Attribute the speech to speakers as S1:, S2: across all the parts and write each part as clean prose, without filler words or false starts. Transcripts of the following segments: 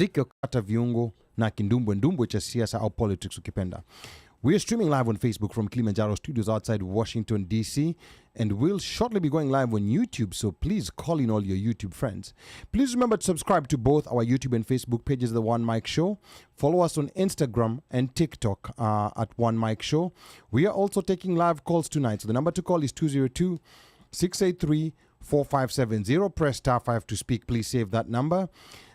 S1: Ziko kata viungo na kindumbwe cha siasa au politics ukipenda. We are streaming live on Facebook from Kilimanjaro studios outside Washington, D.C. And we'll shortly be going live on YouTube, so please call in all your YouTube friends. Please remember to subscribe to both our YouTube and Facebook pages, The OneMic Show. Follow us on Instagram and TikTok at OneMic Show. We are also taking live calls tonight. So the number to call is 202-683-4570. Press *5 to speak. Please save that number.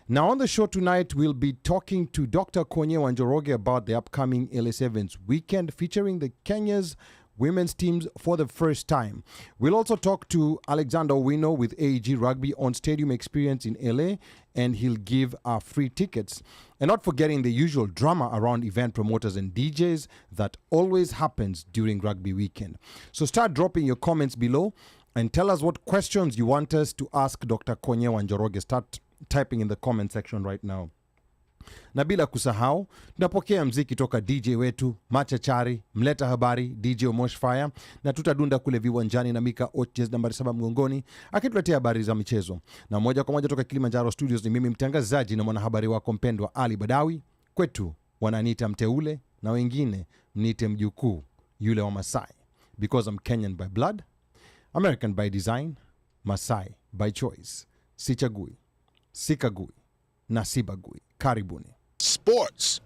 S1: Now on the show tonight, we'll be talking to Dr. Konye Wa Njoroge about the upcoming LA7's weekend featuring the Kenya's women's teams for the first time. We'll also talk to Alexander Owino with AEG Rugby on stadium experience in LA, and he'll give free tickets. And not forgetting the usual drama around event promoters and DJs that always happens during rugby weekend. So start dropping your comments below and tell us what questions you want us to ask Dr. Konye Wa Njoroge. Start typing in the comment section right now. Na bila kusahau, tunapokea mziki toka DJ wetu, machachari, mleta habari, DJ OmoshFaya, na tutadunda kule viwanjani na Micah OTS nambari 7 mgongoni, akituletea habari za michezo. Na moja kwa moja toka Kilimanjaro studios ni mimi mtangazaji na mwanahabari wako mpendwa Ali Badawy. Kwetu wananiita mteule na wengine mniite mjukuu yule wa Masai. Because I'm Kenyan by blood, American by design, Masai by choice. Sichagui, sikagui, na sibagui. Karibuni.
S2: Sports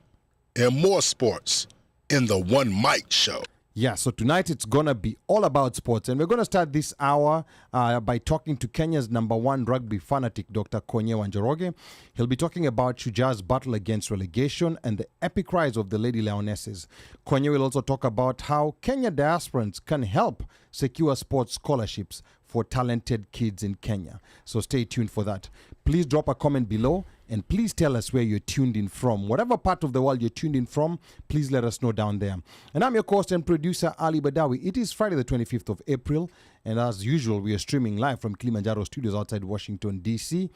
S2: and more sports in the OneMic Show.
S1: Yeah, so tonight it's going to be all about sports. And we're going to start this hour by talking to Kenya's #1 rugby fanatic, Dr. Konye Wa Njoroge. He'll be talking about Shujaa's battle against relegation and the epic rise of the Lady Lionesses. Konye will also talk about how Kenya diasporans can help secure sports scholarships for talented kids in Kenya. So stay tuned for that. Please drop a comment below and please tell us where you're tuned in from. Whatever part of the world you're tuned in from, please let us know down there. And I'm your host and producer, Ali Badawy. It is Friday the 25th of April. And as usual, we are streaming live from Kilimanjaro studios outside Washington, D.C.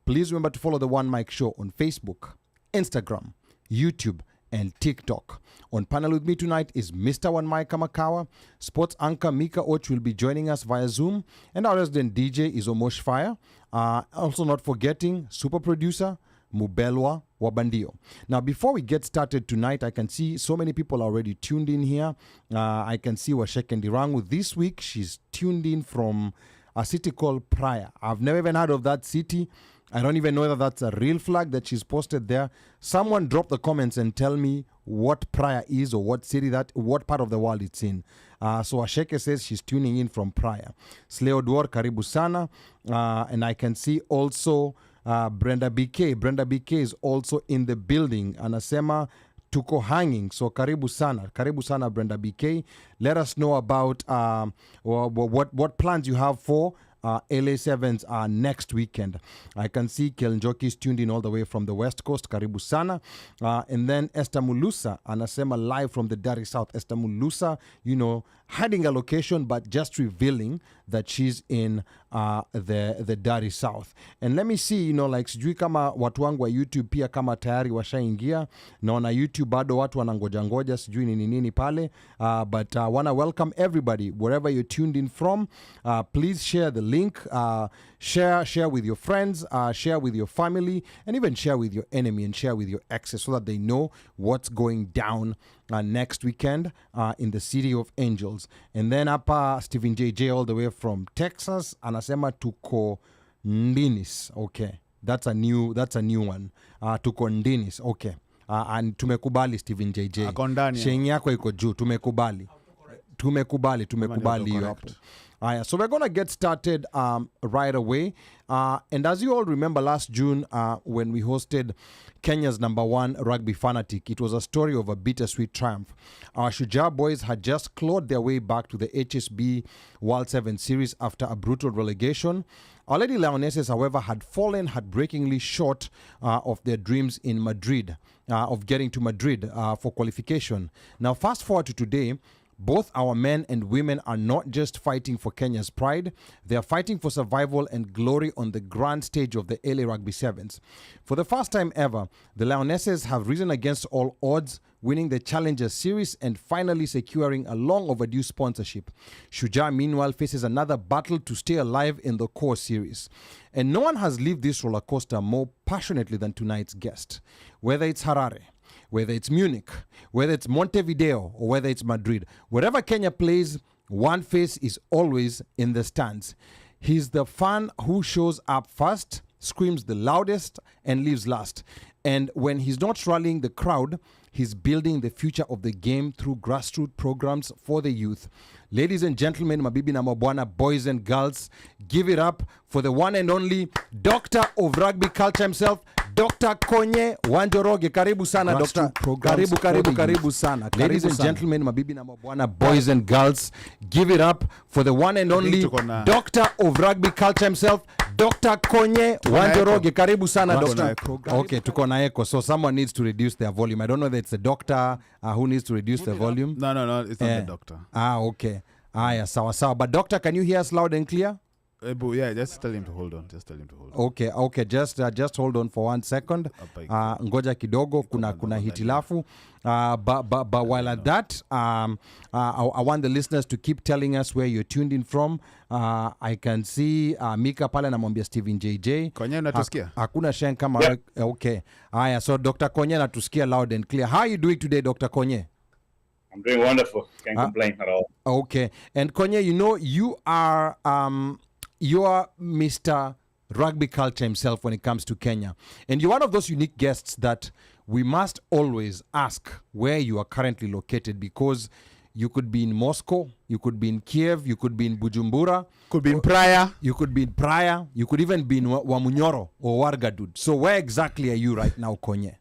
S1: Please remember to follow the OneMic Show on Facebook, Instagram, YouTube, and TikTok. On panel with me tonight is Mr. Micah Makawa. Sports anchor Micah Och will be joining us via Zoom. And our resident DJ is OmoshFaya. Also not forgetting super producer Mubelwa Wabandio. Now, before we get started tonight, I can see so many people already tuned in here. I can see Washeke Ndirangu. This week, she's tuned in from a city called Praia. I've never even heard of that city. I don't even know whether that's a real flag that she's posted there. Someone drop the comments and tell me what Praia is or what city what part of the world it's in. So Asheke says she's tuning in from Praia. Sleo Duor, karibu sana. And I can see also Brenda BK. Brenda BK is also in the building. Anasema tuko hanging. So karibu sana Brenda BK. Let us know about what plans you have for LA7's next weekend. I can see Kelnjoki is tuned in all the way from the West Coast. Karibu sana. And then Esther Mulusa, anasema live from the Dari South. Esther Mulusa, hiding a location but just revealing that she's in the Dari South. And let me see, sijui kama watu wangu wa YouTube pia kama tayari washaingia. Naona YouTube bado watu wanangoja sijui nini pale. But wanna welcome everybody wherever you're tuned in from. Please share the link. Share with your friends, share with your family, and even share with your enemy and share with your exes so that they know what's going down next weekend in the City of Angels. And then Stephen JJ all the way from Texas, anasema tuko Ndinis. Okay, that's a new one. Tuko Ndinis. Okay. And tumekubali Stephen JJ. Shengi yako iko juu, tumekubali hiyo hapo. So we're going to get started right away. And as you all remember last June when we hosted Kenya's #1 rugby fanatic, it was a story of a bittersweet triumph. Our Shujaa boys had just clawed their way back to the HSB World 7 Series after a brutal relegation. Our Lady Lionesses, however, had fallen heartbreakingly short of their dreams in Madrid, of getting to Madrid for qualification. Now, fast forward to today, Both our men and women are not just fighting for Kenya's pride, they are fighting for survival and glory on the grand stage of the LA Rugby Sevens. For the first time ever, the Lionesses have risen against all odds, winning the Challenger Series and finally securing a long overdue sponsorship. Shujaa, meanwhile, faces another battle to stay alive in the core series. And no one has lived this roller coaster more passionately than tonight's guest. Whether it's Harare, whether it's Munich, whether it's Montevideo, or whether it's Madrid, wherever Kenya plays, one face is always in the stands. He's the fan who shows up first, screams the loudest, and leaves last. And when he's not rallying the crowd, he's building the future of the game through grassroots programs for the youth. Ladies and gentlemen, mabibi na mabwana, boys and girls, give it up for the one and only Doctor of Rugby Culture himself, Dr. Konye Wa Njoroge. Karibu sana, Doctor. Karibu sana. Ladies and gentlemen, mabibi na mabwana, boys and girls, give it up for the one and only Doctor of Rugby Culture himself, Dr. Konye Wa Njoroge. Karibu sana, Doctor. Okay, tuko na echo, so someone needs to reduce their volume. I don't know if it's the doctor who needs to reduce the volume.
S3: No, it's not the doctor.
S1: Okay. Yeah, sawa. But doctor, can you hear us loud and clear?
S3: Yeah, just tell him to hold on.
S1: Okay. Just hold on for 1 second. Ngoja kidogo, kuna hitilafu. But while at that, I want the listeners to keep telling us where you're tuned in from. I can see Micah pale namwambia Steven JJ.
S3: Konye natusikia?
S1: Hakuna shen kama okay. So Dr. Konye natusikia loud and clear. How are you doing today, Dr. Konye?
S4: I'm doing wonderful. Can't complain at all.
S1: Okay. And Konye, you are Mr. Rugby Culture himself when it comes to Kenya. And you're one of those unique guests that we must always ask where you are currently located, because you could be in Moscow, you could be in Kiev, you could be in Bujumbura.
S3: Could be in Praia.
S1: You could be in Praia. You could even be in Wamunyoro or Wargadud. So where exactly are you right now, Konye?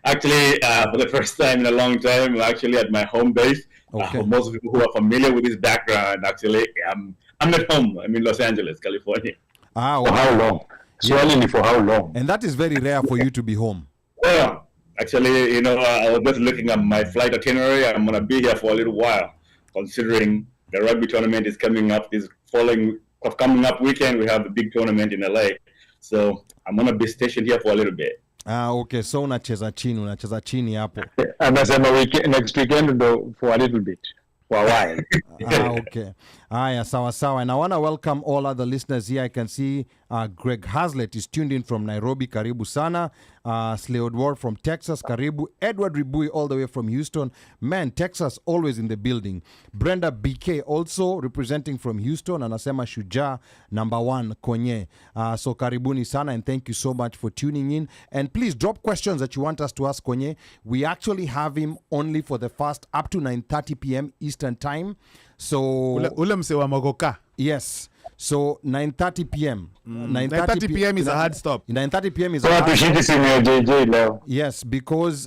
S4: Actually, for the first time in a long time, I'm actually at my home base.
S1: Okay.
S4: For most people who are familiar with this background, actually, I'm at home. I'm in Los Angeles, California.
S5: For how long? Swallowing for how long?
S1: And that is very rare for you to be home.
S4: Well, actually, I was just looking at my flight itinerary. I'm going to be here for a little while, considering the rugby tournament is coming up this coming up weekend. We have a big tournament in LA. So I'm going to be stationed here for a little bit.
S1: Okay. So unacheza chini hapo.
S5: Anasema next weekend for a little bit. For a while.
S1: Okay. Sawa. And I want to welcome all other listeners here. I can see Greg Hazlett is tuned in from Nairobi. Karibu sana. Sleod Ward from Texas. Karibu. Edward Ribui all the way from Houston. Man, Texas always in the building. Brenda BK also representing from Houston. Anasema Shujaa #1 Konye. So karibuni sana, and thank you so much for tuning in. And please drop questions that you want us to ask Konye. We actually have him only for the first up to 9:30 p.m. Eastern time. So
S3: ule mse wa Mogoka.
S1: Yes. So 9:30 p.m.
S3: 9:30 p.m. is a hard stop.
S1: 9:30 p.m. is a hard
S5: stop.
S1: Yes, because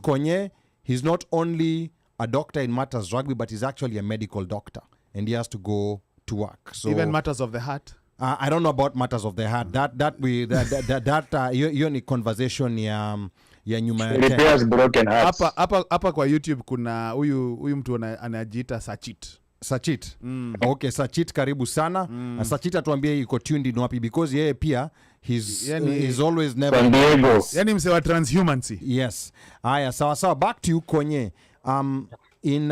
S1: Konye, he's not only a doctor in matters rugby, but he's actually a medical doctor, and he has to go to work. So
S3: even matters of the heart.
S1: I don't know about matters of the heart. Hiyo ni conversation ya nyuma ya
S5: repairs broken hearts.
S3: Hapa kwa YouTube kuna huyu mtu anajiita Sachit.
S1: Okay, Sachit karibu sana. Sachit atuambie yuko tuned in wapi, because yeye pia he's always never
S5: San Diego.
S3: Yani mse wa transhumancy.
S1: Yes. Sawa. Back to you, Konye. In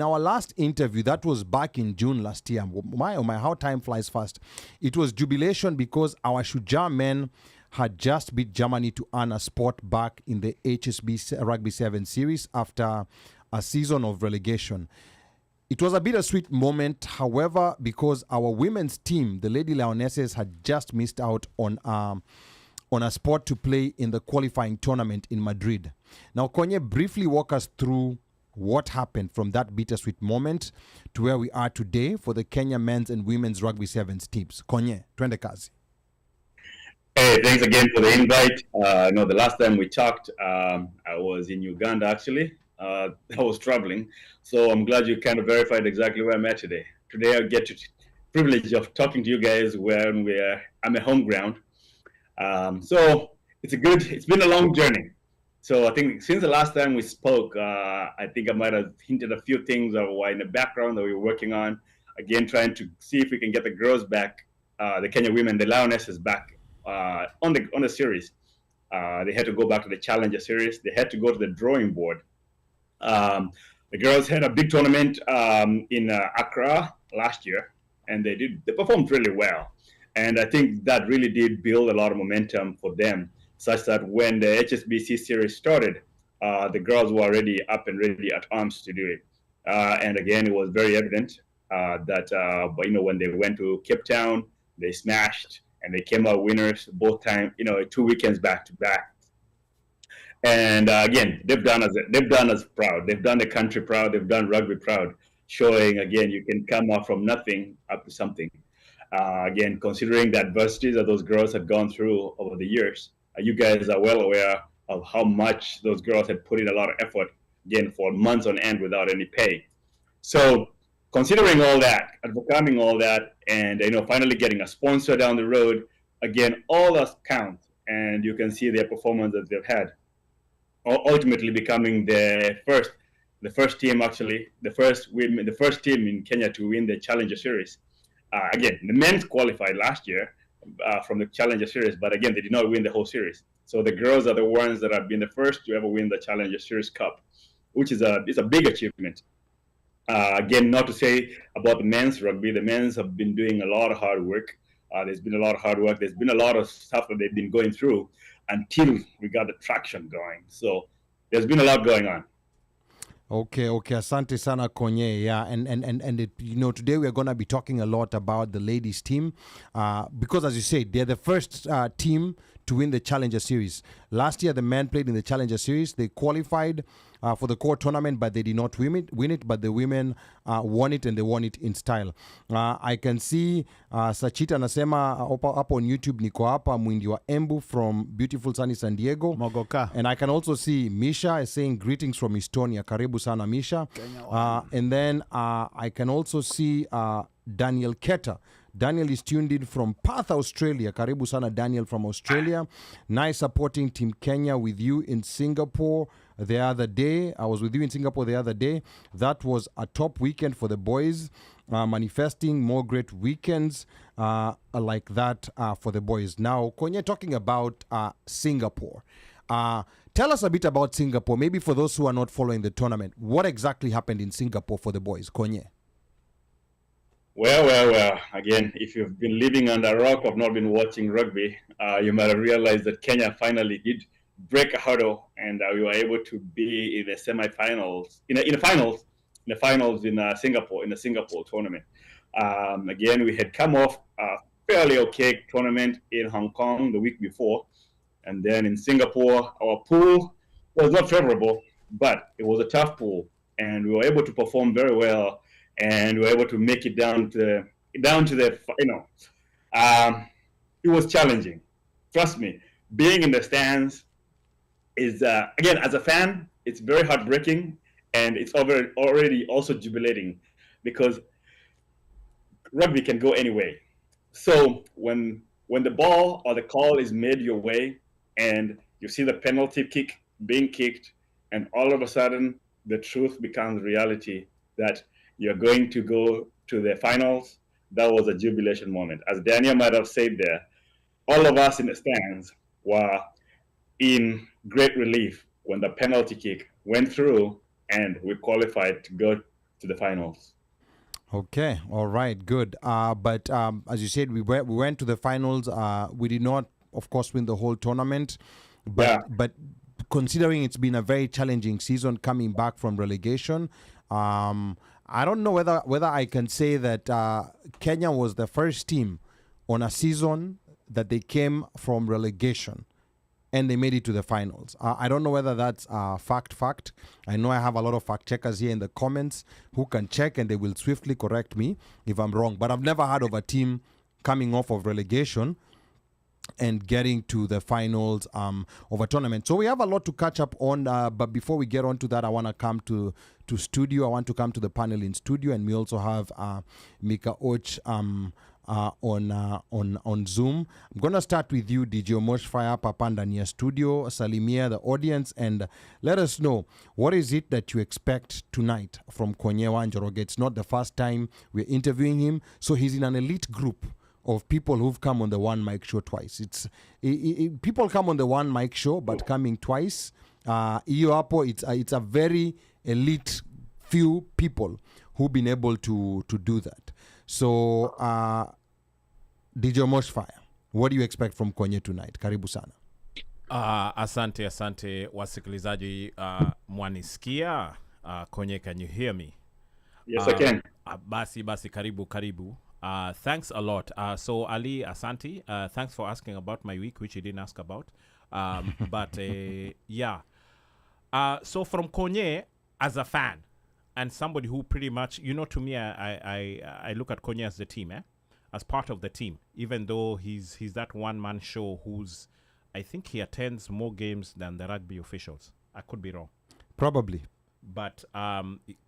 S1: our last interview, that was back in June last year. Oh my, how time flies fast. It was jubilation because our Shujaa men had just beat Germany to earn a spot back in the HSB Rugby 7 series after a season of relegation. It was a bittersweet moment, however, because our women's team, the Lady Lionesses, had just missed out on a spot to play in the qualifying tournament in Madrid. Now, Konye, briefly walk us through what happened from that bittersweet moment to where we are today for the Kenya men's and women's Rugby Sevens teams. Konye, twende kazi.
S4: Hey, thanks again for the invite. The last time we talked, I was in Uganda, actually. I was traveling, so I'm glad you kind of verified exactly where I'm at today. Today I get the privilege of talking to you guys when I'm at home ground. So it's been a long journey. So I think since the last time we spoke, I think I might have hinted a few things that were in the background that we were working on. Again, trying to see if we can get the girls back, the Kenya women, the Lionesses back on the series. They had to go back to the Challenger series. They had to go to the drawing board. The girls had a big tournament in Accra last year, and they performed really well. And I think that really did build a lot of momentum for them, such that when the HSBC series started, the girls were already up and ready at arms to do it. And again, it was very evident that when they went to Cape Town, they smashed and they came out winners both times. 2 weekends back to back. And again, they've done us proud. They've done the country proud. They've done rugby proud, showing again you can come up from nothing up to something. Again, considering the adversities that those girls had gone through over the years, you guys are well aware of how much those girls had put in a lot of effort, again, for months on end without any pay. So considering all that, overcoming all that, and finally getting a sponsor down the road, again, all that count, and you can see their performance that they've had, ultimately becoming the first team in Kenya to win the Challenger Series. Again, the men's qualified last year from the Challenger Series, but again, they did not win the whole series. So the girls are the ones that have been the first to ever win the Challenger Series Cup, which is a big achievement. Again, not to say about the men's rugby. The men's have been doing a lot of hard work. There's been a lot of hard work. There's been a lot of stuff that they've been going through until we got the traction going. So there's been a lot going on.
S1: Okay. Asante sana Konye. Yeah, and today we are going to be talking a lot about the ladies team because, as you said, they're the first team to win the Challenger Series. Last year, the men played in the Challenger Series. They qualified for the core tournament, but they did not win it. But the women won it, and they won it in style. I can see Sachita anasema hapo on YouTube, niko hapa Mwindi wa Embu from beautiful sunny San Diego.
S3: Mogoka.
S1: And I can also see Misha is saying greetings from Estonia. Karibu sana Misha. And then I can also see Daniel Keta. Daniel is tuned in from Perth, Australia. Karibu sana Daniel from Australia. Nice supporting Team Kenya with you in Singapore the other day. I was with you in Singapore the other day. That was a top weekend for the boys. Manifesting more great weekends like that for the boys. Now, Konye, talking about Singapore. Tell us a bit about Singapore. Maybe for those who are not following the tournament, what exactly happened in Singapore for the boys? Konye.
S4: Well. Again, if you've been living under a rock or not been watching rugby, you might have realized that Kenya finally did break a hurdle, and we were able to be in the semi-finals, in the finals in Singapore, in the Singapore tournament. Again, we had come off a fairly okay tournament in Hong Kong the week before, and then in Singapore, our pool was not favorable, but it was a tough pool, and we were able to perform very well. And we were able to make it down to the it was challenging. Trust me, being in the stands is, again, as a fan, it's very heartbreaking, and it's already also jubilating because rugby can go any way. So when the ball or the call is made your way and you see the penalty kick being kicked, and all of a sudden the truth becomes reality that you're going to go to the finals, that was a jubilation moment. As Daniel might have said there, all of us in the stands were in great relief when the penalty kick went through and we qualified to go to the finals.
S1: Okay, all right, good. But as you said, we went to the finals. We did not, of course, win the whole tournament. But considering it's been a very challenging season coming back from relegation, I don't know whether I can say that Kenya was the first team on a season that they came from relegation and they made it to the finals. I don't know whether that's fact. I know I have a lot of fact checkers here in the comments who can check and they will swiftly correct me if I'm wrong. But I've never heard of a team coming off of relegation and getting to the finals of a tournament. So we have a lot to catch up on, but before we get on to that, I want to come to studio. I want to come to the panel in studio, and we also have Micah Och on Zoom. I'm gonna start with you, DJ OmoshFaya, Papa ndani ya studio, salimia the audience, and let us know what is it that you expect tonight from Konye Wa Njoroge. It's not the first time we're interviewing him, so he's in an elite group of people who've come on the OneMic show twice. People come on the OneMic show, but coming twice, it's a very elite few people who've been able to do that. So, DJ OmoshFaya, what do you expect from Konye tonight? Karibu sana.
S6: Asante wasikilizaji, mwanisikia? Konye, can you hear me?
S4: Yes, I can.
S6: Basi karibu. Thanks a lot. So Ali, Asante, thanks for asking about my week, which you didn't ask about. But yeah. So from Konye, as a fan, and somebody who pretty much, to me, I look at Konye as the team, as part of the team, even though he's that one-man show who's, I think he attends more games than the rugby officials. I could be wrong.
S1: Probably.
S6: But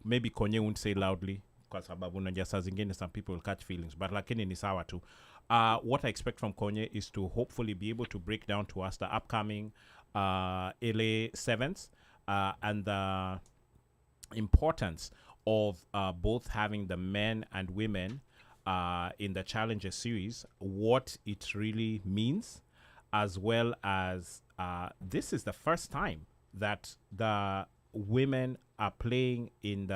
S6: maybe Konye won't say loudly, because some people will catch feelings. But lakini ni sawa tu. What I expect from Konye is to hopefully be able to break down to us the upcoming LA Sevens and the importance of both having the men and women in the Challenger Series, what it really means, as well as this is the first time that the women are playing in the,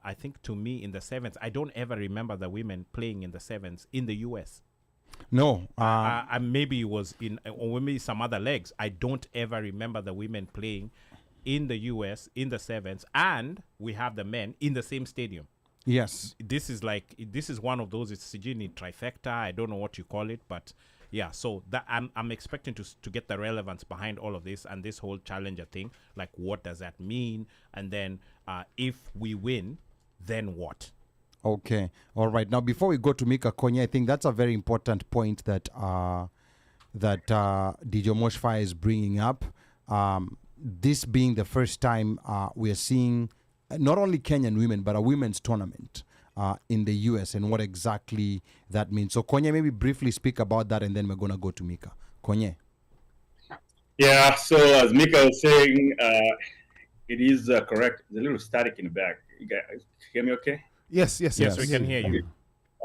S6: I think to me, in the sevens. I don't ever remember the women playing in the sevens in the US.
S1: No.
S6: Maybe it was or maybe some other legs. I don't ever remember the women playing in the US in the sevens, and we have the men in the same stadium.
S1: Yes.
S6: This is one of those, it's Sijini trifecta. I don't know what you call it, but yeah, so that I'm expecting to get the relevance behind all of this and this whole challenger thing. Like, what does that mean? And then if we win, then what?
S1: Okay. All right. Now, before we go to Micah, Konye, I think that's a very important point that DJ OmoshFaya is bringing up. This being the first time we are seeing not only Kenyan women, but a women's tournament in the US, and what exactly that means. So, Konye, maybe briefly speak about that, and then we're going to go to Micah. Konye.
S4: Yeah, so as Micah was saying, it is correct. There's a little static in the back. You guys hear me okay?
S3: Yes,
S6: We can hear you.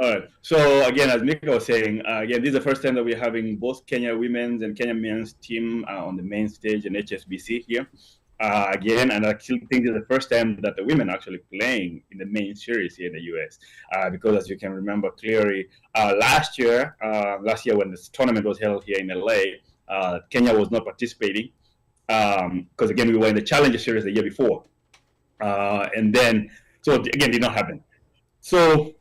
S4: All right. So again, as Micah was saying, again, this is the first time that we're having both Kenya women's and Kenya men's team on the main stage in HSBC here. Again, and I still think this is the first time that the women are actually playing in the main series here in the US. Because as you can remember clearly, last year when this tournament was held here in LA, Kenya was not participating because again, we were in the Challenger Series the year before. And then, so again, did not happen. So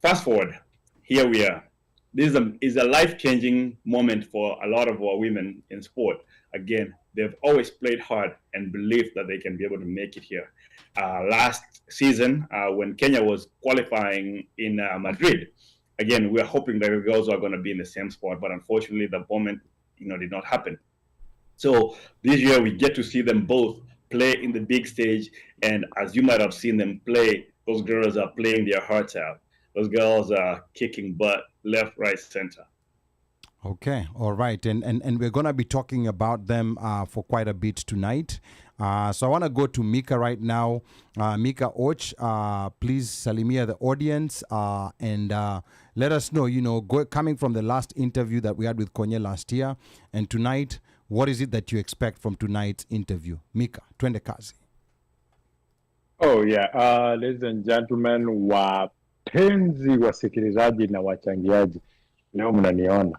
S4: fast forward, here we are. This is a life-changing moment for a lot of our women in sport. Again, they've always played hard and believed that they can be able to make it here. Last season, when Kenya was qualifying in Madrid, again, we are hoping that the girls are going to be in the same spot, but unfortunately, the moment did not happen. So this year, we get to see them both play in the big stage, and as you might have seen them play, those girls are playing their hearts out. Those girls are kicking butt, left, right, center.
S1: Okay, all right. And we're going to be talking about them for quite a bit tonight. So I want to go to Micah right now. Micah Och, please salimia the audience and let us know, coming from the last interview that we had with Konye last year and tonight, what is it that you expect from tonight's interview? Micah, twende kazi.
S5: Oh yeah, ladies and gentlemen, wapenzi wasikilizaji na wachangiaji, leo mnaniona.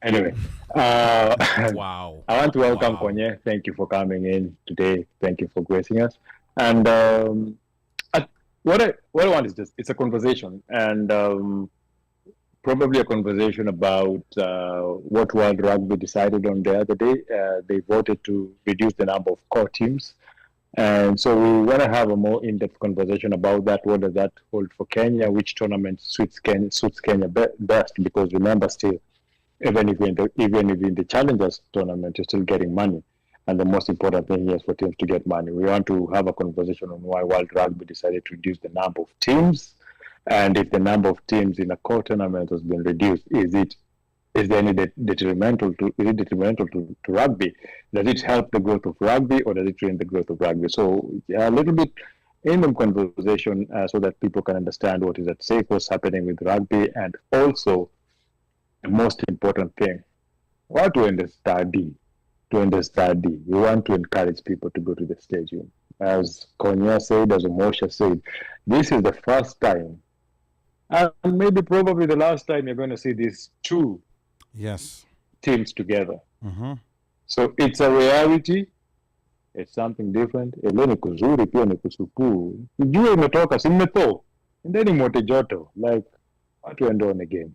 S5: Anyway,
S6: wow.
S5: I want to welcome Konye. Thank you for coming in today. Thank you for gracing us. And what I want is it's a conversation, and probably a conversation about what World Rugby decided on the other day. They voted to reduce the number of core teams. And so we want to have a more in-depth conversation about that. What does that hold for Kenya? Which tournament suits Kenya best? Because remember, still, even if in the Challengers tournament, you're still getting money. And the most important thing here is for teams to get money. We want to have a conversation on why World Rugby decided to reduce the number of teams And if the number of teams in a core tournament has been reduced, is there any detrimental to rugby? Does it help the growth of rugby, or does it train the growth of rugby? So a little bit in the conversation so that people can understand what is at stake, what's happening with rugby, and also the most important thing, what to study. We want to encourage people to go to the stadium. As Konye said, as Omosha said, this is the first time, and maybe probably the last time, you're going to see these two teams together. So it's a reality. It's something different. Eleni kuzuri pia ni kusupu. Jua imetoka simeto. And then imote joto. Like, what to end on again?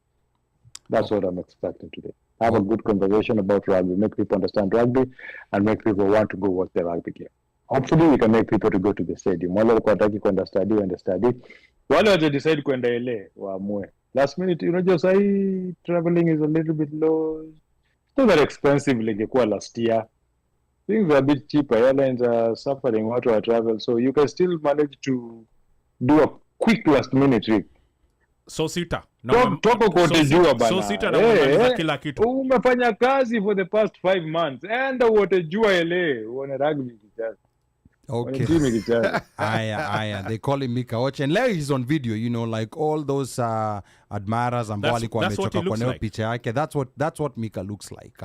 S5: That's what I'm expecting today. Have a good conversation about rugby, make people understand rugby, and make people want to go watch the rugby game. Hopefully we can make people to go to the stadium. Wale wataki kwenda study. Wale waje decide kwenda ile waamue. Last minute, just say traveling is a little bit low. It's not that expensive like it was last year. Things are a bit cheaper. Airlines are suffering what to travel, so you can still manage to do a quick last minute trip.
S6: So sita.
S5: Toko kote jua bana.
S6: So sita na kumaliza kila kitu.
S5: Umefanya kazi for the past 5 months. And wote jua ele. Uone rugby kicheza.
S1: Okay. Aya. They call him Micah. And Larry is on video, like all those admirers ambao walikuwa wamechoka kwa neo picha yake. That's what Micah looks like.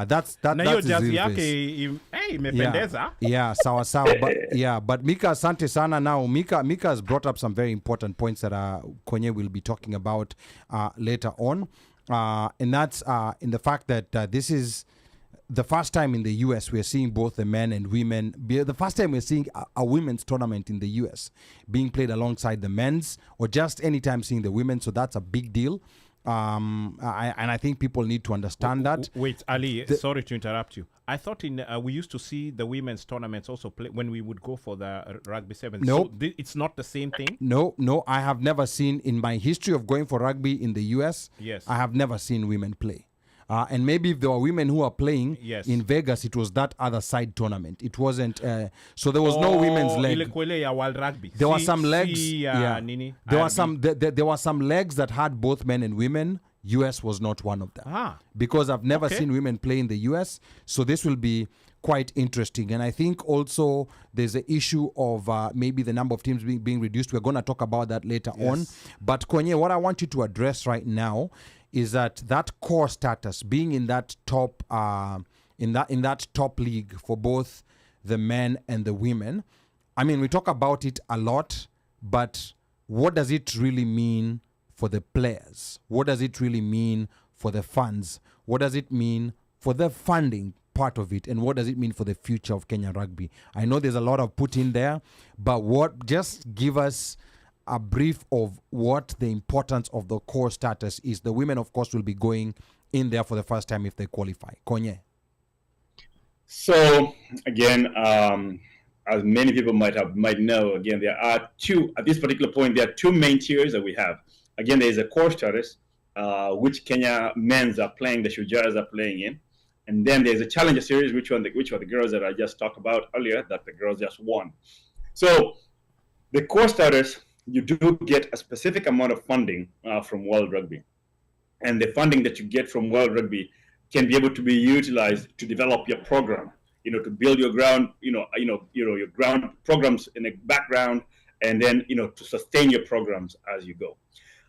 S1: That's his real face.
S6: Imependeza.
S1: Yeah, sawa. But Micah, asante sana. Now Micah has brought up some very important points that Konye will be talking about later on. And that's in the fact that this is the first time in the US we're seeing both the men and women. The first time we're seeing a women's tournament in the US being played alongside the men's, or just anytime seeing the women. So that's a big deal. And I think people need to understand that.
S6: Wait, Ali, sorry to interrupt you. I thought we used to see the women's tournaments also play when we would go for the rugby sevens.
S1: No,
S6: so it's not the same thing.
S1: No, I have never seen in my history of going for rugby in the US.
S6: Yes,
S1: I have never seen women play. And maybe if there were women who are playing in Vegas, it was that other side tournament. It wasn't. So there was no women's leg. There were some legs. There were some legs that had both men and women. US was not one of them. Because I've never seen women play in the US. So this will be quite interesting. And I think also there's an issue of maybe the number of teams being reduced. We're going to talk about that later on. But Konye, what I want you to address right now is that core status, being in that top in that top league for both the men and the women. I mean, we talk about it a lot, but what does it really mean for the players? What does it really mean for the funds? What does it mean for the funding part of it? And what does it mean for the future of Kenya rugby? I know there's a lot of put in there, but just give us a brief of what the importance of the core status is. The women, of course, will be going in there for the first time if they qualify. Konye.
S4: So again, as many people might know, again, there are two, at this particular point, there are two main tiers that we have. Again, there is a core status, which Kenya men's are playing, the Shujaas are playing in. And then there's a challenger series, which are the girls that I just talked about earlier, that the girls just won. So the core status, you do get a specific amount of funding from World Rugby. And the funding that you get from World Rugby can be able to be utilized to develop your program, to build your ground, your ground programs in the background, and then, to sustain your programs as you go.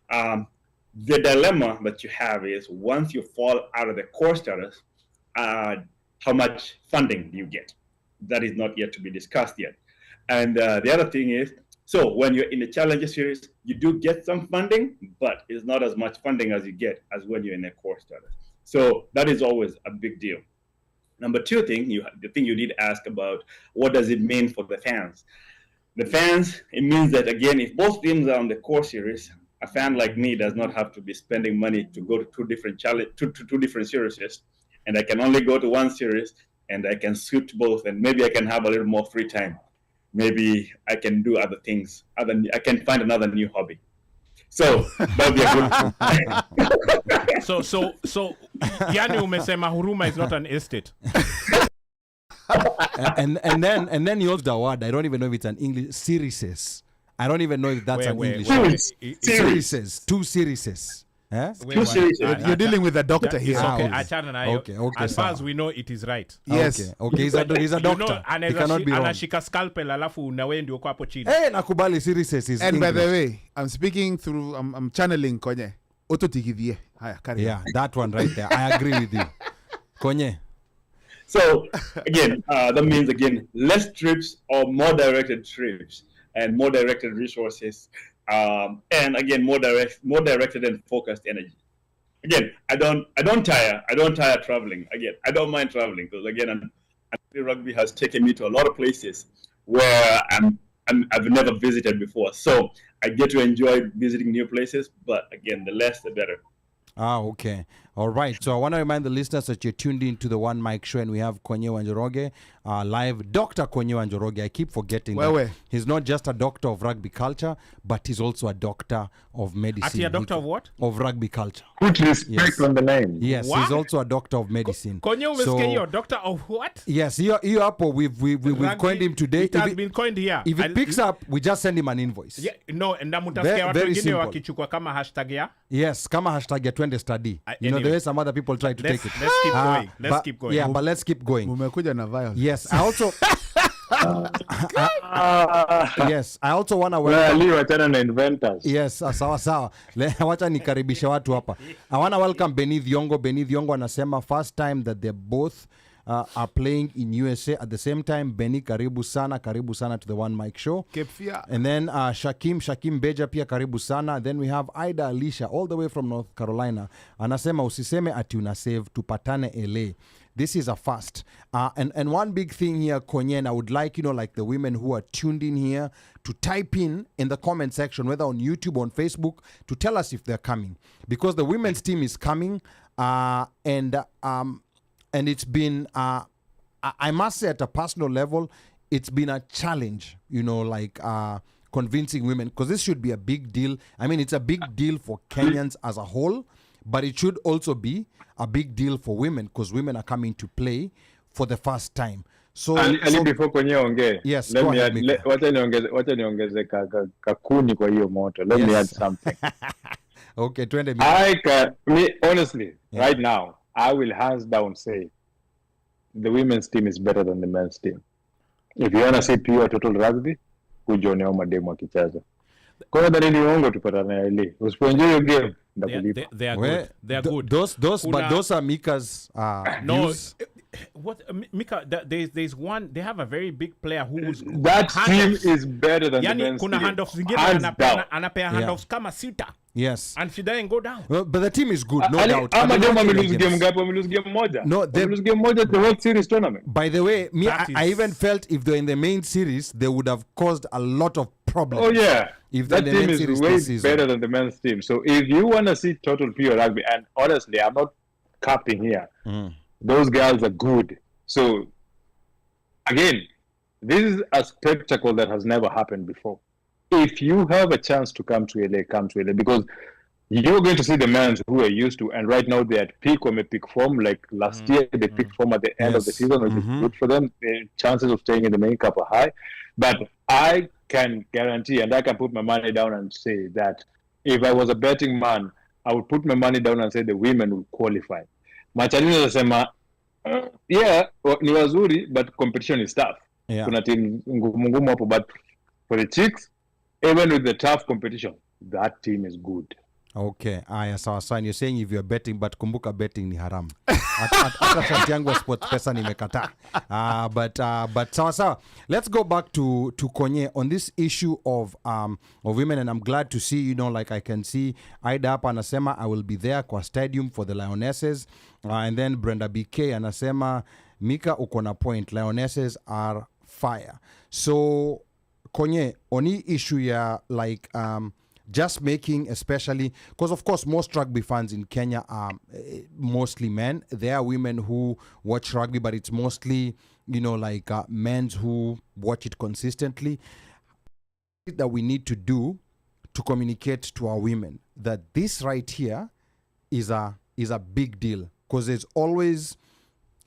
S4: The dilemma that you have is once you fall out of the core status, how much funding do you get? That is not yet to be discussed yet. And the other thing is, so when you're in the Challenger Series, you do get some funding, but it's not as much funding as you get as when you're in a core status. So that is always a big deal. Number two thing, the thing you need to ask about, what does it mean for the fans? The fans, it means that, again, if both teams are on the core series, a fan like me does not have to be spending money to go to two different series, and I can only go to one series, and I can switch both, and maybe I can have a little more free time. Maybe I can do other things. I can find another new hobby. So that'll be a good.
S6: So, yani umesema Huruma is not an estate.
S1: and then you also the word, I don't even know if it's an English, series. I don't even know if that's an English. Series. 2 series. Eh?
S3: You're dealing with a doctor here.
S6: Okay, as far
S1: sawa.
S6: as we know, it is right.
S3: Yes.
S1: Okay. He's a doctor. He cannot be wrong.
S6: Anashika scalpel alafu na wewe ndio uko hapo chini.
S1: Hey, nakubali series is
S3: And
S1: English.
S3: by the way, I'm speaking through, I'm channeling Konye. Ototikidhie. Haya, carry on.
S1: Yeah, that one right there. I agree with you. Konye.
S4: So again, that means again less trips or more directed trips and more directed resources, and again more directed and focused energy. Again, I don't tire traveling. Again, I don't mind traveling because again, rugby has taken me to a lot of places where I've never visited before. So I get to enjoy visiting new places. But again, the less the better.
S1: Okay. All right. So I want to remind the listeners that you're tuned into the OneMic show and we have Konye Wa Njoroge live. Dr. Konye Wa Njoroge. I keep forgetting that. He's not just a doctor of rugby culture, but he's also a doctor of medicine.
S6: Actually, a doctor of what?
S1: Of rugby culture.
S5: Put respect on the name.
S1: Yes,
S6: What?
S1: he's also a doctor of medicine.
S6: Konye umesikia doctor of what?
S1: Yes, you up or we've coined him today.
S6: It has been coined here.
S1: If it picks up, we just send him an invoice.
S6: Yeah, no, and mutasikia watu wengine wakichukua kama hashtag ya.
S1: Yes, kama hashtag ya twende study. You know, the way some other people try to take it.
S6: Let's keep going. Let's keep going.
S1: Yeah, but let's keep going.
S3: Umekuja na violence.
S1: Yes, I also yes, I also want to welcome
S5: wachana na inventors.
S1: Yes, sawa. Wacha nikaribisha watu hapa. I want to welcome Benny Dhiongo. Benny Dhiongo anasema first time that they both are playing in USA at the same time. Benny, karibu sana to the OneMic show.
S3: Kepfia.
S1: And then Shakim Beja pia karibu sana. Then we have Ida Alicia all the way from North Carolina. Anasema usiseme ati una save, tupatane LA. This is a first. And one big thing here, Konye, and I would like, like the women who are tuned in here to type in the comment section, whether on YouTube or on Facebook, to tell us if they're coming. Because the women's team is coming, and it's been, I must say at a personal level, it's been a challenge, convincing women, because this should be a big deal. I mean, it's a big deal for Kenyans as a whole, but it should also be a big deal for women, because women are coming to play for the first time. So,
S5: Ali before Konye onge,
S1: yes,
S5: let
S1: go
S5: me
S1: ahead,
S5: add, wacha niongeze kakuni kwa hiyo moto. Let me add something.
S1: Okay, twende.
S5: Honestly, right now, I will hands down say the women's team is better than the men's team. If you want to see pure total rugby, kujonea mademo akicheza. Kwa dalili uongo tupatana ile. Usipoenjoy your game,
S6: they are good. They are good.
S1: But those are Mika's views.
S6: What Mika? There's one. They have a very big player who's
S5: that team is better than the men's
S6: kuna
S5: team.
S6: handoffs zingine anapea handoffs kama sita.
S1: Yes.
S6: And she doesn't go down.
S1: Well, but the team is good, no doubt.
S5: Ama demo lose game gapi? Lose game moja.
S1: No, they
S5: lose game moja the World Series tournament.
S1: By the way, I even felt if they're in the main series, they would have caused a lot of problems.
S5: Oh yeah.
S1: If
S5: that team is way better than the men's team. So if you want to see total pure rugby, and honestly, I'm not capping here. Those girls are good. So again, this is a spectacle that has never happened before. If you have a chance to come to LA, come to LA, because you're going to see the men who are used to, and right now they're at peak or peak form. Like last year, they peaked form at the end of the season, which is good for them. The chances of staying in the main cup are high. But I can guarantee, and I can put my money down and say that if I was a betting man, I would put my money down and say the women will qualify. Machalina nasema, ni wazuri, but competition is tough. Kuna team ngumu hapo, but for the chicks, even with the tough competition, that team is good.
S1: Okay, sawa. You're saying if you're betting, but kumbuka betting ni haram. Hata shati yangu ya sports pesa nimekataa. But sawa. Let's go back to Konye on this issue of women, and I'm glad to see, like I can see Ida hapa anasema I will be there kwa stadium for the Lionesses, and then Brenda BK anasema Mika uko na point, Lionesses are fire. So Konye, on the issue ya like just making, especially because of course most rugby fans in Kenya are mostly men. There are women who watch rugby, but it's mostly like men who watch it consistently. That we need to do to communicate to our women that this right here is a big deal, because there's always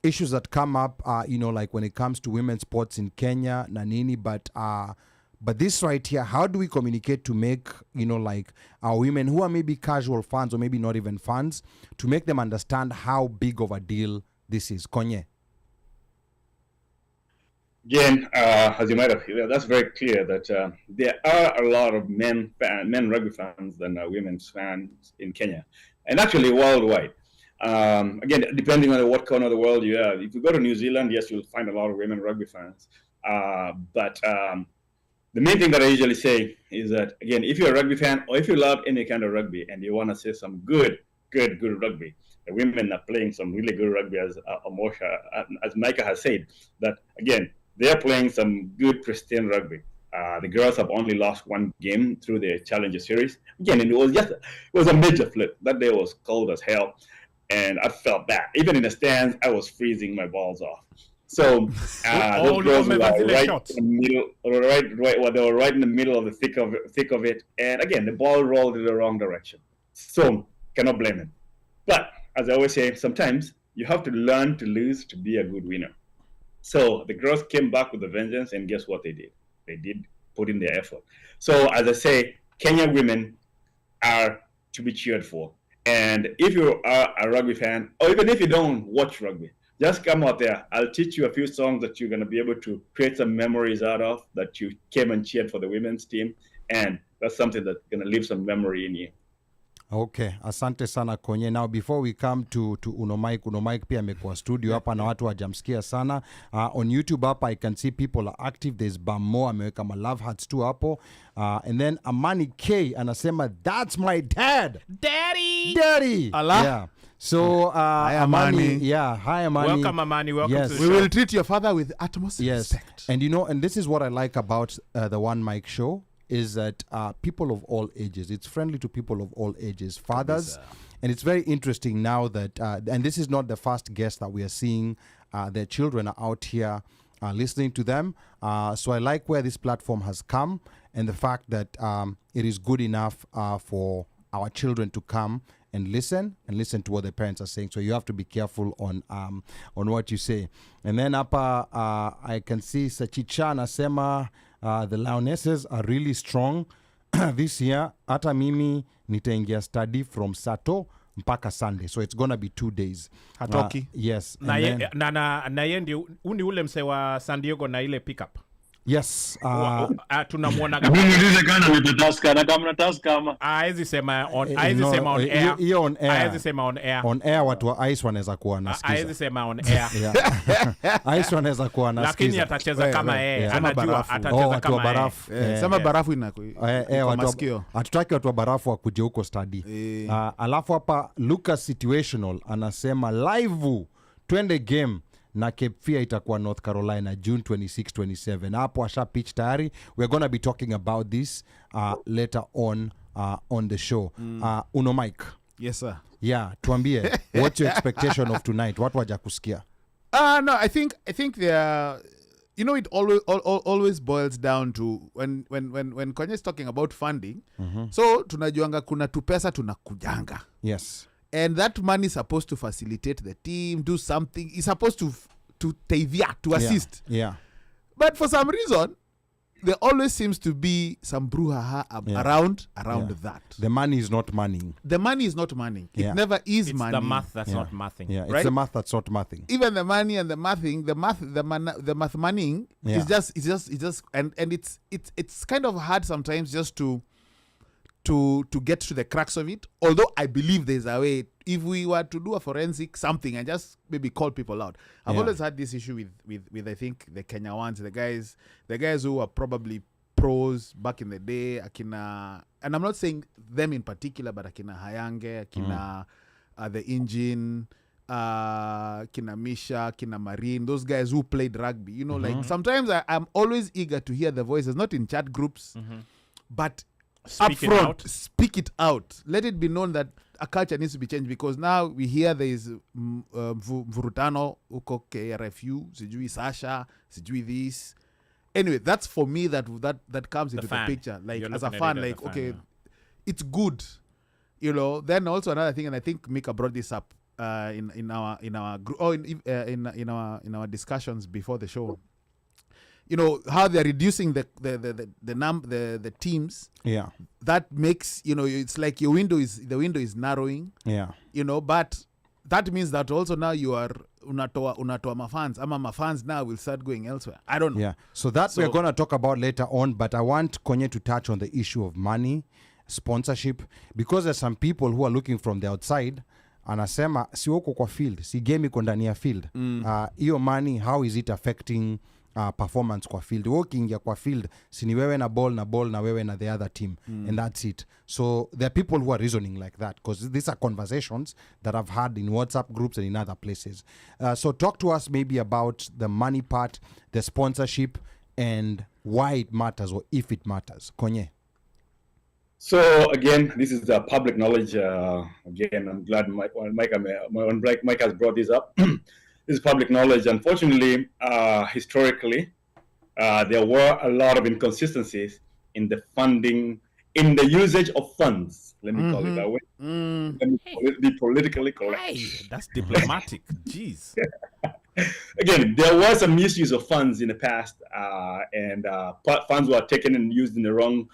S1: issues that come up like when it comes to women's sports in Kenya na nini, but But this right here, how do we communicate to make, like our women who are maybe casual fans or maybe not even fans, to make them understand how big of a deal this is? Konye.
S4: Again, as you might have, that's very clear that there are a lot of men rugby fans than women's fans in Kenya, and actually worldwide. Again, depending on what corner of the world you are. If you go to New Zealand, yes, you'll find a lot of women rugby fans. But the main thing that I usually say is that, again, if you're a rugby fan or if you love any kind of rugby and you want to see some good rugby, the women are playing some really good rugby, as as Micah has said, that, again, they're playing some good, pristine rugby. The girls have only lost one game through the Challenger Series. Again, and it was a major flip. That day was cold as hell, and I felt bad. Even in the stands, I was freezing my balls off. So those girls were right in the middle, they were right in the middle of the thick of it. And again, the ball rolled in the wrong direction. So cannot blame them. But as I always say, sometimes you have to learn to lose to be a good winner. So the girls came back with a vengeance, and guess what they did? They did put in their effort. So as I say, Kenyan women are to be cheered for. And if you are a rugby fan, or even if you don't watch rugby, just come out there. I'll teach you a few songs that you're going to be able to create some memories out of, that you came and cheered for the women's team. And that's something that's going to leave some memory in you.
S1: Okay, asante sana Konye. Now before we come to Uno Mike pia amekuwa studio hapa na watu wajamsikia sana. On YouTube hapa I can see people are active. There's Bamo ameweka ma love hearts tu hapo. And then Amani K anasema that's my dad. Daddy.
S3: Allah.
S1: Yeah. So
S3: Hi,
S1: Amani. Yeah, hi Amani.
S6: Welcome, Amani. Welcome to the
S3: We
S6: show.
S3: will treat your father with utmost
S1: Yes.
S3: respect.
S1: And and this is what I like about the OneMic show, is that people of all ages, it's friendly to people of all ages, fathers. And it's very interesting now that, and this is not the first guest that we are seeing, their children are out here listening to them. So I like where this platform has come, and the fact that it is good enough for our children to come and listen to what their parents are saying. So you have to be careful on what you say. And then I can see Sachicha anasema the Lionesses are really strong this year. Hata mimi nitaingia study from Sato mpaka Sunday. So it's gonna be 2 days.
S3: Hatoki.
S1: Yes.
S6: Na ye ndio uni ule mse wa San Diego na ile pickup.
S1: Yes.
S6: Tunamwona
S5: Niulize kana nitataska na kama nataska ama.
S6: Haezi sema on air.
S1: Hiyo on air.
S6: Haezi sema on air.
S1: On air watu wa ice wanaweza kuwa nasikiza.
S6: Haezi sema on air.
S1: Yeah. Ice wanaweza kuwa nasikiza.
S6: Lakini atacheza kama yeye. Anajua atacheza
S1: watu wa
S6: kama
S1: barafu.
S3: Sema barafu
S1: hatutaki watu wa barafu wakuje huko study. Alafu hapa Lucas Situational anasema live twende game na Cape Fear itakuwa North Carolina June 26-27. Hapo asha pitch tayari. We're going to be talking about this later on the show. Uno Mike.
S3: Yes, sir.
S1: Yeah, tuambie, what's your expectation of tonight? What waja kusikia?
S3: No, I think they are, it always boils down to when Konye is talking about funding. So tunajuanga kuna tupesa tunakujanga.
S1: Yes.
S3: And that money is supposed to facilitate the team, do something. It's supposed to assist.
S1: Yeah.
S3: But for some reason, there always seems to be some brouhaha around that.
S1: The money is not money.
S3: The money is not money. It
S1: Yeah.
S3: never is
S6: It's
S3: money.
S6: the math that's not mathing.
S1: Yeah, it's
S3: Right?
S1: the math that's not mathing.
S3: Even the money and the mathing, the math moneying is just and it's kind of hard sometimes just to get to the crux of it. Although I believe there's a way, if we were to do a forensic something and just maybe call people out. I've always had this issue with I think the Kenya ones, the guys who are probably pros back in the day, Akina, and I'm not saying them in particular, but Akina Hayange, Akina the Engine, Kina Misha, Kina Marine, those guys who played rugby. Like sometimes I'm always eager to hear the voices, not in chat groups, but
S6: Speak
S3: up front, speak it out. Let it be known that a culture needs to be changed, because now we hear there is Vurutano, uko KRFU, sijui Sasha, sijui this. Anyway, that's for me that comes into the picture. Like
S6: You're
S3: as a
S6: looking at
S3: fan,
S6: it as
S3: like
S6: a fan,
S3: okay,
S6: yeah.
S3: it's good. Then also another thing, and I think Micah brought this up in our group, in our discussions before the show, how they're reducing the teams.
S1: Yeah.
S3: That makes, it's like the window is narrowing.
S1: Yeah.
S3: But that means that also now you are unatoa mafans. Mafans now will start going elsewhere. I don't know.
S1: Yeah. So we're going to talk about later on, but I want Konye to touch on the issue of money, sponsorship, because there's some people who are looking from the outside. Anasema si wako kwa field, si game iko ndani ya field. Iyo money, how is it affecting performance kwa field? Working ya kwa field, si ni wewe na ball na wewe na the other team, and that's it. So there are people who are reasoning like that, because these are conversations that I've had in WhatsApp groups and in other places. So talk to us maybe about the money part, the sponsorship, and why it matters or if it matters. Konye.
S4: So again, this is public knowledge. Again, I'm glad Micah has brought this up. This is public knowledge. Unfortunately, historically, there were a lot of inconsistencies in the funding, in the usage of funds. Let me call it that way. Let me be politically correct.
S6: Hey, that's diplomatic. Jeez.
S4: Again, there were some misuse of funds in the past, and funds were taken and used in the wrong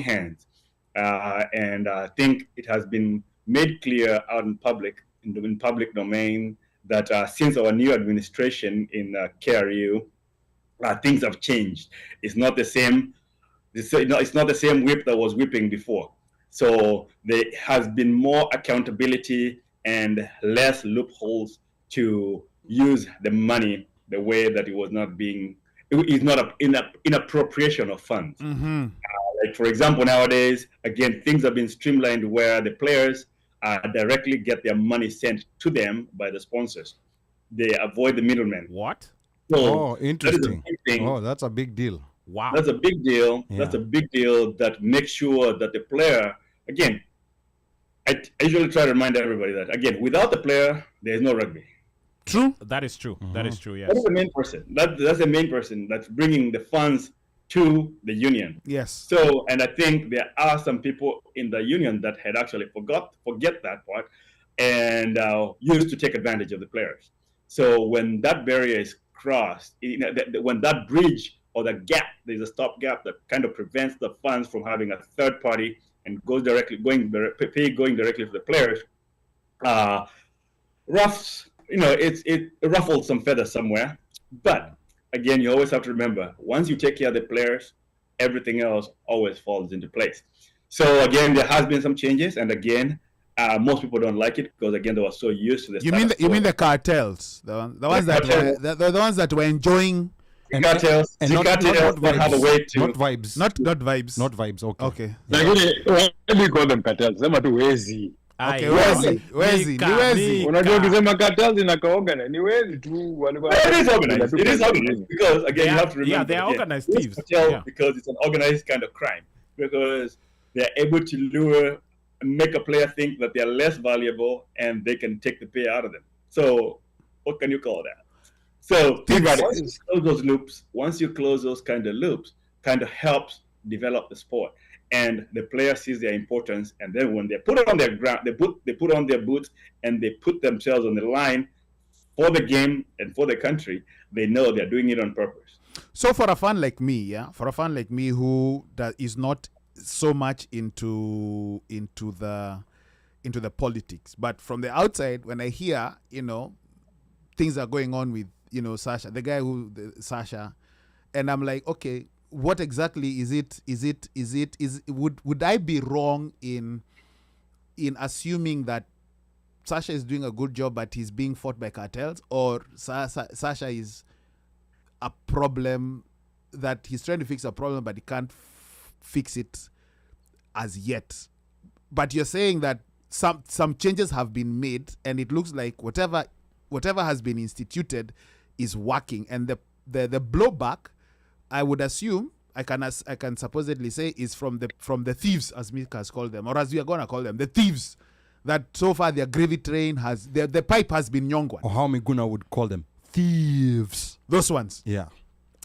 S4: hands, and I think it has been made clear out in public domain that since our new administration in KRU, things have changed. It's not the same. It's not the same whip that was whipping before. So there has been more accountability and less loopholes to use the money the way that it was not being. It's not an inappropriation of funds. Like, for example, nowadays, again, things have been streamlined where the players directly get their money sent to them by the sponsors. They avoid the middleman.
S6: What?
S1: So interesting.
S4: That
S1: That's a big deal.
S6: Wow.
S4: That's a big deal.
S1: Yeah.
S4: That's a big deal that makes sure that the player, again, I usually try to remind everybody that, again, without the player, there is no rugby.
S3: True.
S6: That is true. That is true, yes.
S4: That's the main person. That's the main person that's bringing the funds to the union.
S3: Yes.
S4: So, and I think there are some people in the union that had actually forget that part and used to take advantage of the players. So when that barrier is crossed, when that bridge or the gap, there's a stop gap that kind of prevents the funds from having a third party and going directly to the players, it ruffles some feathers somewhere. But again, you always have to remember, once you take care of the players, everything else always falls into place. So again, there has been some changes, and again, most people don't like it because again, they were so used to the.
S3: You mean the cartels, the ones that were enjoying.
S4: Cartels,
S1: and not
S4: vibes. Have a way to
S1: not vibes.
S3: Not vibes.
S1: Not vibes. Okay.
S5: Lakini why do you call them cartels? Sema tu wezi.
S3: Okay, wezi.
S5: Unajua ukisema cartels inakaoga ni wezi tu walikuwa.
S4: It is organized because again you have to remember.
S6: Yeah, they are organized thieves.
S4: Because it's an organized kind of crime. Because they are able to lure and make a player think that they are less valuable and they can take the pay out of them. So what can you call that? So once you close those kind of loops, kind of helps develop the sport, and the player sees their importance. And then when they put it on their ground, they put on their boots and they put themselves on the line for the game and for the country. They know they're doing it on purpose.
S3: So for a fan like me, who is not so much into the politics, but from the outside, when I hear things are going on with Sasha, the guy Sasha, and I'm like, okay, what exactly is it? Would I be wrong in assuming that Sasha is doing a good job, but he's being fought by cartels, or Sasha is a problem that he's trying to fix a problem, but he can't fix it as yet? But you're saying that some changes have been made, and it looks like whatever has been instituted is working, and the blowback, I would assume, I can supposedly say, is from the thieves, as Micah has called them, or as we are gonna call them, the thieves, that so far their gravy train has the pipe has been nyongwa.
S1: Or how Miguna would call them, thieves.
S3: Those ones.
S1: Yeah.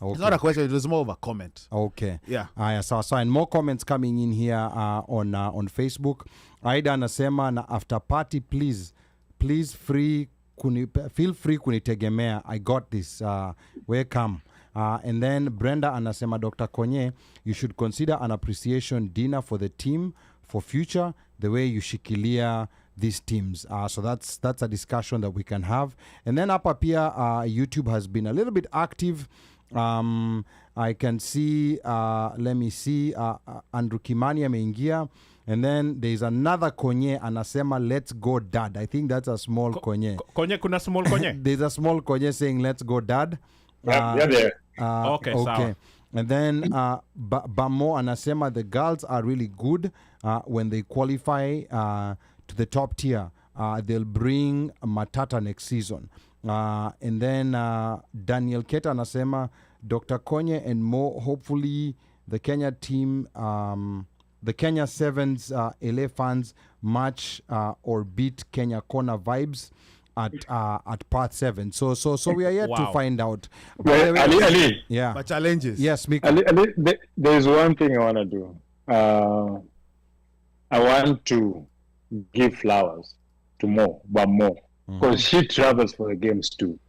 S1: Okay.
S3: It's not a question, it was more of a comment.
S1: Okay.
S3: Yeah.
S1: So and more comments coming in here on Facebook. Aida anasema na after party, please feel free kunitegemea. I got this. Welcome. And then Brenda anasema, Dr. Konye, you should consider an appreciation dinner for the team for future, the way you shikilia these teams. So that's a discussion that we can have. And then up here, YouTube has been a little bit active. I can see, let me see, Andrew Kimani ameingia. And then there's another Konye anasema, let's go dad. I think that's a small Konye.
S6: Konye, kuna small Konye?
S1: There's a small Konye saying, let's go dad.
S4: Yeah, there.
S6: Okay, so.
S1: And then Bamo anasema, the girls are really good when they qualify to the top tier. They'll bring Matata next season. And then Daniel Keta anasema, Dr. Konye and Mo, hopefully the Kenya team, the Kenya Sevens LA fans match or beat Kenya Corner vibes at part 7. So we are yet to find out.
S5: Well, Ali,
S1: yeah.
S3: But challenges.
S1: Yes, Mika.
S5: Ali, there's one thing I want to do. I want to give flowers to Mo, but Mo, because she travels for the games too.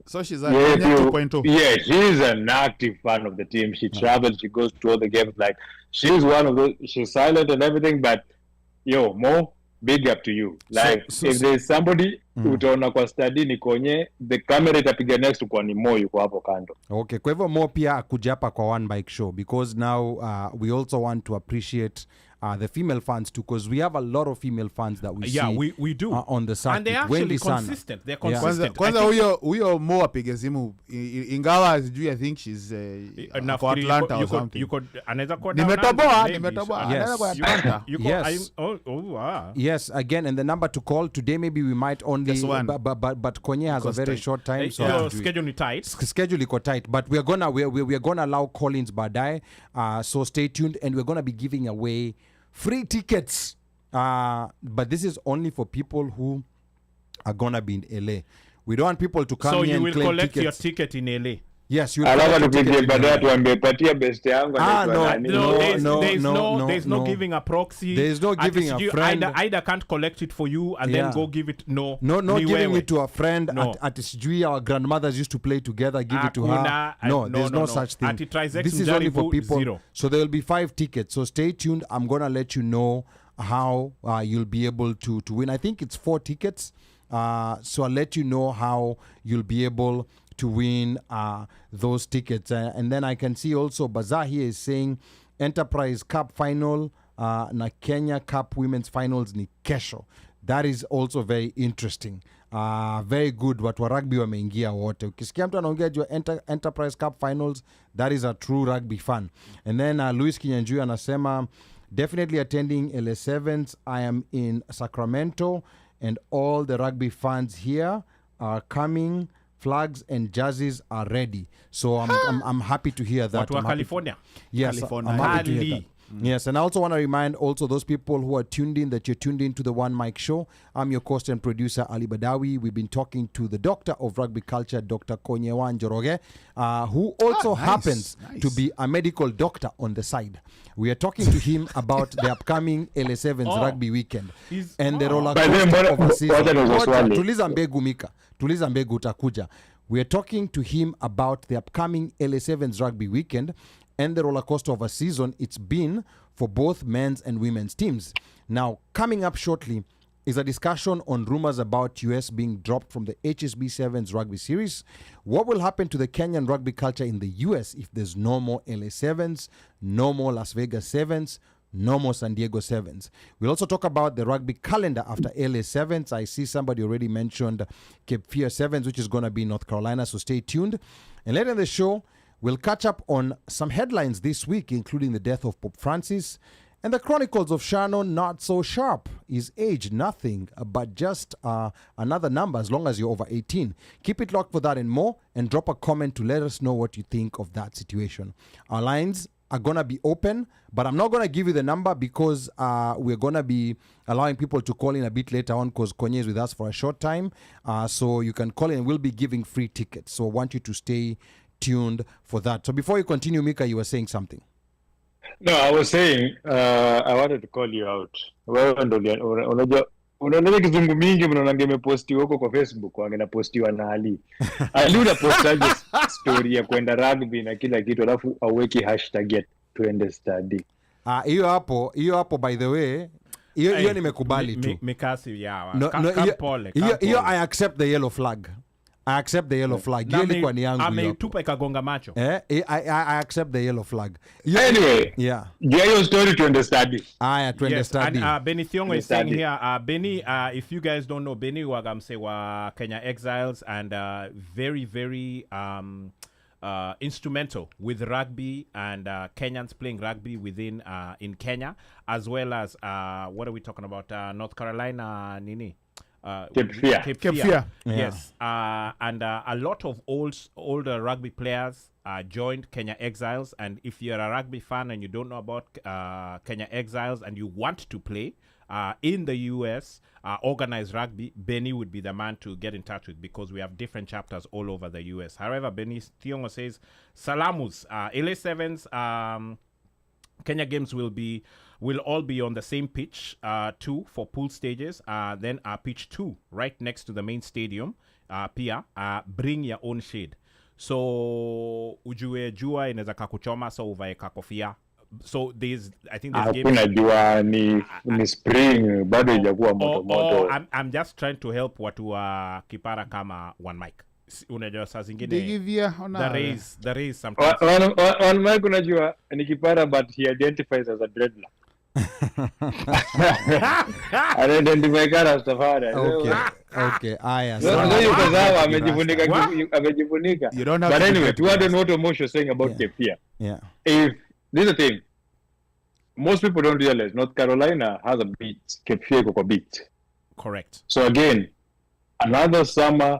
S3: So she's a 2.0.
S5: Yeah, she's an active fan of the team. She travels, she goes to all the games. Like, she's one of the, she's silent and everything, but yo, Mo, big up to you. Like, if there's somebody utaona kwa study ni Konye, the camera itapiga next kwa ni Mo yuko hapo kando.
S1: Okay, kwa hivyo Mo pia akuja hapa kwa One Mic show, because now we also want to appreciate the female fans too, because we have a lot of female fans that we see
S6: we do
S1: on the circuit.
S6: And they're actually consistent. They're consistent.
S3: Kwanza huyo Mo apige simu ingawa sijui, I think she's kwa Atlanta or something.
S6: Anaweza kwa
S3: nimetoboa
S1: Yes.
S3: anaweza kwa Atlanta.
S1: Yes. Yes, again, and the number to call today, maybe we might only but Konye has a very short time, so
S6: your schedule is tight.
S1: Schedule iko tight, but we're gonna allow call-ins Badawy, so stay tuned, and we're gonna be giving away free tickets, but this is only for people who are gonna be in LA. We don't want people to come here and claim tickets. So you will collect
S6: your ticket in LA?
S1: Yes, you will collect your ticket in LA.
S6: There's no giving a proxy.
S1: There's no giving a friend.
S6: Either can't collect it for you and then go give it. No
S1: giving it to a friend. At Shujaa, our grandmothers used to play together, give it to her. There's no such thing. This is only for people.
S6: Zero.
S1: So there will be 5 tickets. So stay tuned. I'm going to let you know how you'll be able to win. I think it's 4 tickets. So I'll let you know how you'll be able to win those tickets. And then I can see also Bazaar here is saying Enterprise Cup final na Kenya Cup Women's Finals ni kesho. That is also very interesting. Very good. Watu wa rugby wameingia wote. Ukisikia mtu anaongea juu Enterprise Cup Finals, that is a true rugby fan. And then Luis Kinyanjui anasema, definitely attending LA7s. I am in Sacramento and all the rugby fans here are coming. Flags and jerseys are ready. So I'm happy to hear that.
S6: Watu wa California?
S1: Yes,
S3: California.
S1: I'm happy to hear that. Yes, and I also want to remind also those people who are tuned in that you're tuned in to the One Mic show. I'm your host and producer, Ali Badawy. We've been talking to the doctor of rugby culture, Dr. Konye Wa Njoroge, who also happens to be a medical doctor on the side. We are talking to him about the upcoming LA7's rugby weekend and the roller coaster of the season. Tuliza mbegu Mika. Tuliza mbegu utakuja. We are talking to him about the upcoming LA7's rugby weekend and the roller coaster of a season it's been for both men's and women's teams. Now, coming up shortly is a discussion on rumors about US being dropped from the HSB 7's rugby series. What will happen to the Kenyan rugby culture in the US if there's no more LA 7s, no more Las Vegas 7s, no more San Diego 7s? We'll also talk about the rugby calendar after LA 7s. I see somebody already mentioned Cape Fear 7s, which is going to be in North Carolina, so stay tuned. And later in the show, we'll catch up on some headlines this week, including the death of Pope Francis and the Chronicles of Shannon Not So Sharp. Is age nothing but just another number as long as you're over 18? Keep it locked for that and more, and drop a comment to let us know what you think of that situation. Our lines are going to be open, but I'm not going to give you the number because we're going to be allowing people to call in a bit later on because Konye is with us for a short time. So you can call in and we'll be giving free tickets. So I want you to stay tuned for that. So before you continue, Mika, you were saying something.
S5: No, I was saying I wanted to call you out. Unajua unaona kizungu mingi mnaona ngemepostiwa huko kwa Facebook wangenapostiwa na Ali. Ali unapostaje story ya kwenda rugby na kila kitu alafu aweki hashtag ya twende study.
S1: Hiyo hapo by the way hiyo nimekubali tu.
S6: Mikasi yawa.
S1: Hiyo I accept the yellow flag. I accept the yellow flag. Hiyo ilikuwa ni yangu.
S6: Ameitupa ikagonga macho.
S1: I accept the yellow flag.
S5: Anyway,
S1: yeah.
S5: Your story to understand.
S1: To understand.
S6: And Benny Thiongo is saying here, Benny, if you guys don't know, Benny wagamse wa Kenya Exiles and very, very instrumental with rugby and Kenyans playing rugby within in Kenya, as well as what are we talking about? North Carolina, Nini.
S5: Cape Fear.
S6: Yes. And a lot of older rugby players joined Kenya Exiles. And if you're a rugby fan and you don't know about Kenya Exiles and you want to play in the US, organized rugby, Benny would be the man to get in touch with because we have different chapters all over the US. However, Benny Thiongo says, Salamus, LA7's Kenya games will all be on the same pitch, 2 for pool stages. Then pitch 2 right next to the main stadium. Pia bring your own shade. So ujue jua inaweza kakuchoma so uvae kakofia. So I think this game
S5: hakuna jua ni spring bado haijakuwa moto.
S6: I'm just trying to help watu wa kipara kama OneMic. Unajua saa zingine the raise sometimes.
S5: OneMic unajua ni kipara but he identifies as a dreadlock. Identify kana Stefana.
S1: Okay. Aya.
S5: So yuko sawa amejifunika. But anyway, to add on what Omosho saying about Cape Fear.
S1: Yeah.
S5: If this is the thing, most people don't realize North Carolina has a beach. Cape Fear iko kwa beach.
S6: Correct.
S5: So again, another summer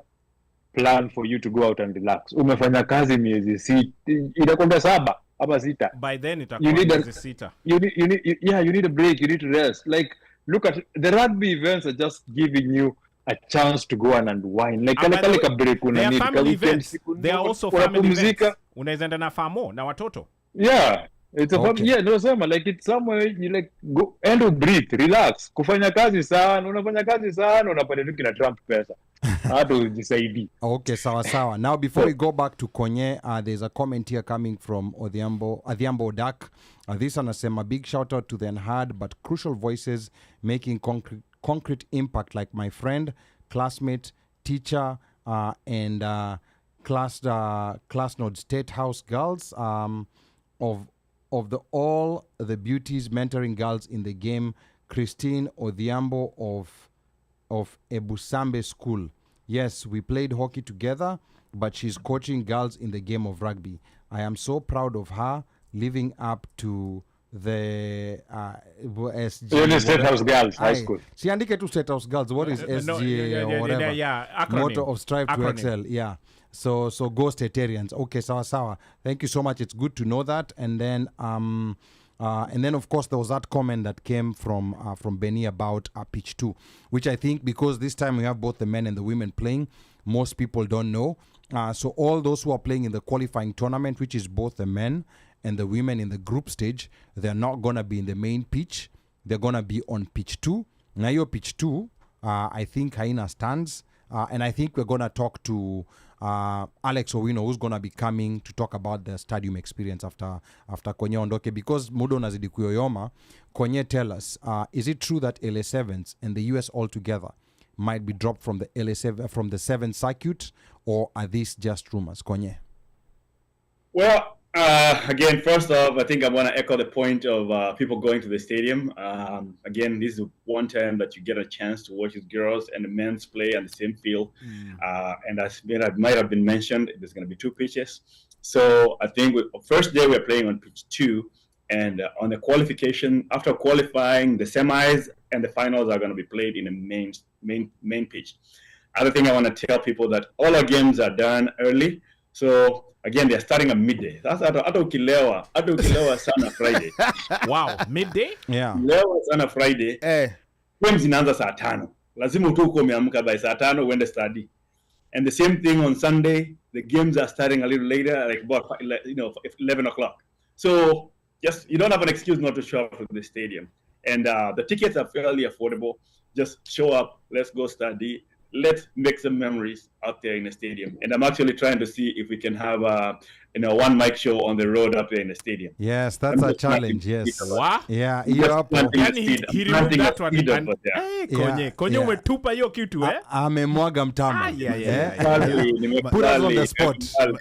S5: plan for you to go out and relax. Umefanya kazi miezi 6, inakwenda 7 ama 6.
S6: By then itakuwa miezi 6.
S5: You need a break, you need to rest. Like, look at the rugby events are just giving you a chance to go and unwind. Like kale ka break una need ka weekend siku.
S6: They are also family events. Unaweza enda na famo na watoto.
S5: Yeah. It's a no summer, like it's somewhere you like go and breathe, relax. Unafanya kazi sana, unapata tu kina Trump pesa. Hata jisaidi.
S1: Okay, sawa. Now before we go back to Konye, there's a comment here coming from Adhiambo Odak. This anasema big shout out to the unheard but crucial voices making concrete impact, like my friend, classmate, teacher, and class node State House girls of all the beauties mentoring girls in the game, Christine Odhiambo of Ebusambe School. Yes, we played hockey together, but she's coaching girls in the game of rugby. I am so proud of her living up to the SG.
S5: State House Girls High School.
S1: Siandike to State House Girls. What is SG or whatever? Motto of Strive to Excel. Yeah. So go Statarians. Okay, sawa. Thank you so much. It's good to know that. And then of course there was that comment that came from Benny about pitch 2, which I think because this time we have both the men and the women playing, most people don't know. So all those who are playing in the qualifying tournament, which is both the men and the women in the group stage, they're not gonna be in the main pitch. They're gonna be on pitch 2. Now your pitch 2, I think haina stands, and I think we're gonna talk to Alex Owino, who's gonna be coming to talk about the stadium experience after Konye ondoke, because mudo nazidi kuyoyoma. Konye, tell us, is it true that LA7s and the US altogether might be dropped from the LA7 from the 7 circuit, or are these just rumors? Konye.
S4: Well, again, first off, I think I want to echo the point of people going to the stadium. Again, this is one time that you get a chance to watch the girls and the men's play on the same field. And as might have been mentioned, there's going to be 2 pitches. So I think first day we're playing on pitch 2, and on the qualification, after qualifying, the semis and the finals are going to be played in the main pitch. Other thing I want to tell people that all our games are done early. So again, they're starting at midday. That's hata ukilewa sana Friday.
S6: Wow, midday?
S1: Yeah.
S4: Ukilewa sana Friday. Games zinaanza saa 5. Lazima tu uko umeamka by saa 5 uende study. And the same thing on Sunday, the games are starting a little later, like about 11 o'clock. So just you don't have an excuse not to show up to the stadium. And the tickets are fairly affordable. just show up. Let's go study. Let's make some memories out there in the stadium. And I'm actually trying to see if we can have a OneMic show on the road up there in the stadium.
S1: Yes, that's a challenge. Yes.
S6: What?
S1: Yeah, hiyo hapo.
S6: Yani he removed that one. Hey, Konye. Konye
S1: yeah.
S6: umetupa hiyo kitu eh?
S1: Amemwaga mtama.
S6: Yeah.
S1: Put us on the spot.
S4: So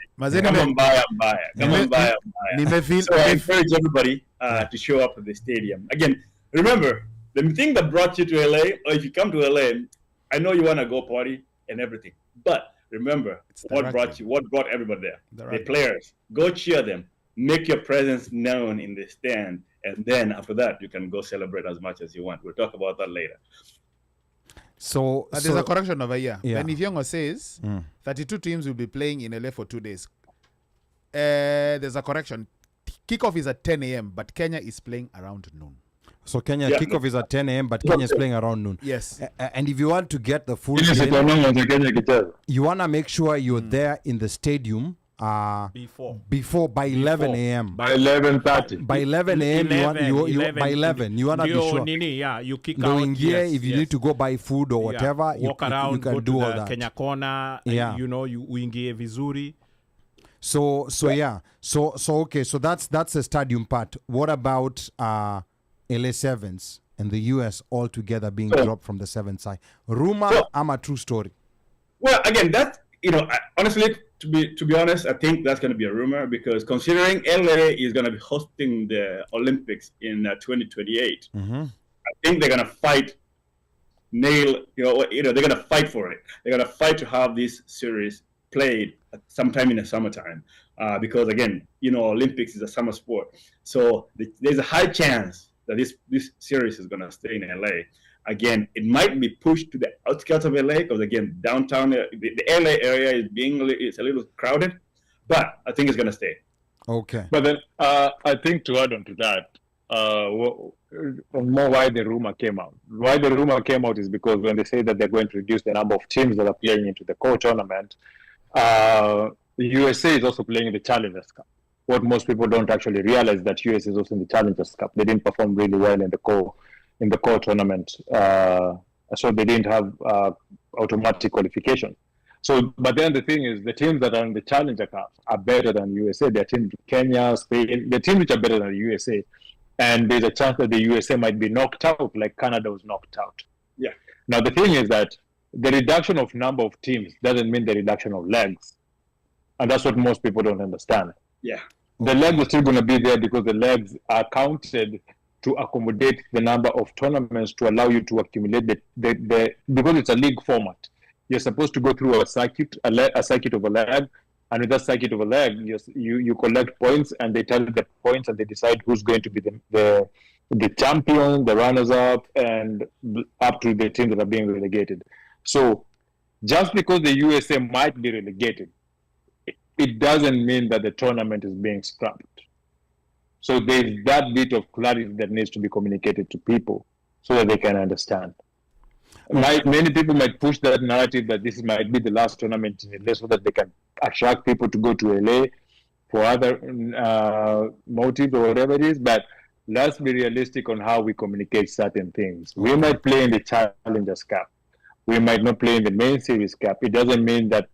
S4: I encourage everybody to show up at the stadium. Again, remember, the thing that brought you to LA, or if you come to LA, I know you want to go party and everything, but remember what brought everybody there. The players. Go cheer them. Make your presence known in the stand, and then after that, you can go celebrate as much as you want. We'll talk about that later.
S3: So there's a correction over here.
S1: Yeah.
S3: When Ifyongo says 32 teams will be playing in LA for 2 days. There's a correction. Kickoff is at 10 a.m., but Kenya is playing around noon.
S1: So Kenya kickoff is at 10 a.m., but Kenya is playing around noon.
S3: Yes.
S1: And if you want to get the full you want to make sure you're there in the stadium before by 11 a.m.
S5: By 11:30.
S1: By 11 a.m. by 11 you want to be sure.
S6: You kick out.
S1: If you need to go buy food or whatever,
S6: walk around,
S1: you can
S6: go
S1: do
S6: to
S1: all
S6: the
S1: that.
S6: Kenya corner.
S1: Yeah.
S6: You uingie vizuri.
S1: So okay, so that's the stadium part. What about LA Sevens and the US all together being dropped from the 7th side? Rumor, I'm a true story.
S4: Well, again, that honestly, to be honest, I think that's going to be a rumor, because considering LA is going to be hosting the Olympics in 2028, I think they're going to fight. They're going to fight for it. They're going to fight to have this series played sometime in the summertime, because again, Olympics is a summer sport, so there's a high chance that this series is going to stay in LA. Again, it might be pushed to the outskirts of LA, because again, downtown, the LA area is a little crowded, but I think it's going to stay.
S1: Okay.
S5: But then I think to add on to that, more why the rumor came out. Why the rumor came out is because when they say that they're going to reduce the number of teams that are playing into the core tournament, the USA is also playing in the Challengers Cup. What most people don't actually realize that US is also in the Challengers Cup. They didn't perform really well in the core tournament, so they didn't have automatic qualification. So, but then the thing is, the teams that are in the Challenger Cup are better than USA. They're teams Kenya, Spain. They're teams which are better than the USA, and there's a chance that the USA might be knocked out, like Canada was knocked out.
S4: Yeah.
S5: Now the thing is that the reduction of number of teams doesn't mean the reduction of legs, and that's what most people don't understand.
S4: Yeah.
S5: The legs are still going to be there because the legs are counted to accommodate the number of tournaments to allow you to accumulate the because it's a league format. You're supposed to go through a circuit of a leg, and with that circuit of a leg, you collect points, and they tell you the points, and they decide who's going to be the champion, the runners-up, and up to the teams that are being relegated. So just because the USA might be relegated, it doesn't mean that the tournament is being scrapped. So there's that bit of clarity that needs to be communicated to people so that they can understand. Many people might push that narrative that this might be the last tournament in LA so that they can attract people to go to LA for other motives or whatever it is. But let's be realistic on how we communicate certain things. We might play in the Challengers Cup. We might not play in the main series cup. It doesn't mean that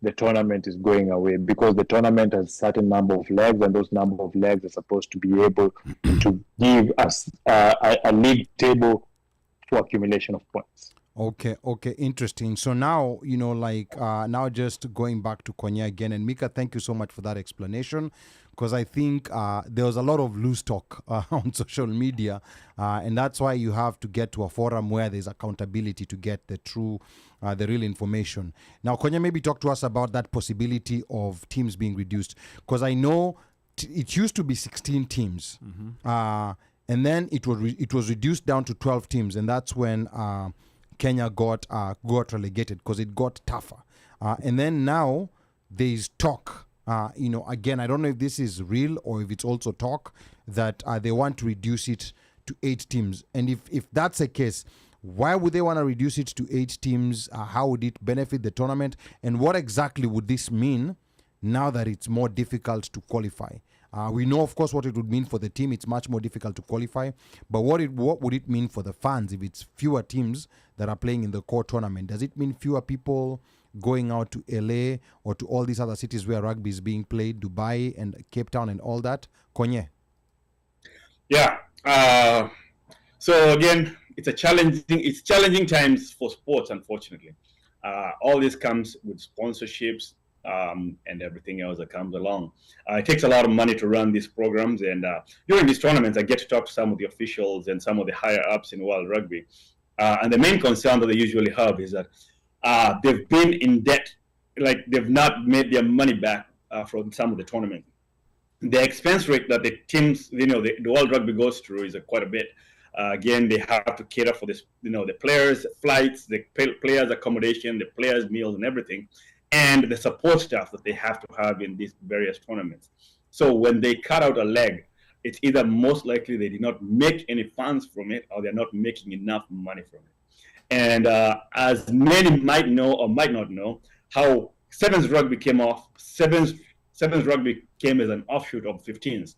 S5: the tournament is going away, because the tournament has a certain number of legs, and those number of legs are supposed to be able to give us a league table for accumulation of points.
S1: Okay, interesting. So now, now just going back to Konye again, and Micah, thank you so much for that explanation, because I think there was a lot of loose talk on social media, and that's why you have to get to a forum where there's accountability to get the real information. Now, Konye, maybe talk to us about that possibility of teams being reduced, because I know it used to be 16 teams, and then it was reduced down to 12 teams, and that's when Kenya got relegated, because it got tougher. And then now there's talk, again, I don't know if this is real or if it's also talk, that they want to reduce it to 8 teams. And if that's the case, why would they want to reduce it to 8 teams? How would it benefit the tournament? And what exactly would this mean now that it's more difficult to qualify? We know, of course, what it would mean for the team. It's much more difficult to qualify. But what would it mean for the fans if it's fewer teams that are playing in the core tournament? Does it mean fewer people going out to LA or to all these other cities where rugby is being played, Dubai and Cape Town and all that? Konye?
S4: Yeah. So again, it's challenging times for sports, unfortunately. All this comes with sponsorships and everything else that comes along. It takes a lot of money to run these programs, and during these tournaments, I get to talk to some of the officials and some of the higher ups in World Rugby. And the main concern that they usually have is that they've been in debt, like they've not made their money back from some of the tournaments. The expense rate that the teams, the World Rugby goes through is quite a bit. Again, they have to cater for this, the players' flights, the players' accommodation, the players' meals, and everything, and the support staff that they have to have in these various tournaments. So when they cut out a leg, it's either most likely they did not make any funds from it, or they're not making enough money from it. And as many might know or might not know, how Sevens Rugby came off. Sevens Rugby came as an offshoot of 15s.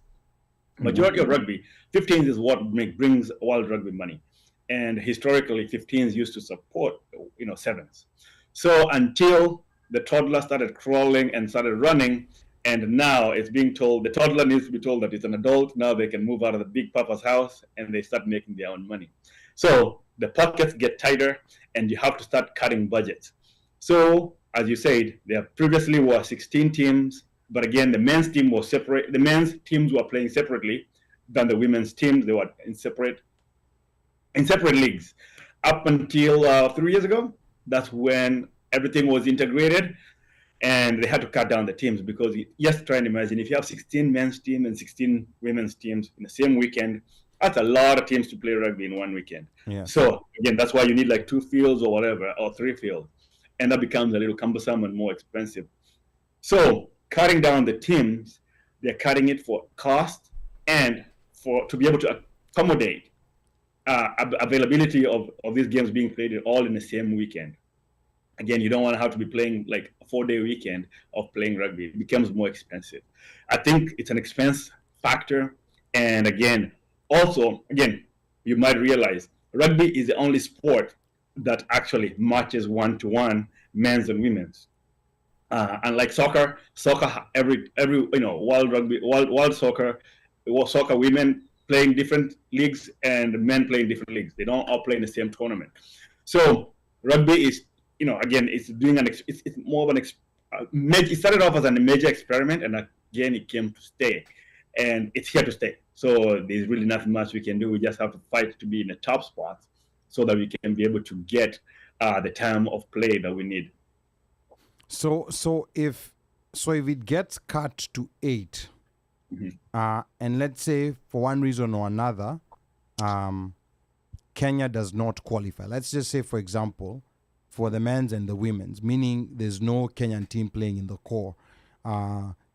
S4: Majority of rugby, 15s is what brings World Rugby money, and historically 15s used to support sevens. So until the toddler started crawling and started running, and now it's being told the toddler needs to be told that it's an adult. Now they can move out of the big papa's house and they start making their own money. So the pockets get tighter, and you have to start cutting budgets. So as you said, there previously were 16 teams. But again, the men's team was separate. The men's teams were playing separately than the women's teams. They were in separate leagues. Up until 3 years ago, that's when everything was integrated, and they had to cut down the teams because just try and imagine if you have 16 men's teams and 16 women's teams in the same weekend. That's a lot of teams to play rugby in one weekend.
S1: Yeah.
S4: So again, that's why you need like 2 fields or whatever, or 3 fields, and that becomes a little cumbersome and more expensive. So cutting down the teams, they're cutting it for cost and to be able to accommodate availability of these games being played all in the same weekend. Again, you don't want to have to be playing like a 4-day weekend of playing rugby. It becomes more expensive. I think it's an expense factor. And again, you might realize rugby is the only sport that actually matches 1-to-1 men's and women's. Unlike soccer, every world rugby, world soccer women playing different leagues and men playing different leagues. They don't all play in the same tournament. So rugby is, it's doing it's more of it started off as a major experiment, and again it came to stay, and it's here to stay. So there's really nothing much we can do. We just have to fight to be in the top spots so that we can be able to get the time of play that we need.
S1: So if it gets cut to 8, and let's say for one reason or another, Kenya does not qualify. Let's just say, for example, for the men's and the women's, meaning there's no Kenyan team playing in the core.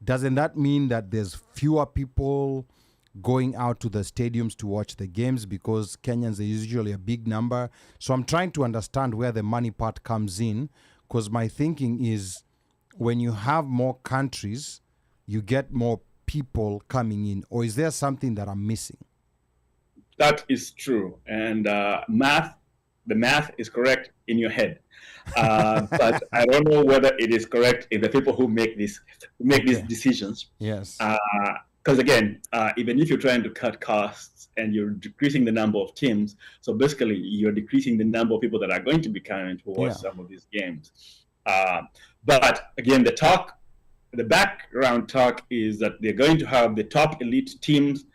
S1: Doesn't that mean that there's fewer people going out to the stadiums to watch the games because Kenyans are usually a big number? So I'm trying to understand where the money part comes in, because my thinking is when you have more countries, you get more people coming in. Or is there something that I'm missing?
S4: That is true. And the math is correct in your head. But I don't know whether it is correct in the people who make these decisions.
S1: Yes.
S4: Because again, even if you're trying to cut costs and you're decreasing the number of teams, so basically you're decreasing the number of people that are going to be coming to watch some of these games. But again, the background talk is that they're going to have the top elite teams,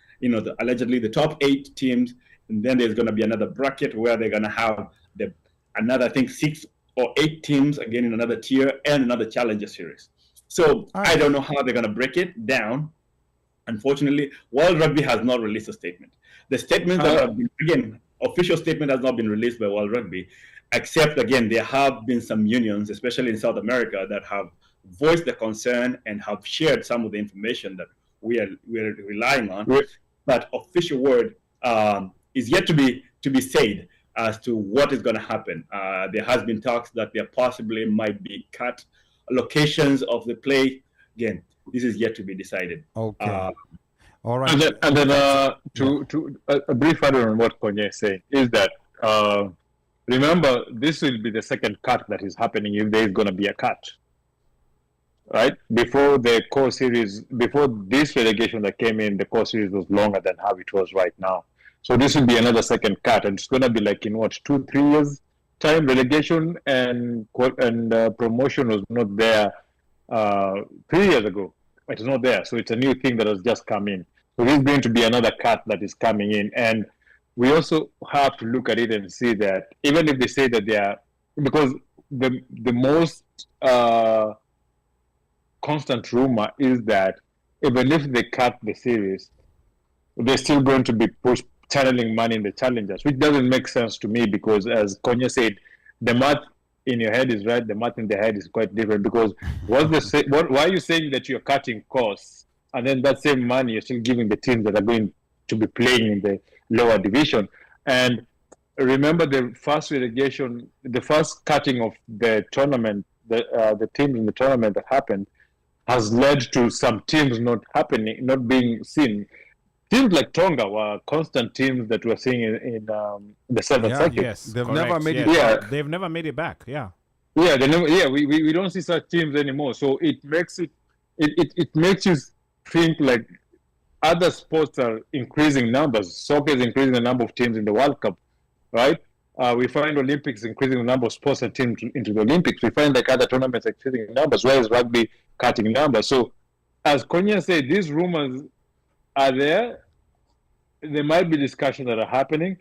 S4: allegedly the top 8 teams, and then there's going to be another bracket where they're going to have another, I think, 6 or 8 teams again in another tier and another challenger series. So I don't know how they're going to break it down. Unfortunately, World Rugby has not released a statement. The statement that have been, again, official statement has not been released by World Rugby, except, again, there have been some unions, especially in South America, that have voiced the concern and have shared some of the information that we're relying on. Right. But official word is yet to be said as to what is going to happen. There has been talks that there possibly might be cut locations of the play. Again, this is yet to be decided.
S1: Okay. All right.
S5: And then to a brief add on what Konye is saying is that remember, this will be the second cut that is happening if there is going to be a cut. Right? Before the core series, before this relegation that came in, the core series was longer than how it was right now. So this will be another second cut, and it's going to be like in what, 2-3 years time. Relegation and promotion was not there 3 years ago. It is not there, so it's a new thing that has just come in. So this is going to be another cut that is coming in, and we also have to look at it and see that even if they say that they are, because the most constant rumor is that even if they cut the series, they're still going to be channeling money in the challengers, which doesn't make sense to me, because as Konye said, the math in your head is right, the math in the head is quite different, because why are you saying that you're cutting costs and then that same money you're still giving the teams that are going to be playing in the lower division? And remember, the first relegation, the first cutting of the tournament, the team in the tournament that happened has led to some teams not being seen. Teams like Tonga were constant teams that we're seeing in the seventh circuit.
S6: Yes,
S1: They've
S6: correct,
S1: never made it
S6: yes.
S1: back.
S6: They've never made it back. Yeah.
S5: Yeah, we don't see such teams anymore. So it makes it makes you think like other sports are increasing numbers. Soccer is increasing the number of teams in the World Cup, right? We find Olympics increasing the number of sports and teams into the Olympics. We find like other tournaments increasing numbers, whereas rugby cutting numbers. So, as Konye said, these rumors are there. There might be discussions that are happening,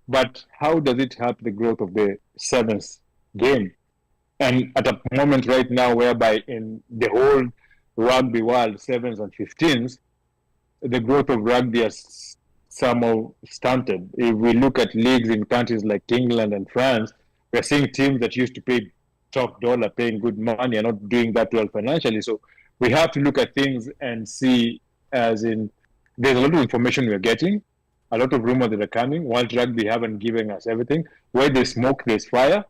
S5: but how does it help the growth of the sevens game? And at a moment right now, whereby in the whole rugby world, sevens and 15s, the growth of rugby has somehow stunted. If we look at leagues in countries like England and France, we're seeing teams that used to pay top dollar, paying good money, are not doing that well financially. So we have to look at things and see, as in, there's a lot of information we're getting, a lot of rumors that are coming. World Rugby haven't given us everything. Where there's smoke, there's fire.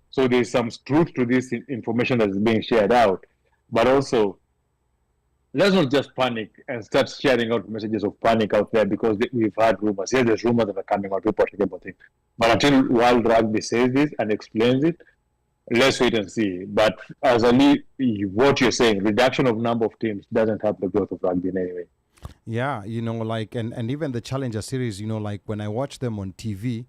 S5: So there's some truth to this information that's being shared out. But also, let's not just panic and start sharing out messages of panic out there, because we've had rumors. Yes, there's rumors that are coming out, people are talking about it. But until World Rugby says this and explains it, let's wait and see. But as Ali, what you're saying, reduction of number of teams doesn't help the growth of rugby in any way.
S1: Yeah, like, and even the Challenger series, like when I watch them on TV,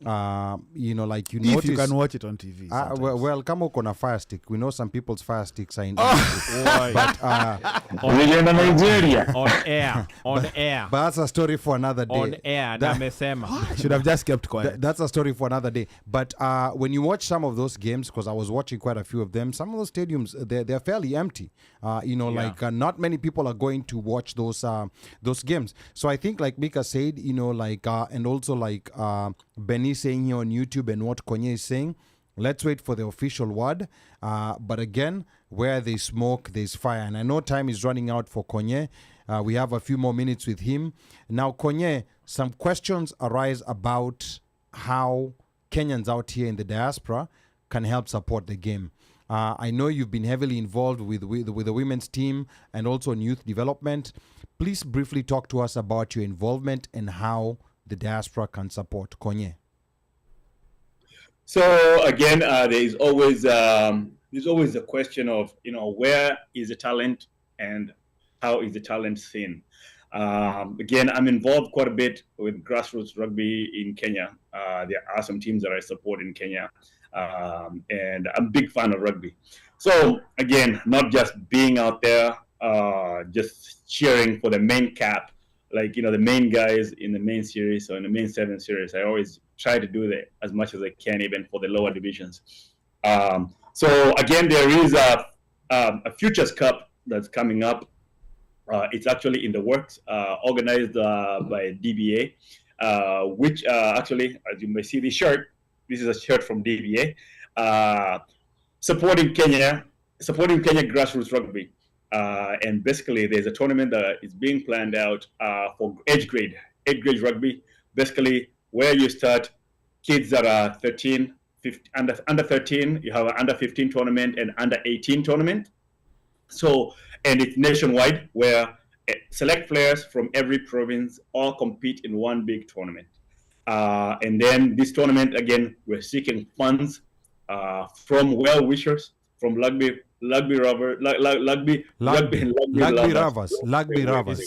S1: like you
S3: If
S1: notice,
S3: you can watch it on TV.
S1: well, kama uko na Fire Stick, we know some people's Fire Sticks are in
S6: Boy.
S1: but
S5: Nigeria.
S6: On air.
S1: but that's a story for another day.
S6: On air. Namesema.
S3: I should have just kept quiet.
S1: That's a story for another day. But when you watch some of those games, because I was watching quite a few of them, some of those stadiums, they're fairly empty. Like not many people are going to watch those games. So I think, like Micah said, and also like Benny saying here on YouTube and what Konye is saying, let's wait for the official word. But again, where there's smoke, there's fire. And I know time is running out for Konye. We have a few more minutes with him. Now, Konye, some questions arise about how Kenyans out here in the diaspora can help support the game. I know you've been heavily involved with the women's team and also in youth development. Please briefly talk to us about your involvement and how the diaspora can support. Konye.
S4: So again, there's always a question of where is the talent and how is the talent seen. Again, I'm involved quite a bit with grassroots rugby in Kenya. There are some teams that I support in Kenya, and I'm a big fan of rugby. So again, not just being out there, just cheering for the main cap, like the main guys in the main series or in the main 7 series. I always try to do that as much as I can, even for the lower divisions. So again, there is a Futures Cup that's coming up. It's actually in the works, organized by DBA, which actually, as you may see this shirt, this is a shirt from DBA, supporting Kenya grassroots rugby. And basically, there's a tournament that is being planned out for age grade rugby, basically where you start kids that are 13, 15, under 13, you have an under 15 tournament and under 18 tournament. So, and it's nationwide, where select players from every province all compete in one big tournament. And then this tournament, again, we're seeking funds from well-wishers, from rugby lovers.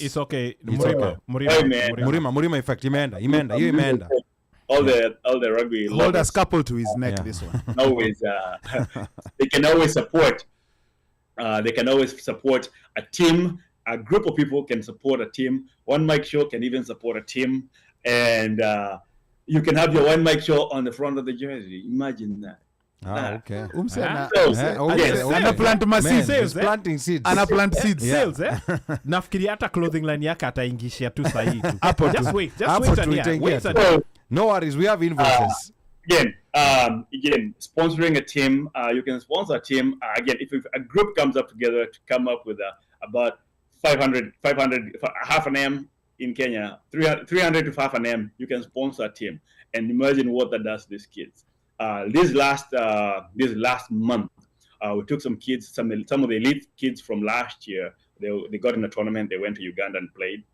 S6: It's okay.
S1: It's okay.
S6: Murima
S1: effect. Imeenda.
S4: All the rugby
S3: hold
S4: lovers.
S3: a scalpel to his neck. This one.
S4: Always, they can always support. They can always support a team. A group of people can support a team. OneMic show can even support a team, and you can have your OneMic show on the front of the jersey. Imagine that.
S1: Okay.
S3: Anaplant seeds.
S1: Planting seeds.
S3: Anaplant seeds.
S6: Sales, nafikiri hata clothing line yake ataingishia tu sahihi tu. Just wait and hear.
S1: No worries, we have invoices.
S4: Again, sponsoring a team. You can sponsor a team. Again, if a group comes up together to come up with about 500, half an M in Kenya, 300 to half an M, you can sponsor a team. And imagine what that does to these kids. This last month, we took some kids, some of the elite kids from last year. They got in a tournament. They went to Uganda and played,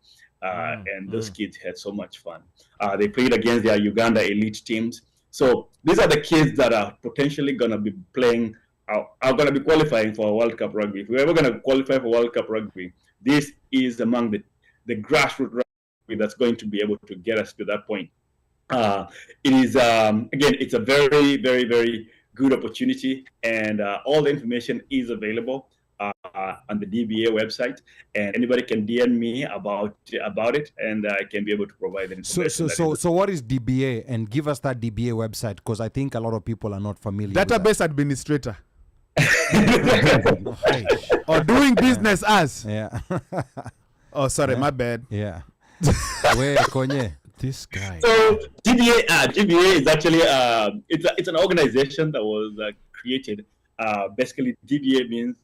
S4: and those kids had so much fun. They played against their Uganda elite teams. So these are the kids that are potentially going to be playing, are going to be qualifying for World Cup rugby. If we're ever going to qualify for World Cup rugby, this is among the grassroots rugby that's going to be able to get us to that point. It is, again, it's a very, very, very good opportunity, and all the information is available on the DBA website, and anybody can DM me about it, and I can be able to provide the information.
S1: So what is DBA? And give us that DBA website, because I think a lot of people are not familiar.
S3: Database administrator. Or doing business as.
S1: Yeah.
S3: Oh, sorry, my bad.
S1: Yeah. Where, Konye? This guy.
S4: So DBA is actually it's an organization that was created. Basically, DBA means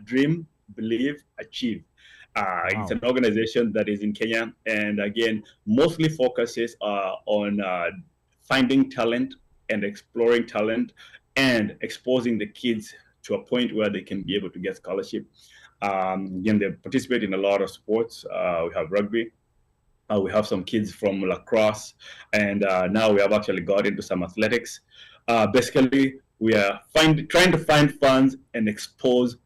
S4: dream, believe, achieve. Wow. It's an organization that is in Kenya, and again, mostly focuses on finding talent and exploring talent and exposing the kids to a point where they can be able to get scholarship. Again, they participate in a lot of sports. We have rugby. We have some kids from lacrosse, and now we have actually got into some athletics. Basically, we are trying to find funds and expose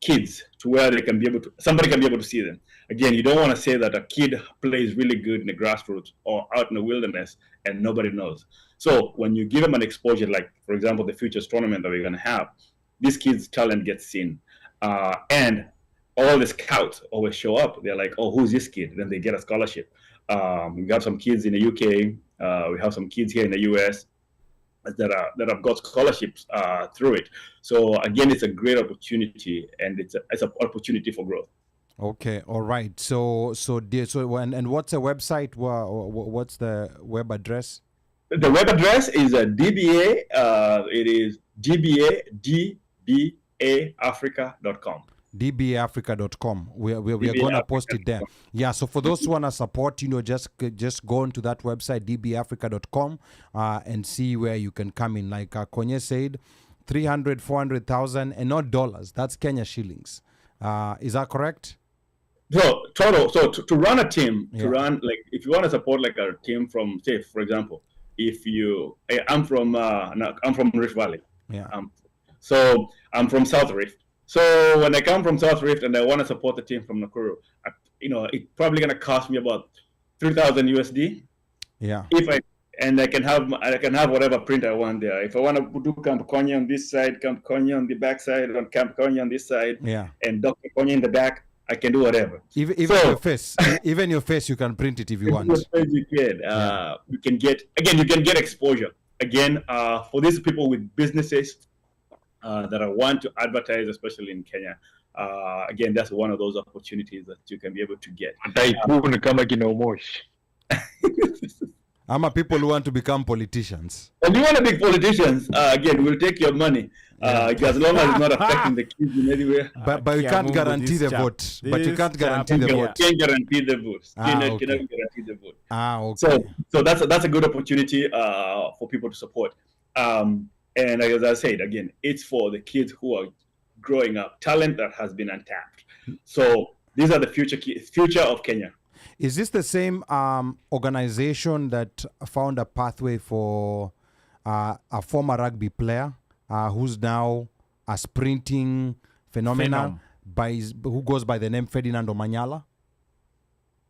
S4: kids to where they can be able to, somebody can be able to see them. Again, you don't want to say that a kid plays really good in the grassroots or out in the wilderness and nobody knows. So when you give them an exposure, like, for example, the Futures tournament that we're going to have, this kid's talent gets seen. And all the scouts always show up. They're like, oh, who's this kid? Then they get a scholarship. We have some kids in the UK. We have some kids here in the US that have got scholarships through it. So again, it's a great opportunity, and it's an opportunity for growth.
S1: Okay, all right. So and what's the website? What's the web address?
S4: The web address is DBA. It is dbaafrica.com.
S1: dbaafrica.com. We're going to post it there. Yeah, so for those who want to support, just go onto that website, dbaafrica.com, and see where you can come in. Like Konye said, 300, 400,000, and not dollars. That's Kenya shillings. Is that correct?
S4: So total. So to run a team, if you want to support like a team from, say, for example, I'm from Rift Valley.
S1: Yeah.
S4: So I'm from South Rift. So when I come from South Rift and I want to support the team from Nakuru, it's probably going to cost me about 3,000 USD.
S1: Yeah.
S4: I can have whatever print I want there. If I want to do Camp Konye on this side, Camp Konye on the back side, and Camp Konye on this side, and Dr. Konye in the back, I can do whatever. Even
S1: your face, you can print it if you want.
S4: You can. You can get exposure. Again, for these people with businesses that want to advertise, especially in Kenya. Again, that's one of those opportunities that you can be able to get.
S1: I'm people who want to become politicians.
S4: And you want to be politicians, again, we'll take your money. As long as it's not affecting the kids in any way.
S1: But you can't guarantee the vote. But you can't guarantee the vote.
S4: Can't guarantee the vote. Cannot guarantee the vote.
S1: Okay.
S4: So that's a good opportunity for people to support. And as I said, again, it's for the kids who are growing up, talent that has been untapped. So these are the future of Kenya.
S1: Is this the same organization that found a pathway for a former rugby player who's now a sprinting phenomenon who goes by the name Ferdinand Omanyala?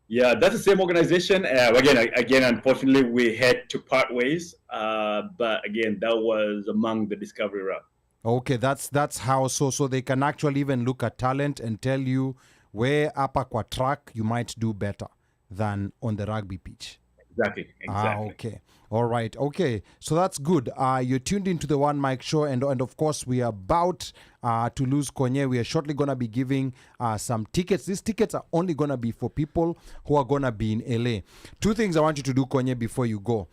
S4: Yeah, that's the same organization. Again, unfortunately, we had to part ways. But again, that was among the discovery route.
S1: Okay, that's how. So they can actually even look at talent and tell you where upper kwa track you might do better than on the rugby pitch.
S4: Exactly.
S1: Okay. All right. Okay. So that's good. You're tuned into the OneMic show, and of course we are about to lose Konye. We are shortly going to be giving some tickets. These tickets are only going to be for people who are going to be in LA. Two things I want you to do, Konye, before you go.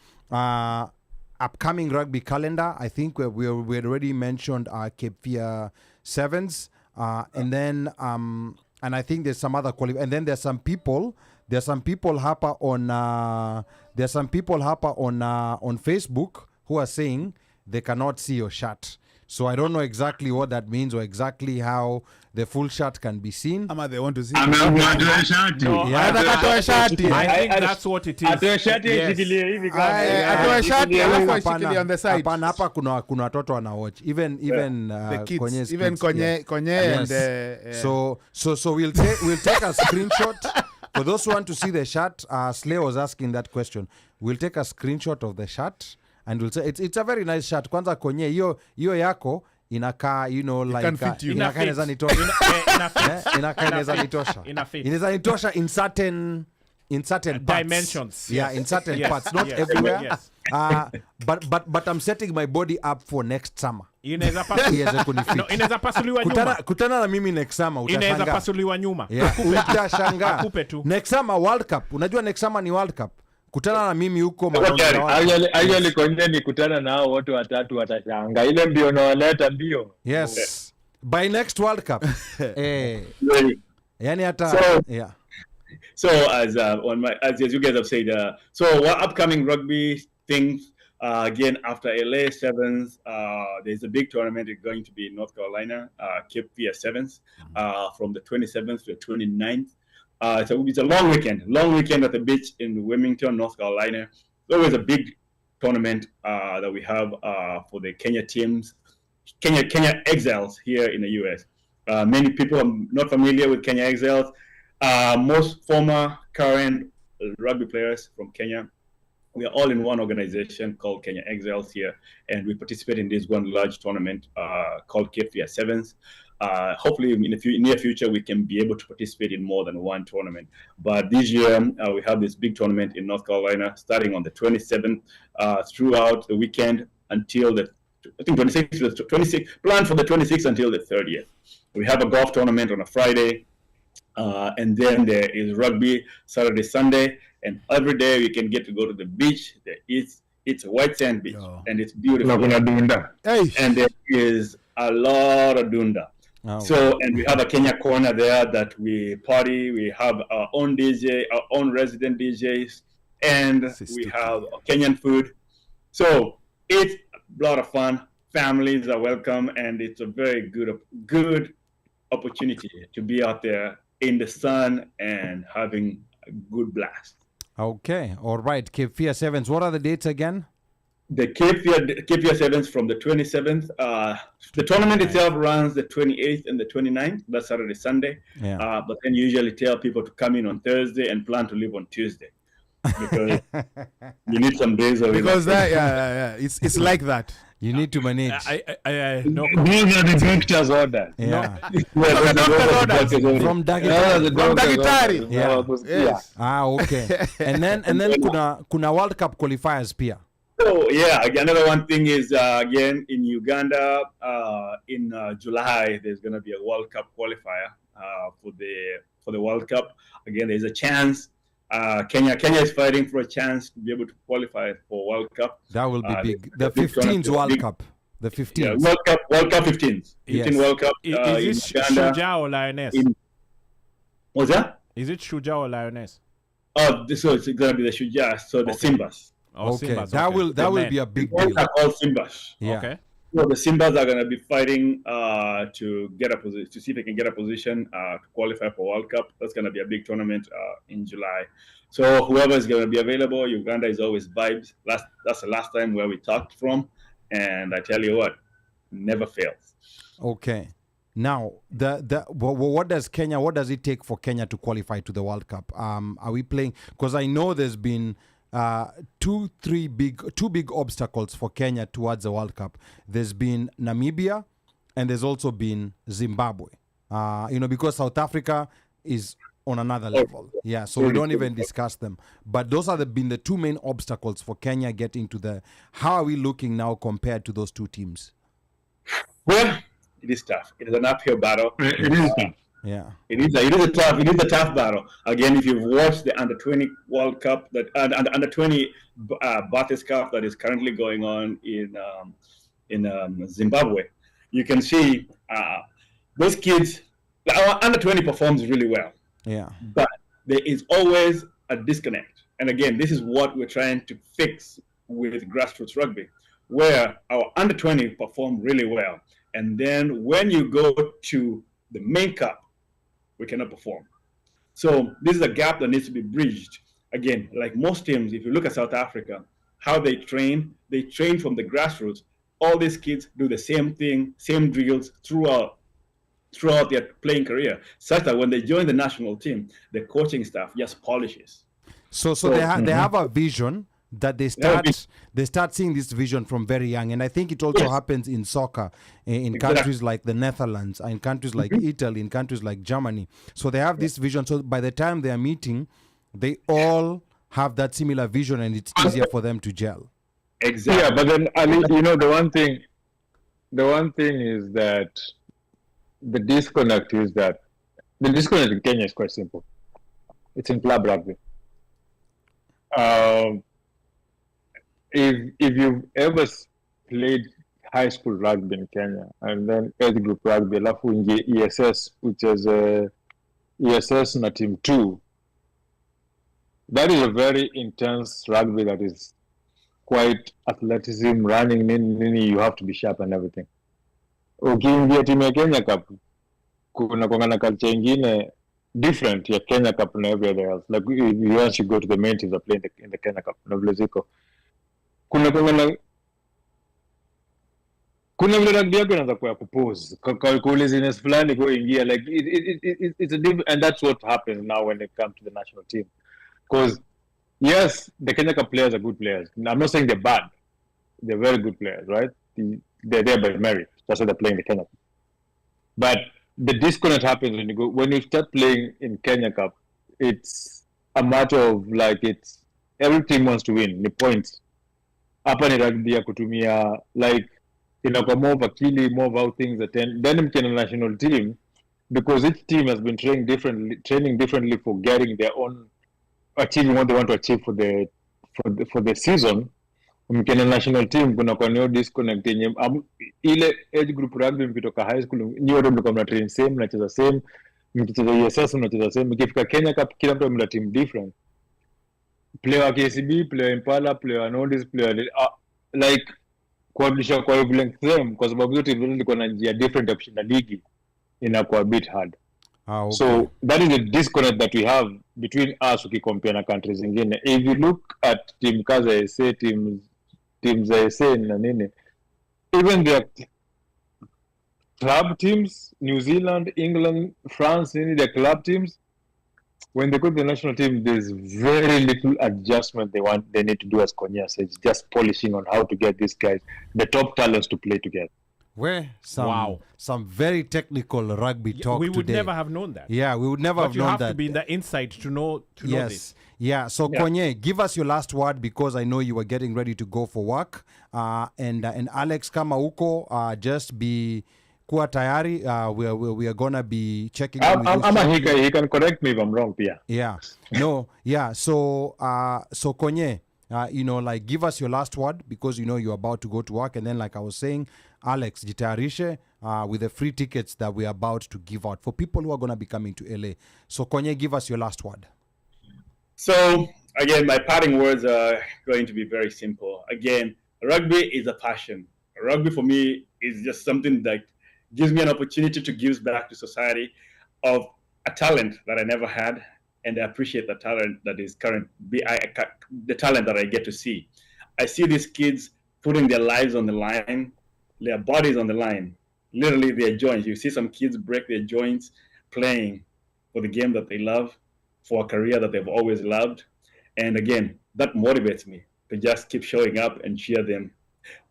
S1: Upcoming rugby calendar. I think we already mentioned Cape Fear Sevens, and then and I think there's some other and then there's some people. There's some people hapa on on Facebook who are saying they cannot see your shirt. So I don't know exactly what that means or exactly how the full shirt can be seen.
S3: Ama they want to see.
S6: I think that's what it is.
S3: On the side.
S1: Hapa kuna watoto wana watch. Even
S3: the kids.
S1: Konye's
S3: Even
S1: kids,
S3: Konye
S1: yes.
S3: and
S1: So we'll take a screenshot. For those who want to see the shirt, Slay was asking that question. We'll take a screenshot of the shirt and we'll say it's a very nice shirt. Kwanza Konye, hiyo yako inakaa, like
S3: can fit you.
S1: inakaa inaweza nitosha. Inakaa inaweza nitosha. Inaweza nitosha in certain parts.
S6: Dimensions.
S1: Yeah, in certain
S6: Yes.
S1: parts, not
S6: Yes.
S1: everywhere.
S6: Yes.
S1: But I'm setting my body up for next summer.
S6: Inaweza
S1: Iweze kunifit.
S6: No, inaweza pasuliwa nyuma.
S1: Kutana na mimi next summer
S6: Inaweza
S1: utashangaa.
S6: pasuliwa nyuma.
S1: Yeah, utashangaa.
S6: Akupe tu.
S1: Next summer World Cup. Unajua next summer ni World Cup. Kutana na mimi huko
S5: Actually Konye nikutana na hao wote watatu watashanga. Ile mbio naoleta mbio.
S1: Yes. By next World Cup. Yani hata
S4: So as you guys have said, so what upcoming rugby things again after LA Sevens, there's a big tournament going to be in North Carolina, Cape Fear Sevens, from the 27th to the 29th. So it's a long weekend at the beach in Wilmington, North Carolina. It's always a big tournament that we have for the Kenya teams, Kenya Exiles here in the US. Many people are not familiar with Kenya Exiles. Most former, current rugby players from Kenya, we are all in one organization called Kenya Exiles here, and we participate in this one large tournament called Cape Fear Sevens. Hopefully, in the near future, we can be able to participate in more than one tournament. But this year, we have this big tournament in North Carolina, starting on the 27th, throughout the weekend until the 26th, planned for the 26th until the 30th. We have a golf tournament on a Friday. And then there is rugby Saturday, Sunday, and every day we can get to go to the beach. It's a white sand beach, and it's beautiful. And there is a lot of dunda.
S1: Oh.
S4: So, and we have a Kenya corner there that we party. We have our own DJ, our own resident DJs, and we have Kenyan food. So it's a lot of fun. Families are welcome, and it's a very good opportunity to be out there in the sun and having a good blast.
S1: Okay, all right. Cape Fear Sevens. What are the dates again?
S4: The Cape Fear Sevens from the 27th. The tournament itself runs the 28th and the 29th. That's Saturday, Sunday.
S1: Yeah.
S4: But then usually tell people to come in on Thursday and plan to leave on Tuesday, because you need some days of
S3: because it's like that.
S1: You need to manage.
S5: No. These are the doctor's orders.
S1: Yeah.
S3: From
S1: Dagitari. Yeah.
S3: Yes.
S1: Okay. And then kuna World Cup qualifiers pia.
S4: So yeah, another one thing is again in Uganda in July there's going to be a World Cup qualifier for the World Cup. Again, there's a chance. Kenya is fighting for a chance to be able to qualify for World Cup.
S1: That will be big. The 15th World Cup. The 15th.
S4: Yeah, World Cup 15th. 15 World Cup.
S6: Is it Shujaa or Lioness?
S4: What's that?
S6: Is it Shujaa or Lioness?
S4: Oh, so it's going to be the Shujaa. So the Simbas.
S6: Oh,
S1: okay.
S6: Simbas,
S1: That will be a big
S4: Both
S1: deal.
S4: are called Simbas.
S1: Yeah.
S6: Okay.
S4: Well, the Simbas are going to be fighting to get a position, to see if they can get a position to qualify for World Cup. That's going to be a big tournament in July. So whoever is going to be available, Uganda is always vibes. That's the last time where we talked from, and I tell you what, never fails.
S1: Okay. Now, what does it take for Kenya to qualify to the World Cup? Are we playing? Because I know there's been two big obstacles for Kenya towards the World Cup. There's been Namibia, and there's also been Zimbabwe. Because South Africa is on another level. Yeah, so we don't even discuss them. But those are been the two main obstacles for Kenya getting to the. How are we looking now compared to those two teams?
S4: Well, it is tough. It is an uphill battle.
S5: It is tough.
S1: Yeah,
S4: it is a tough battle. Again, if you've watched the Under-20 World Cup, that Under-20 Bathurst Cup that is currently going on in Zimbabwe, you can see those kids. Our Under-20 performs really well.
S1: Yeah,
S4: but there is always a disconnect. And again, this is what we're trying to fix with grassroots rugby, where our Under-20 perform really well, and then when you go to the main cup, we cannot perform. So this is a gap that needs to be bridged. Again, like most teams, if you look at South Africa, how they train from the grassroots. All these kids do the same thing, same drills throughout their playing career, such that when they join the national team, the coaching staff just polishes.
S1: So they have a vision that they start seeing this vision from very young, and I think it also happens in soccer in countries like the Netherlands, in countries like Italy, in countries like Germany. So they have this vision. So by the time they are meeting, they all have that similar vision, and it's easier for them to gel.
S4: Exactly.
S5: Yeah, but then Ali, the one thing is that the disconnect in Kenya is quite simple. It's in club rugby. If you've ever played high school rugby in Kenya and then age group rugby, alafu ingie ESS, which is ESS na team 2, that is a very intense rugby that is quite athleticism, running, you have to be sharp and everything. Ukiingia timu ya Kenya Cup, kuna kongana culture ingine different ya Kenya Cup and everywhere else. Like you actually go to the main teams that play in the Kenya Cup, na vile ziko. Kuna vile rugby yako inaanza kwa kupose. Kuuliziness fulani kuingia, like it's a different, and that's what happens now when it comes to the national team. Because yes, the Kenya Cup players are good players. I'm not saying they're bad. They're very good players, right? They're there by merit. That's why they're playing the Kenya Cup. But the disconnect happens when you start playing in Kenya Cup. It's a matter of every team wants to win. The points. Hapa ni rugby ya kutumia inakuwa more of akili, more of how things attend. Then mkienda national team, because each team has been training differently for getting their own, achieving what they want to achieve for the season. Mkienda national team kuna kwa no disconnect yenye ile age group rugby mkitoka high school nyote mlikuwa mna train same, mnacheza same, mkicheza ESS mnacheza same. Mkifika Kenya Cup kila mtu ana team different. Player wa KCB, player Impala, player Nordis, player kuadisha kwa wavelength same, kwa sababu yote zilikuwa na njia different ya kushinda ligi, inakuwa a bit hard.
S1: Okay.
S5: So that is the disconnect that we have between us ukicompare na countries zingine. If you look at team kaza SA, teams za SA na nini, even their club teams, New Zealand, England, France, their club teams, when they go to the national team, there's very little adjustment they need to do, as Konye said. It's just polishing on how to get these guys, the top talents, to play together.
S1: Some very technical rugby talk
S6: we would
S1: today.
S6: never have known that.
S1: Yeah, we would never have known that.
S6: You have to be in the inside to know this.
S1: Yeah, so Konye, give us your last word, because I know you were getting ready to go for work. And Alex kama uko, just be kuwa tayari. We are going to be checking
S5: he can correct me if I'm wrong, Pia.
S1: Yeah. No, yeah. So Konye, give us your last word, because you're about to go to work. And then, like I was saying, Alex, jitayarishe with the free tickets that we're about to give out for people who are going to be coming to LA. So Konye, give us your last word.
S4: So again, my parting words are going to be very simple. Again, rugby is a passion. rugby for me is just something that gives me an opportunity to give back to society of a talent that I never had, and I appreciate the talent that is the talent that I get to see. I see these kids putting their lives on the line, their bodies on the line, literally their joints. You see some kids break their joints playing for the game that they love, for a career that they've always loved. And again, that motivates me to just keep showing up and cheer them.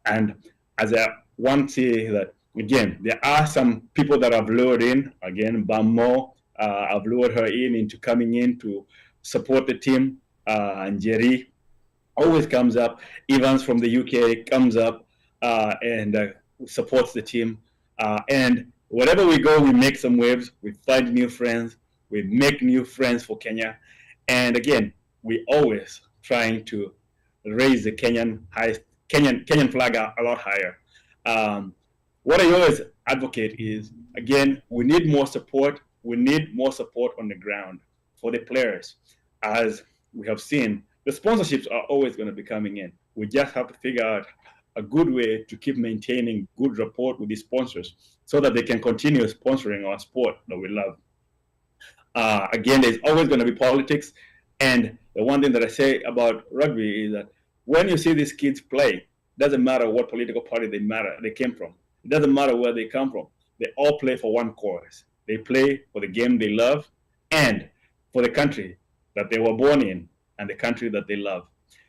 S4: And as I want to say that, again, there are some people that I've lured in. Again, Bamo, I've lured her into coming in to support the team. And Jerry always comes up. Evans from the UK comes up and supports the team. And wherever we go, we make some waves. We find new friends. We make new friends for Kenya. And again, we always trying to raise the Kenyan flag a lot higher. What I always advocate is, again, we need more support. We need more support on the ground for the players. As we have seen, the sponsorships are always going to be coming in. We just have to figure out a good way to keep maintaining good rapport with the sponsors so that they can continue sponsoring our sport that we love. Again, there's always going to be politics. And the one thing that I say about rugby is that when you see these kids play, doesn't matter what political party they came from. It doesn't matter where they come from. They all play for one cause. They play for the game they love and for the country that they were born in and the country that they love.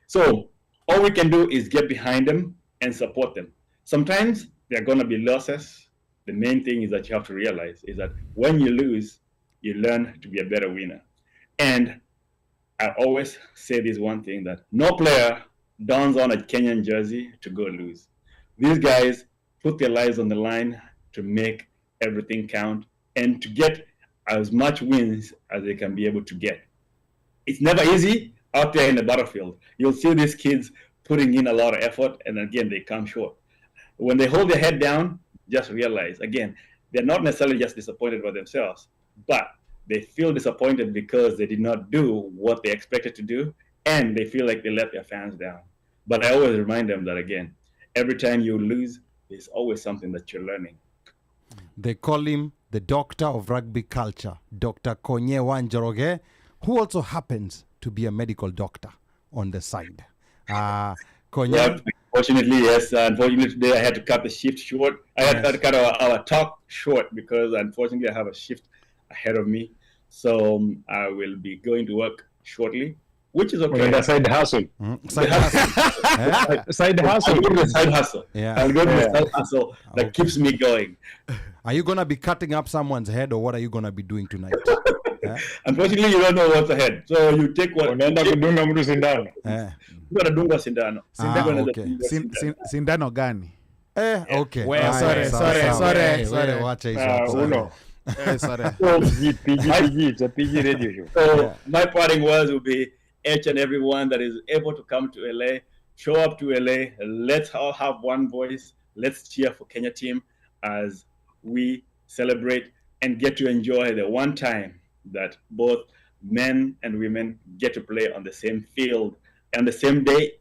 S4: So all we can do is get behind them and support them. Sometimes there are going to be losses. The main thing is that you have to realize is that when you lose, you learn to be a better winner. And I always say this one thing, that no player dons on a Kenyan jersey to go lose. These guys put their lives on the line to make everything count and to get as much wins as they can be able to get. It's never easy out there in the battlefield. You'll see these kids putting in a lot of effort, and again, they come short. When they hold their head down, just realize, again, they're not necessarily just disappointed by themselves, but they feel disappointed because they did not do what they expected to do, and they feel like they let their fans down. But I always remind them that, again, every time you lose, there's always something that you're learning.
S1: They call him the doctor of rugby culture, Dr. Konye Wa Njoroge, who also happens to be a medical doctor on the side. Konye?
S4: Yeah, unfortunately, yes. Unfortunately, today I had to cut the shift short. I had to cut our talk short because, unfortunately, I have a shift ahead of me. So I will be going to work shortly, which is okay.
S5: Well, side hustle.
S4: Side hustle.
S5: Side hustle.
S4: I'll go to the side hustle.
S1: Yeah.
S4: I'll go to the side hustle that keeps me going.
S1: Are you going to be cutting up someone's head, or what are you going to be doing tonight?
S4: Unfortunately, you don't know what's ahead. So you take what...
S5: Unaenda kudunga mtu sindano.
S4: Unadunga sindano.
S1: Okay.
S3: Sindano gani?
S1: Okay.
S3: Sorry.
S1: Watch it.
S5: Uno.
S3: Sorry.
S5: PG, it's a PG radio show.
S4: So my parting words will be each and everyone that is able to come to LA, show up to LA. Let's all have one voice. Let's cheer for Kenya team as we celebrate and get to enjoy the one time that both men and women get to play on the same field and the same day,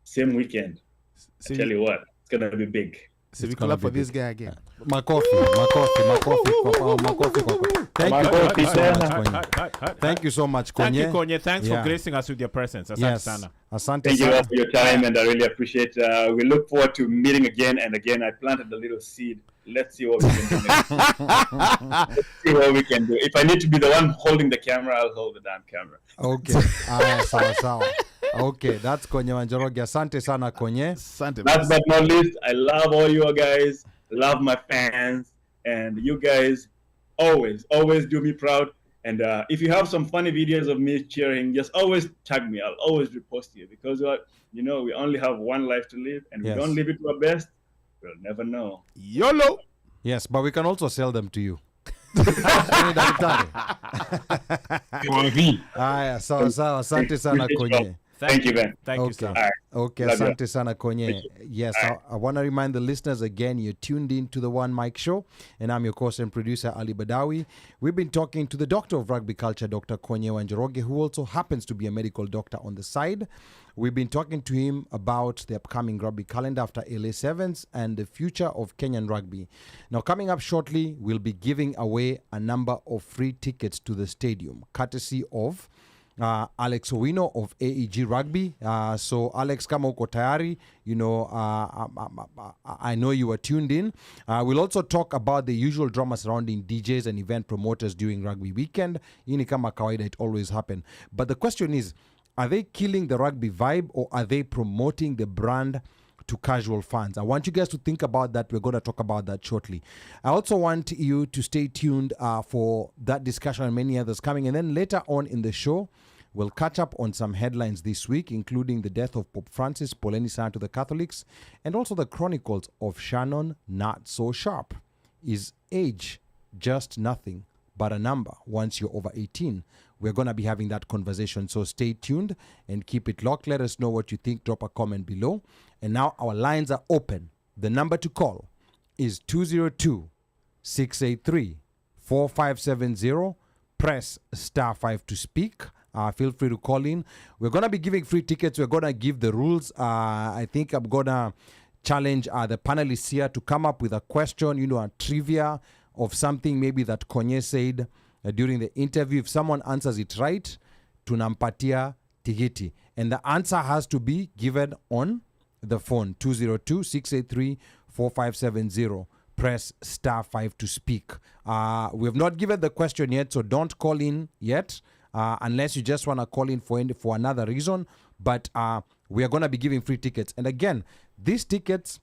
S4: same weekend. I tell you what, it's going to be big.
S3: So we clap for this guy again.
S1: Makofi. Thank you so much, Konye.
S6: Thank you, Konye. Thanks for gracing us with your presence. Asante sana.
S1: Asante
S4: Thank you
S1: sana.
S4: all for your time, and I really appreciate it. We look forward to meeting again and again. I planted a little seed. Let's see what we can do. Let's see what we can do. If I need to be the one holding the camera, I'll hold the damn camera.
S1: Okay. Sawa. Okay, that's Konye Wa Njoroge. Asante sana, Konye.
S4: Last but not least, I love all you guys. Love my fans. And you guys always do me proud. And if you have some funny videos of me cheering, just always tag me. I'll always repost you. Because, we only have one life to live. And we don't live it to our best. We'll never know.
S3: YOLO!
S1: Yes, but we can also sell them to you. Sawa, asante sana Konye.
S4: Thank you, Ben.
S6: Thank you,
S1: Okay.
S6: sir.
S4: All right.
S1: Okay,
S4: Love you.
S1: asante sana Konye. Yes, I want to remind the listeners again, you're tuned in to the OneMic show, and I'm your host and producer, Ali Badawy. We've been talking to the doctor of rugby culture, Dr. Konye Wa Njoroge, who also happens to be a medical doctor on the side. We've been talking to him about the upcoming rugby calendar after LA Sevens and the future of Kenyan rugby. Now, coming up shortly, we'll be giving away a number of free tickets to the stadium, courtesy of Alex Owino of AEG Rugby. So Alex, kama uko tayari, I know you were tuned in. We'll also talk about the usual drama surrounding DJs and event promoters during rugby weekend. Hii ni kama kawaida, it always happen. But the question is, are they killing the rugby vibe or are they promoting the brand to casual fans? I want you guys to think about that. We're going to talk about that shortly. I also want you to stay tuned for that discussion and many others coming. And then later on in the show, we'll catch up on some headlines this week, including the death of Pope Francis, poleni sana to the Catholics, and also the chronicles of Shannon Not So Sharp. Is age just nothing but a number once you're over 18? We're going to be having that conversation, so stay tuned and keep it locked. Let us know what you think. Drop a comment below. And now our lines are open. The number to call is 202-683-4570. Press *5 to speak. Feel free to call in. We're going to be giving free tickets. We're going to give the rules. I think I'm going to challenge the panelists here to come up with a question, a trivia of something maybe that Konye said during the interview. If someone answers it right, tunampatia tigiti. And the answer has to be given on the phone, 202-683-4570. Press *5 to speak. We have not given the question yet, so don't call in yet. Unless you just want to call in for another reason. But we are going to be giving free tickets. And again, these tickets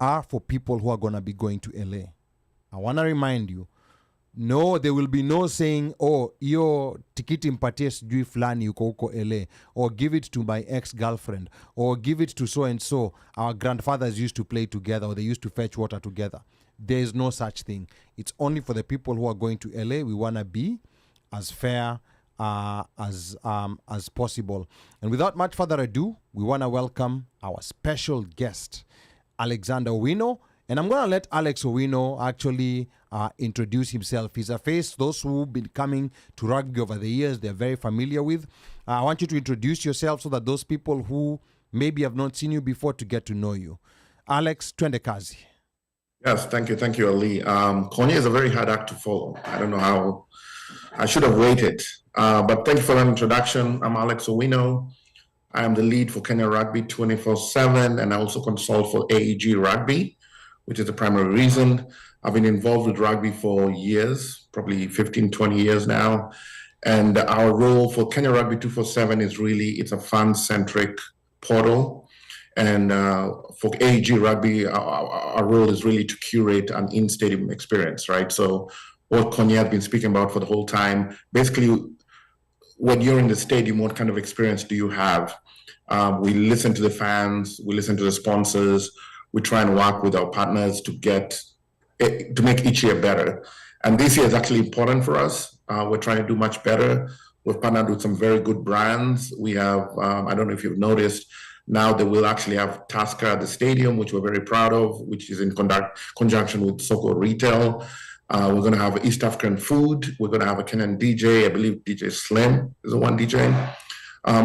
S1: are for people who are going to be going to LA. I want to remind you, no, there will be no saying, oh, yo tikiti mpatie sijui fulani yuko huko LA, or give it to my ex-girlfriend, or give it to so-and-so. Our grandfathers used to play together, or they used to fetch water together. There is no such thing. It's only for the people who are going to LA. We want to be as fair as possible. And without much further ado, we want to welcome our special guest, Alexander Owino. And I'm going to let Alex Owino actually introduce himself. He's a face those who've been coming to rugby over the years, they're very familiar with. I want you to introduce yourself so that those people who maybe have not seen you before to get to know you. Alex, twende kazi.
S7: Yes, thank you, Ali. Konye is a very hard act to follow. I don't know how. I should have waited. But thank you for that introduction. I'm Alex Owino. I am the lead for Kenya Rugby 24/7, and I also consult for AEG Rugby, which is the primary reason. I've been involved with rugby for years, probably 15, 20 years now. And our role for Kenya Rugby 247 is really, it's a fan-centric portal. And for AEG Rugby, our role is really to curate an in-stadium experience, right? So what Konye has been speaking about for the whole time, basically, when you're in the stadium, what kind of experience do you have? We listen to the fans, we listen to the sponsors, we try and work with our partners to make each year better. And this year is actually important for us. We're trying to do much better. We've partnered with some very good brands. We have, I don't know if you've noticed, now they will actually have Tusker at the stadium, which we're very proud of, which is in conjunction with Soko Retail. We're going to have East African food. We're going to have a Kenyan DJ. I believe DJ Slim is the one DJ.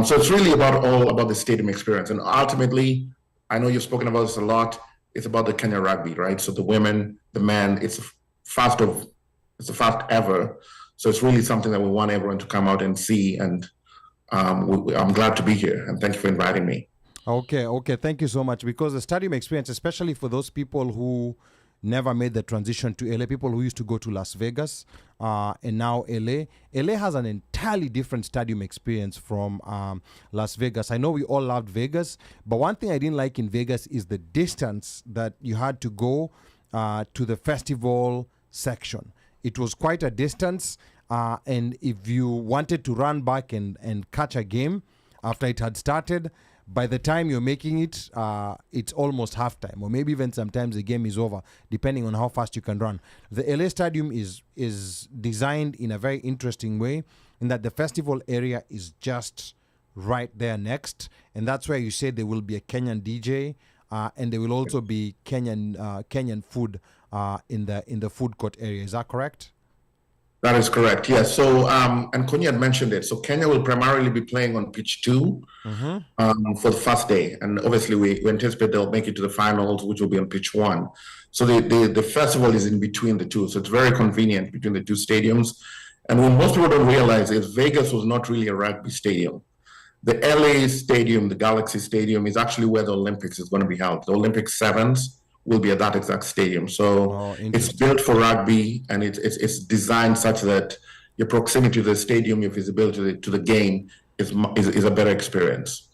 S7: So it's really all about the stadium experience. And ultimately, I know you've spoken about this a lot. It's about the Kenya Rugby, right? So the women, the men, it's the first ever. So it's really something that we want everyone to come out and see. And I'm glad to be here. And thank you for inviting me.
S1: Okay. Thank you so much. Because the stadium experience, especially for those people who never made the transition to LA, people who used to go to Las Vegas and now LA has an entirely different stadium experience from Las Vegas. I know we all loved Vegas, but one thing I didn't like in Vegas is the distance that you had to go to the festival section. It was quite a distance, and if you wanted to run back and catch a game after it had started, by the time you're making it, it's almost halftime, or maybe even sometimes the game is over, depending on how fast you can run. The LA Stadium is designed in a very interesting way, in that the festival area is just right there next, and that's where you said there will be a Kenyan DJ, and there will also be Kenyan food in the food court area. Is that correct?
S7: That is correct. Yes. So, and Konye had mentioned it. So Kenya will primarily be playing on pitch 2 for the first day, and obviously we anticipate they'll make it to the finals, which will be on pitch 1. So the festival is in between the two, so it's very convenient between the two stadiums. And what most people don't realize is Vegas was not really a rugby stadium. The LA stadium, the Galaxy Stadium, is actually where the Olympics is going to be held. The Olympic Sevens will be at that exact stadium. So it's built for rugby, and it's designed such that your proximity to the stadium, your visibility to the game is a better experience.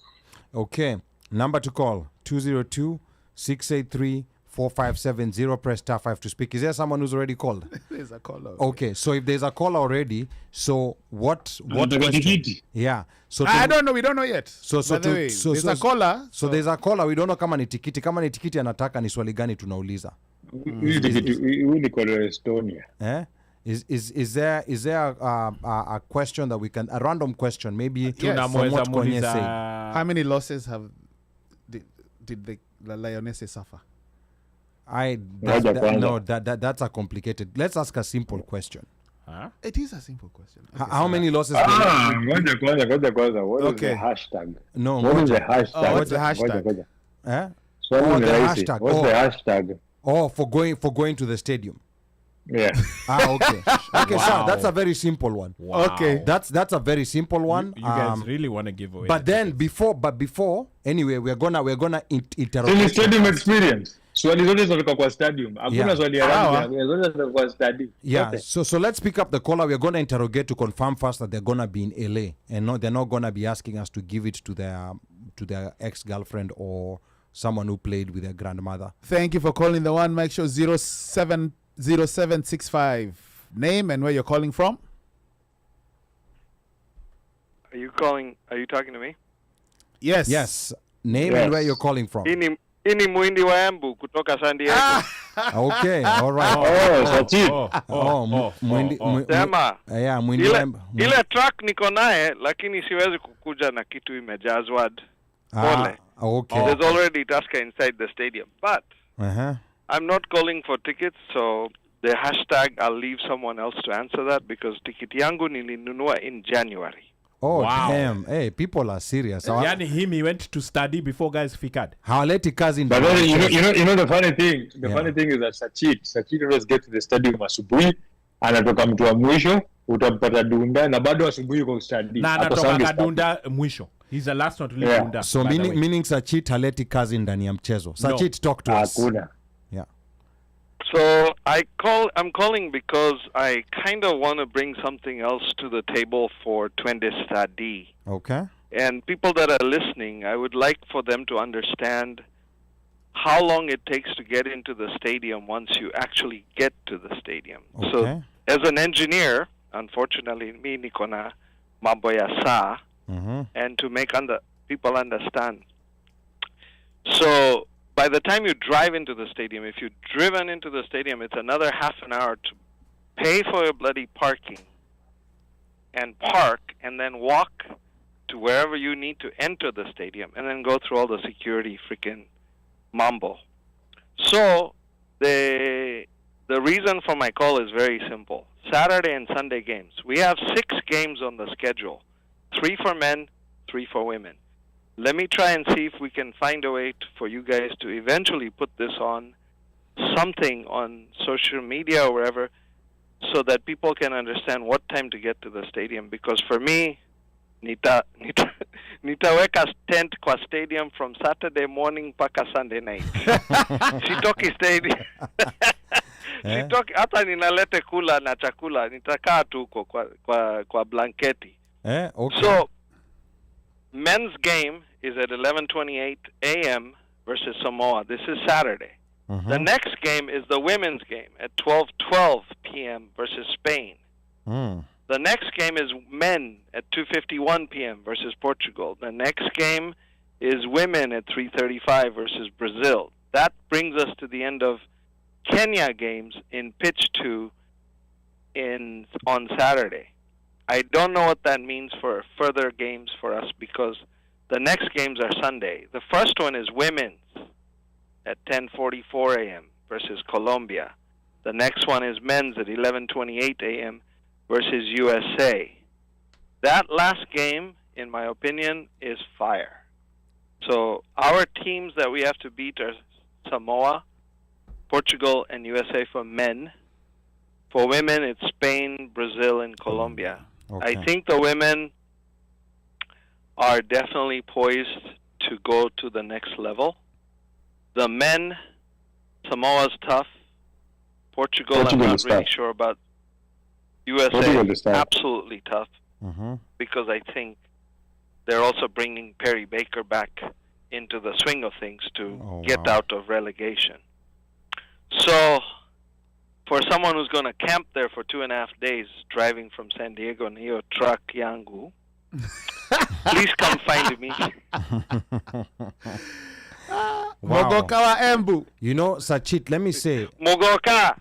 S1: Okay. Number to call, 202-683-4570. Press star 5 to speak. Is there someone who's already called?
S3: There's a caller.
S1: Okay, so if there's a caller already, so what question? Yeah. So
S3: I don't know. We don't know yet.
S1: So
S3: By the way, there's a caller.
S1: So there's a caller. We don't know kama ni tikiti. Kama ni tikiti anataka ni swali gani tunauliza.
S5: Really call Estonia.
S1: Eh? Is there a question that we can, a random question maybe
S3: Yes.
S1: from what Konye said?
S3: How many losses did the Lionesses suffer?
S1: That's a complicated. Let's ask a simple question.
S6: Huh?
S3: It is a simple question.
S1: How many losses?
S5: What is the hashtag?
S1: No.
S5: What is the hashtag?
S3: What's the hashtag?
S1: Eh?
S5: The
S1: the hashtag.
S5: What's the hashtag?
S1: Oh, for going to the stadium.
S5: Yeah.
S1: Okay. Okay,
S6: Wow.
S1: so that's a very simple one.
S6: Wow.
S3: Okay.
S1: That's a very simple one.
S6: You guys really want to give away.
S1: But
S6: the
S1: then
S6: tickets.
S1: before anyway, we're gonna interrupt.
S5: Ni stadium experience. Swali zote zinatoka kwa stadium. Hakuna swali ya rugby, zote zinatoka kwa stadium.
S1: Yeah,
S5: Zote.
S1: so let's pick up the caller. We're going to interrogate to confirm first that they're going to be in LA, and they're not going to be asking us to give it to their ex-girlfriend or someone who played with their grandmother.
S3: Thank you for calling the OneMic Show. 070765. Name and where you're calling from.
S8: Are you talking to me?
S3: Yes.
S1: Yes, name and where you're calling from.
S8: Ini Muindi wa Embu kutoka San Diego.
S1: Okay, all right.
S5: Sachit.
S8: Sema.
S1: Yeah, Mwindi wa Embu.
S8: Ile truck niko naye lakini siwezi kukuja na kitu imejazwa. Pole.
S1: Okay.
S8: There's already Tusker inside the stadium. But I'm not calling for tickets, so the hashtag I'll leave someone else to answer that because tikiti yangu nilinunua in January.
S1: Oh,
S6: Wow.
S1: damn. Hey, people are serious.
S6: Yani he went to study before guys fikad.
S1: Hawaleti kazi
S5: But
S1: ndio.
S5: then, you know the funny thing. The funny thing is that Sachit always get to the stadium asubuhi, anatoka mtu wa mwisho, utampata Dunda na bado asubuhi kwa study.
S6: Na anatoka Kadunda mwisho. He's the last one to leave Dunda.
S1: So meaning Sachit haleti kazi ndani ya mchezo. Sachit, talk to us.
S5: Hakuna.
S1: Yeah.
S8: So I'm calling because I kind of want to bring something else to the table for Twende Stadi.
S1: Okay.
S8: And people that are listening, I would like for them to understand how long it takes to get into the stadium once you actually get to the stadium.
S1: Okay.
S8: So as an engineer, unfortunately, me niko na mambo ya saa, and to make people understand. So by the time you drive into the stadium, if you've driven into the stadium, it's another half an hour to pay for your bloody parking and park and then walk to wherever you need to enter the stadium and then go through all the security freaking mambo. So the reason for my call is very simple. Saturday and Sunday games. We have 6 games on the schedule. 3 for men, 3 for women. Let me try and see if we can find a way for you guys to eventually put this on something on social media or wherever so that people can understand what time to get to the stadium. Because for me, nitaweka tent kwa stadium from Saturday morning mpaka Sunday night. Sitoki stadium. Sitoki, hata ninalete kula na chakula, nitakaa tu huko kwa blanketi.
S1: Okay.
S8: So, men's game is at 11:28 a.m. versus Samoa. This is Saturday. The next game is the women's game at 12:12 p.m. versus Spain. The next game is men at 2:51 p.m. versus Portugal. The next game is women at 3:35 versus Brazil. That brings us to the end of Kenya games in pitch 2 on Saturday. I don't know what that means for further games for us because the next games are Sunday. The first one is women's at 10:44 a.m. versus Colombia. The next one is men's at 11:28 a.m. versus USA. That last game, in my opinion, is fire. So our teams that we have to beat are Samoa, Portugal, and USA for men. For women, it's Spain, Brazil, and Colombia.
S1: Okay.
S8: I think the women are definitely poised to go to the next level. The men, Samoa's tough. Portugal I'm not really sure about. USA, absolutely tough. Because I think they're also bringing Perry Baker back into the swing of things to get out of relegation. So, for someone who's going to camp there for 2.5 days, driving from San Diego in your truck yangu, please come find me.
S3: Mogoka wa Embu.
S1: You know, Sachit, let me say.
S8: Mogoka.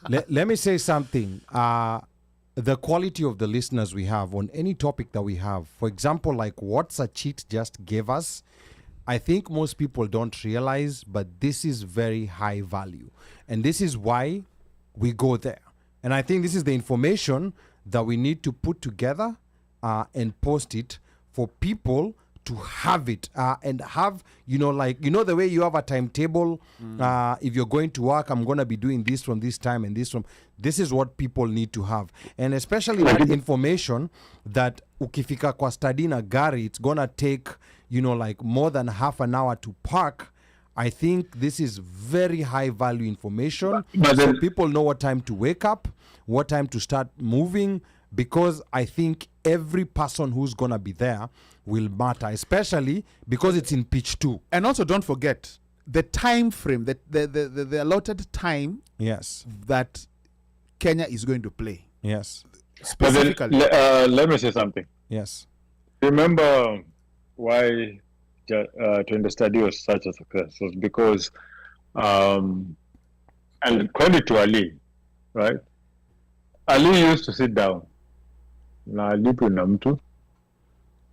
S1: Let me say something. The quality of the listeners we have on any topic that we have, for example, like what Sachit just gave us, I think most people don't realize, but this is very high value. And this is why we go there. And I think this is the information that we need to put together and post it for people to have it and have, like, the way you have a timetable. If you're going to work, I'm going to be doing this from this time and this from. This is what people need to have. And especially that information that ukifika kwa study na gari, it's going to take, like more than half an hour to park. I think this is very high value information. So people know what time to wake up, what time to start moving, because I think every person who's going to be there will matter, especially because it's in pitch 2.
S3: And also don't forget the time frame, the allotted time that Kenya is going to play.
S1: Yes.
S3: Specifically.
S5: Let me say something.
S1: Yes.
S5: Remember why Twin the Study was such a success was because, and credit to Ali, right? Ali used to sit down na alipo na mtu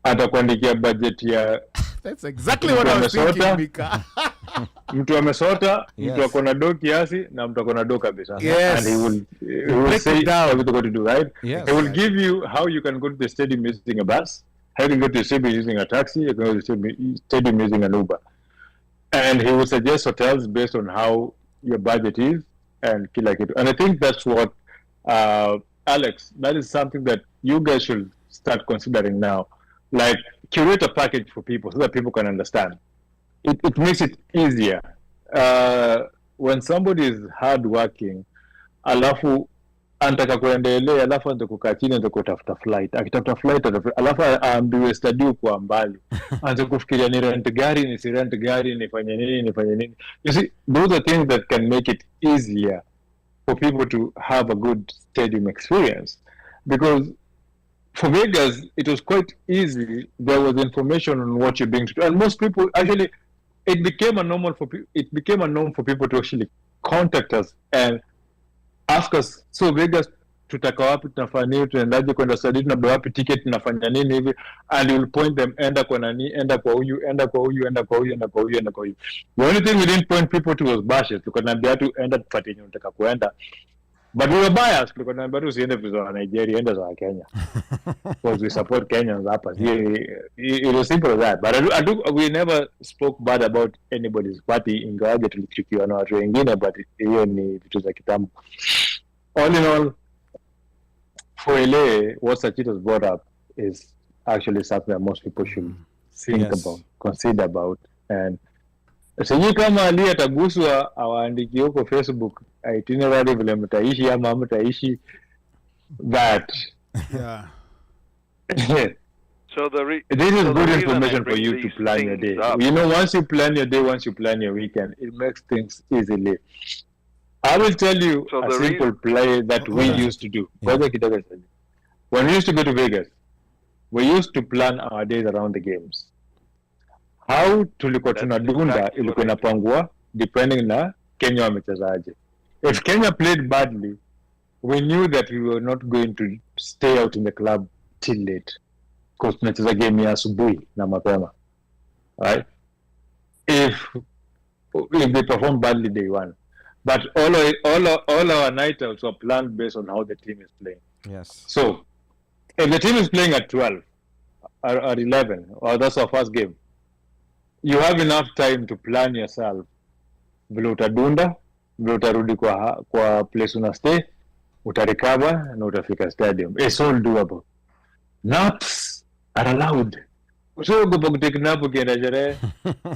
S5: atakuandikia budget ya
S3: That's exactly what I was thinking, Micah.
S5: Mtu amesota, mtu akona do kiasi na mtu akona do kabisa.
S3: Yes.
S5: And he will say everything what to do, right?
S1: Yes.
S5: He will give you how you can go to the stadium using a bus, how you can go to the stadium using a taxi, you can go to the stadium using an Uber. And he will suggest hotels based on how your budget is and kila kitu. And I think that's what, Alex, that is something that you guys should start considering now. Like, curate a package for people so that people can understand. It makes it easier. When somebody is hardworking, alafu antaka kuendelea, alafu anataka kukaa chini, anataka kutafuta flight. Akitafuta flight, alafu aambiwe study kwa mbali. Anataka kufikiria ni rent gari, ni si rent gari, nifanye nini. You see, those are things that can make it easier for people to have a good stadium experience. Because for Vegas, it was quite easy. There was information on what you're being to do. And most people, actually, it became a norm for people to actually contact us and ask us, so Vegas, tutaka wapi, tunafanya nini, tunaendaje kwenda study, tunabeba wapi ticket, tunafanya nini hivi, and you will point them, enda kwa nani, enda kwa huyu. The only thing we didn't point people to was bashes. Tukanambia tu enda tupate yenye unataka kuenda. But we were biased. Tukanambia tu usiende visa Nigeria, enda za Kenya. Because we support Kenyans hapa. It was simple as that. But we never spoke bad about anybody's party, ingawaje tulichukiwa na watu wengine, but hiyo ni vitu za kitambo. All in all, for LA, what Sachito's brought up is actually something that most people should think about, consider about. And sijui kama Ali ataguswa awaandikie huko Facebook itinerary vile mtaishi ama mtaishi that.
S3: Yeah.
S8: So
S5: this is good information for you to plan your day.
S8: Up.
S5: You know, once you plan your day, once you plan your weekend, it makes things easily. I will tell you a simple play that we used to do. When we used to go to Vegas, we used to plan our days around the games. How tulikuwa tunadunda ilikuwa inapangwa depending na Kenya wamechezaje. If Kenya played badly, we knew that we were not going to stay out in the club till late. Because tunacheza game ya asubuhi na mapema. Right? If they perform badly day one. But all our night outs are planned based on how the team is playing.
S1: Yes.
S5: So, if the team is playing at 12 or 11, or that's our first game, you have enough time to plan yourself. Vile utadunda, vile utarudi kwa place una stay, utarecover na utafika stadium. It's all doable. Naps are allowed. So go take nap ukienda sherehe.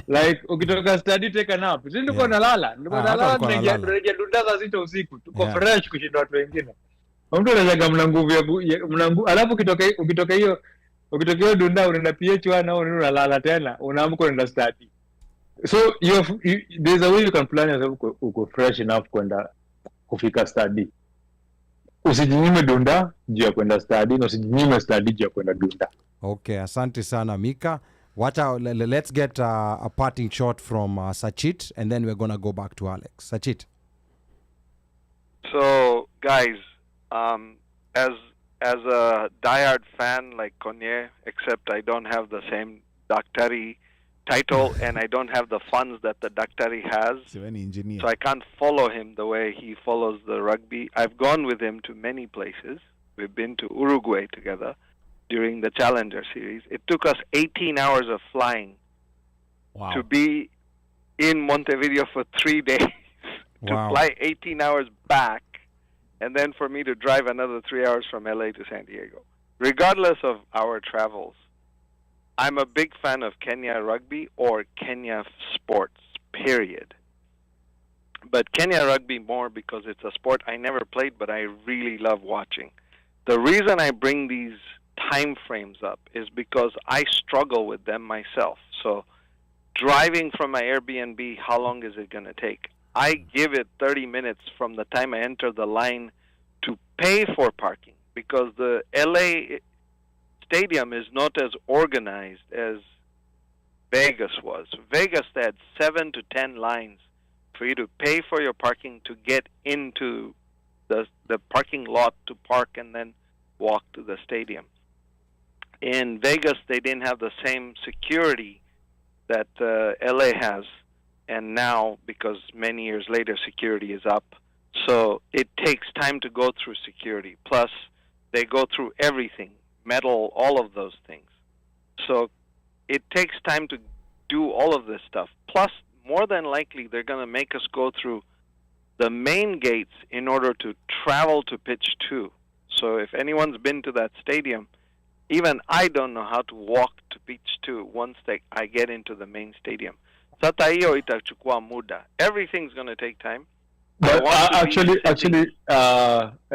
S5: Like ukitoka study take a nap. Sisi nilikuwa nalala. Nilikuwa nalala tunaingia dunda saa 6 usiku. Tuko fresh kushinda watu wengine. Mtu anajaga mna nguvu alafu ukitoka hiyo dunda unaenda PH1 na unalala tena. Unaamka unaenda study. So there's a way you can plan yourself uko fresh enough kwenda kufika study. Usijinyime dunda juu ya kwenda study na usijinyime study juu ya kwenda dunda.
S1: Okay, asante sana Micah. Let's get a parting shot from Sachit, and then we're going to go back to Alex. Sachit.
S8: So, guys, as a diehard fan like Konye, except I don't have the same Daktari title and I don't have the funds that the Daktari has, so I can't follow him the way he follows the rugby. I've gone with him to many places. We've been to Uruguay together during the Challenger Series. It took us 18 hours of flying to be in Montevideo for 3 days, to fly 18 hours back, and then for me to drive another 3 hours from LA to San Diego. Regardless of our travels, I'm a big fan of Kenya rugby or Kenya sports, period. But Kenya rugby more because it's a sport I never played, but I really love watching. The reason I bring these time frames up is because I struggle with them myself. So driving from my Airbnb, how long is it going to take? I give it 30 minutes from the time I enter the line to pay for parking, because the LA stadium is not as organized as Vegas was. Vegas, they had 7 to 10 lines for you to pay for your parking to get into the parking lot to park and then walk to the stadium. In Vegas, they didn't have the same security that LA has, and now, because many years later, security is up. So it takes time to go through security. Plus, they go through everything, metal, all of those things. So it takes time to do all of this stuff. Plus, more than likely, they're going to make us go through the main gates in order to travel to pitch 2. So if anyone's been to that stadium, even I don't know how to walk to pitch 2 once I get into the main stadium. Sasa hiyo itachukua muda. Everything's going to take time.
S5: But actually, I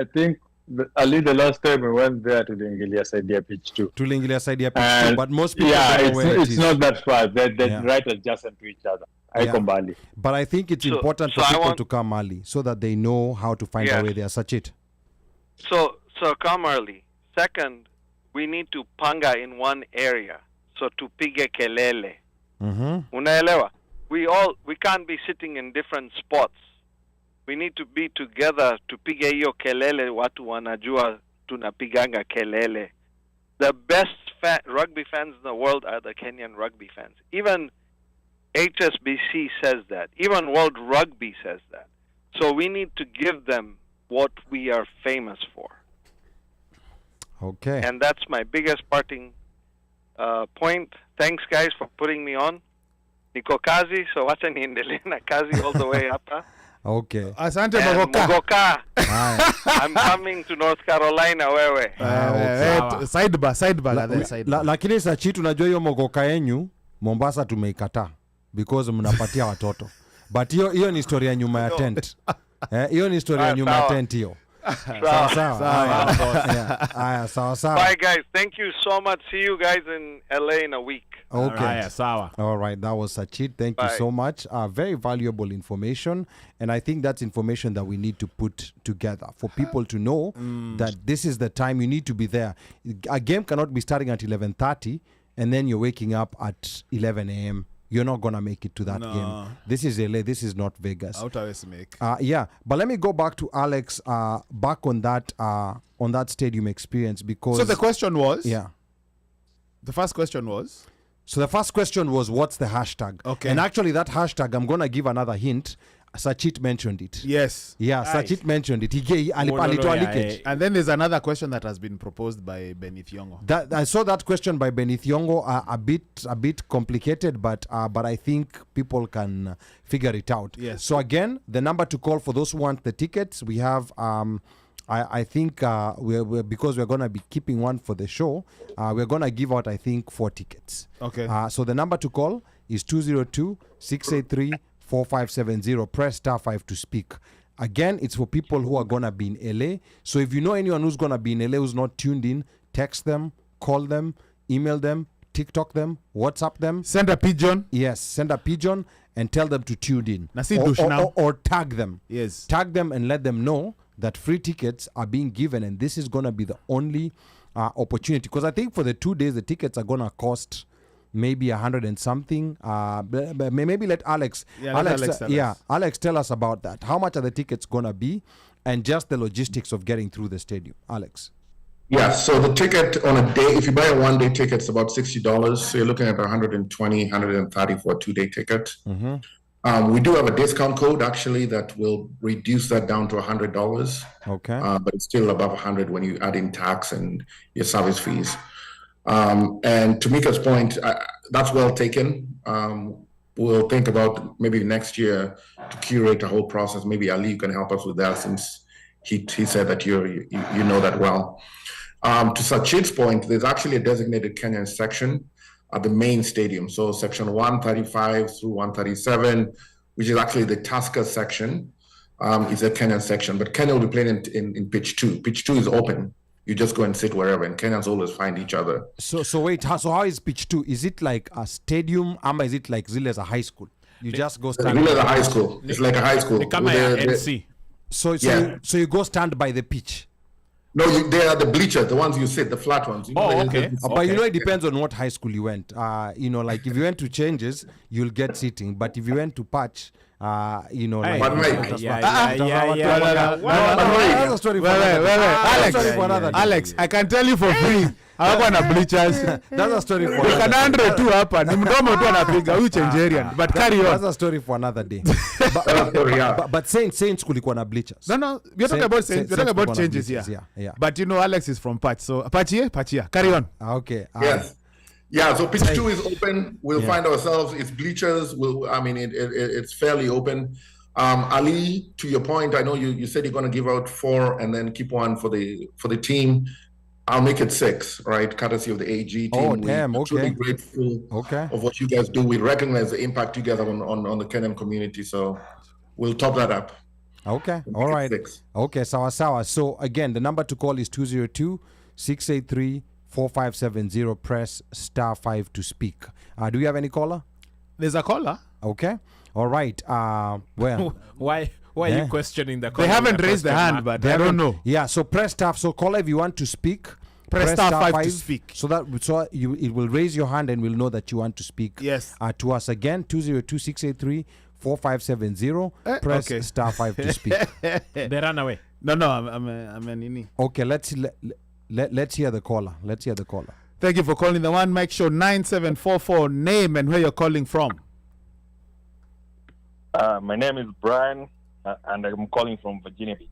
S5: think the last time we went there to Lingilia side pitch 2.
S1: To Lingilia side pitch 2, but most people don't know where
S5: it's not that far. They're right adjacent to each other.
S1: But I think it's important for people to come early so that they know how to find their way there. Such
S8: So come early. Second, we need to panga in one area. So tupige kelele. Unaelewa? We can't be sitting in different spots. We need to be together to piga hiyo kelele, watu wanajua tunapiganga kelele. The best rugby fans in the world are the Kenyan rugby fans. Even HSBC says that. Even World Rugby says that. So we need to give them what we are famous for.
S1: Okay.
S8: And that's my biggest parting point. Thanks, guys, for putting me on. Niko kazi, so wacha niendelee na kazi all the way hapa.
S1: Okay.
S3: Asante
S8: Mogoka. I'm coming to North Carolina wewe.
S3: Sidebar.
S1: Lakini Sachit, unajua hiyo Mogoka yenyu Mombasa tumeikataa because mnapatia watoto. But hiyo ni story ya nyuma ya tent. Hiyo ni story ya nyuma ya tent hiyo. Sawa.
S8: Bye guys. Thank you so much. See you guys in LA in a week.
S1: Okay.
S6: Sawa.
S1: All right. That was Sachit. Thank you so much. Very valuable information. And I think that's information that we need to put together for people to know that this is the time you need to be there. A game cannot be starting at 11:30 and then you're waking up at 11 a.m. you're not gonna make it to that
S3: No.
S1: game. This is LA. This is not Vegas.
S3: Outawes make.
S1: Yeah, but let me go back to Alex. Back on that stadium experience because.
S3: So the question was.
S1: Yeah.
S3: The first question was.
S1: So the first question was, what's the hashtag?
S3: Okay.
S1: And actually, that hashtag, I'm gonna give another hint. Sachit mentioned it.
S3: Yes.
S1: Yeah,
S6: Nice.
S1: Sachit mentioned it. Alitoa leakage.
S3: And then there's another question that has been proposed by Benith Yongo.
S1: That I saw that question by Benith Yongo, a bit complicated, but I think people can figure it out.
S3: Yes.
S1: So again, the number to call for those who want the tickets, we have. I think we're because we're gonna be keeping one for the show. We're gonna give out 4 tickets.
S3: Okay.
S1: So the number to call is 202-683-4570. Press *5 to speak. Again, it's for people who are gonna be in LA. So if you know anyone who's gonna be in LA who's not tuned in, text them, call them, email them, TikTok them, WhatsApp them.
S3: Send a pigeon.
S1: Yes, send a pigeon and tell them to tune in.
S3: Nasi douche now.
S1: Or tag them.
S3: Yes.
S1: Tag them and let them know that free tickets are being given, and this is gonna be the only opportunity. Because I think for the 2 days, the tickets are gonna cost maybe 100 and something. Maybe let Alex.
S3: Yeah, let Alex tell us.
S1: Alex, tell us about that. How much are the tickets gonna be, and just the logistics of getting through the stadium, Alex?
S7: Yeah, so the ticket on a day, if you buy a 1-day ticket, it's about $60. So you're looking at 120, 130 for a 2-day ticket.
S1: Mm-hmm.
S7: We do have a discount code actually that will reduce that down to $100.
S1: Okay.
S7: But it's still above 100 when you add in tax and your service fees. And to Micah's point, that's well taken. We'll think about maybe next year to curate a whole process. Maybe Ali, you can help us with that since he said that you know that well. To Sachit's point, there's actually a designated Kenyan section at the main stadium. So section 135 through 137, which is actually the Tusker section, is a Kenyan section. But Kenya will be playing in pitch 2. Pitch 2 is open. You just go and sit wherever, and Kenyans always find each other.
S1: So wait, so how is pitch 2? Is it like a stadium, or is it like Zile as a high school? You just go stand.
S7: It's a high school. It's like a high school.
S6: NC.
S1: So you go stand by the pitch.
S7: No, they are the bleachers, the ones you sit, the flat ones. You know,
S6: okay.
S1: But it depends on what high school you went. Like if you went to Changes, you'll get seating. But if you went to Patch,
S7: OneMic.
S1: That's a story for
S3: Alex, I can tell you for free. Hapa na bleachers.
S1: That's a story for
S3: another day. Andre tu hapa ni mdomo tu anapiga huyu Changerian. But carry on.
S1: That's a story for another day. But Saints kulikuwa na bleachers.
S3: No, we're talking about Saints. We're talking about Changes here.
S1: Yeah.
S3: But Alex is from Patch. So Patch here. Carry on.
S1: Okay.
S7: Yes. Yeah, so pitch 2 is open. We'll find ourselves. It's bleachers. It's fairly open. Ali, to your point, I know you said you're going to give out 4 and then keep 1 for the team. I'll make it 6, right? Courtesy of the AG team.
S1: Oh, damn.
S7: We're truly grateful of what you guys do. We recognize the impact you guys have on the Kenyan community. So we'll top that up.
S1: Okay. All right.
S7: 6.
S1: Okay. Sawa. So again, the number to call is 202-683-4570. Press *5 to speak. Do we have any caller?
S3: There's a caller.
S1: Okay. All right. Well.
S6: Why are you questioning the caller?
S3: They haven't raised the hand, but I don't know.
S1: Yeah. So press *. So caller, if you want to speak,
S3: press *5 to speak.
S1: So it will raise your hand and we'll know that you want to speak.
S3: Yes.
S1: To us again, 202-683-4570. Press *5 to speak.
S6: They ran away.
S3: No, I'm a nini.
S1: Okay. Let's hear the caller.
S3: Thank you for calling the OneMic Show. 9744. Name and where you're calling from.
S9: My name is Brian, and I'm calling from Virginia Beach.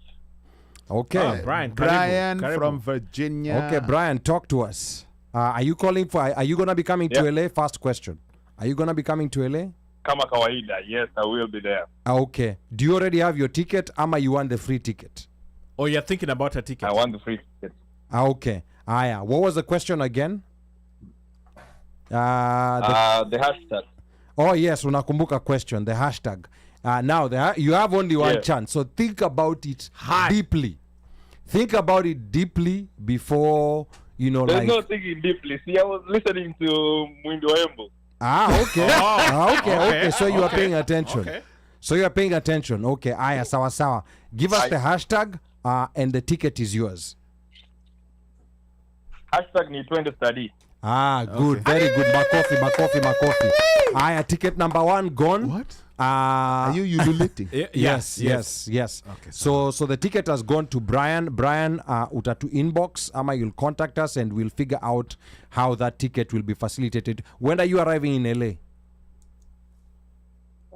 S1: Okay.
S6: Brian
S3: Karibu. From Virginia.
S1: Okay, Brian, talk to us. Are you going to be coming to LA? First question. Are you going to be coming to LA?
S9: Kama kawaida, yes, I will be there.
S1: Okay. Do you already have your ticket, ama you want the free ticket?
S6: Oh, you're thinking about a ticket?
S9: I want the free ticket.
S1: Okay. Yeah. What was the question again?
S9: The hashtag.
S1: Oh, yes, unakumbuka question, the hashtag. Now, you have only one chance, so think about it deeply. Think about it deeply before,
S9: There's no thinking deeply. See, I was listening to Mwindo Embo.
S1: Okay. Okay. So you are paying attention. Okay. So you are paying attention. Okay. Aya, sawa. Give us the hashtag, and the ticket is yours.
S9: Hashtag ni 20 study.
S1: Good. Very good. Makofi. Ticket number 1 gone.
S3: What? Are you ululating?
S1: Yes.
S3: Okay,
S1: so the ticket has gone to Brian. Brian, utatu inbox, ama you'll contact us and we'll figure out how that ticket will be facilitated. When are you arriving in LA?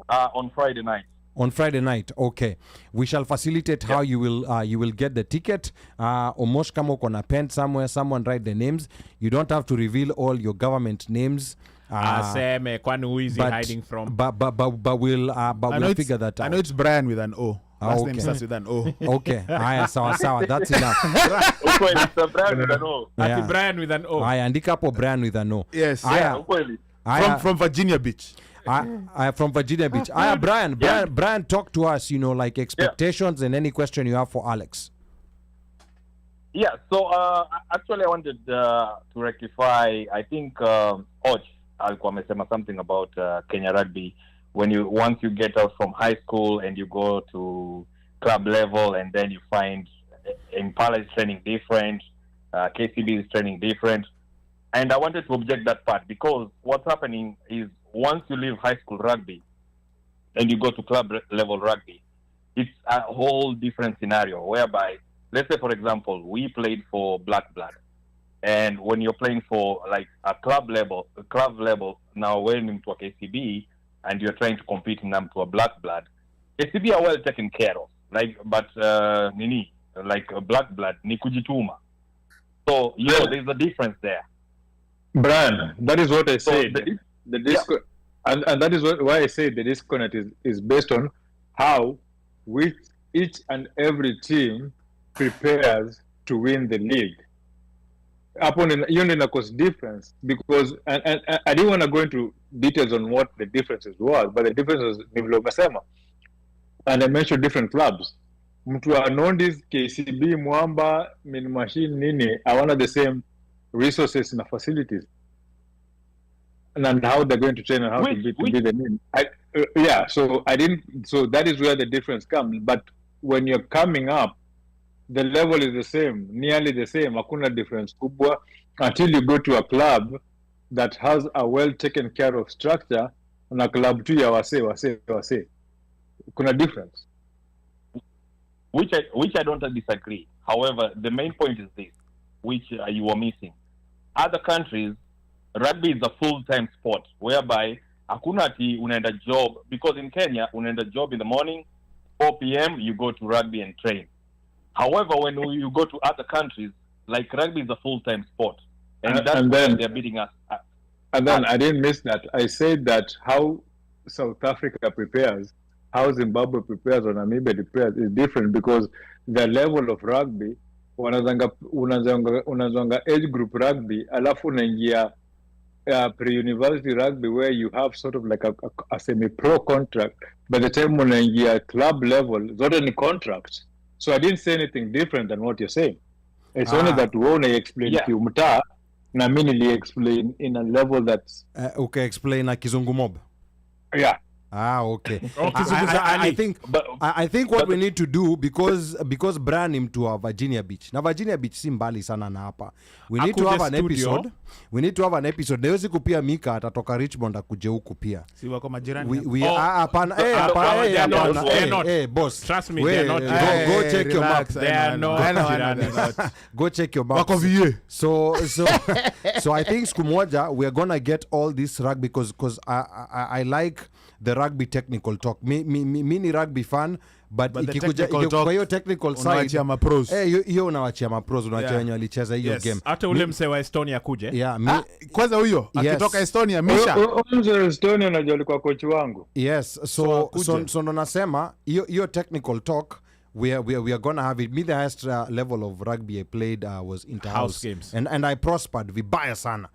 S9: On Friday night.
S1: On Friday night, okay. We shall facilitate how you will get the ticket. Omosh kama uko na pen somewhere, someone write the names. You don't have to reveal all your government names.
S6: Seme kwani who is he hiding from?
S1: But we'll figure that out.
S3: I know it's Brian with an O. Last name starts with an O.
S1: Okay. Sawa. That's enough.
S9: It's Brian with an O.
S1: Yeah.
S6: Brian with an O.
S1: Andika hapo Brian with an O.
S3: Yes. From Virginia Beach.
S1: From Virginia Beach. Brian, talk to us, like expectations and any question you have for Alex.
S9: Yeah, so actually I wanted to rectify, I think Och alikuwa amesema something about Kenya Rugby. Once you get out from high school and you go to club level and then you find Impala is training different, KCB is training different. And I wanted to object that part because what's happening is once you leave high school rugby and you go to club level rugby, it's a whole different scenario whereby, let's say, for example, we played for Black Blood. And when you're playing for like a club level, now when into a KCB and you're trying to compete in them to a Black Blood, KCB are well taken care of. But like a Black Blood, ni kujituma. So, there's a difference there.
S5: Brian, that is what I said. And that is why I said the disconnect is based on how each and every team prepares to win the league. Upon a cost difference, because and I didn't want to go into details on what the differences was, but the differences nivilomesema, and I mentioned different clubs. Mtu anondis KCB Mwamba Min Machine Nini are one of the same resources and facilities, and how they're going to train and how to be the name. So that is where the difference comes. But when you're coming up, the level is the same, nearly the same. Hakuna difference kubwa until you go to a club that has a well taken care of structure, na club tu ya wase. Kuna difference.
S9: Which I don't disagree. However, the main point is this, which you were missing. Other countries, rugby is a full-time sport, whereby hakuna ati unaenda job, because in Kenya, unaenda job in the morning, 4 p.m., you go to rugby and train. However, when you go to other countries, like rugby is a full-time sport. And then they're beating us.
S5: And then I didn't miss that. I said that how South Africa prepares, how Zimbabwe prepares, or Namibia prepares is different because the level of rugby, unazanga age group rugby, alafu unaingia pre-university rugby where you have sort of like a semi-pro contract. By the time unaingia club level, zote ni contracts. So I didn't say anything different than what you're saying. It's only that Wona explained to Mta, na mimi nili explain in a level that's
S1: okay, explain na Kizungu mob.
S5: Yeah.
S1: Okay. I think what we need to do, because Brian him to Virginia Beach. Now Virginia Beach si mbali sana na hapa. We need to have an episode. We need to have an episode. Nawezi kupia Micah atatoka Richmond akuje huku pia.
S3: Si wako majirani.
S1: Hapana. Boss.
S6: Trust me, they're not.
S1: Go check your map.
S6: They are not.
S1: Go check your map.
S3: Wako vie.
S1: So I think siku moja we are gonna get all this rugby because I like the rugby technical talk. Me ni rugby fan, but ikikuja kwa hiyo technical side
S3: unawachia mapros.
S1: Hiyo unawachia mapros, unawachia wenye walicheza hiyo game.
S6: Hata ule mse wa Estonia kuje.
S1: Yeah,
S3: kwanza huyo akitoka Estonia Misha.
S5: Estonia unajua alikuwa coach wangu.
S1: Yes, so ndo nasema hiyo technical talk we are gonna have it. Me, the highest level of rugby I played was inter-house
S6: games,
S1: and I prospered vibaya sana,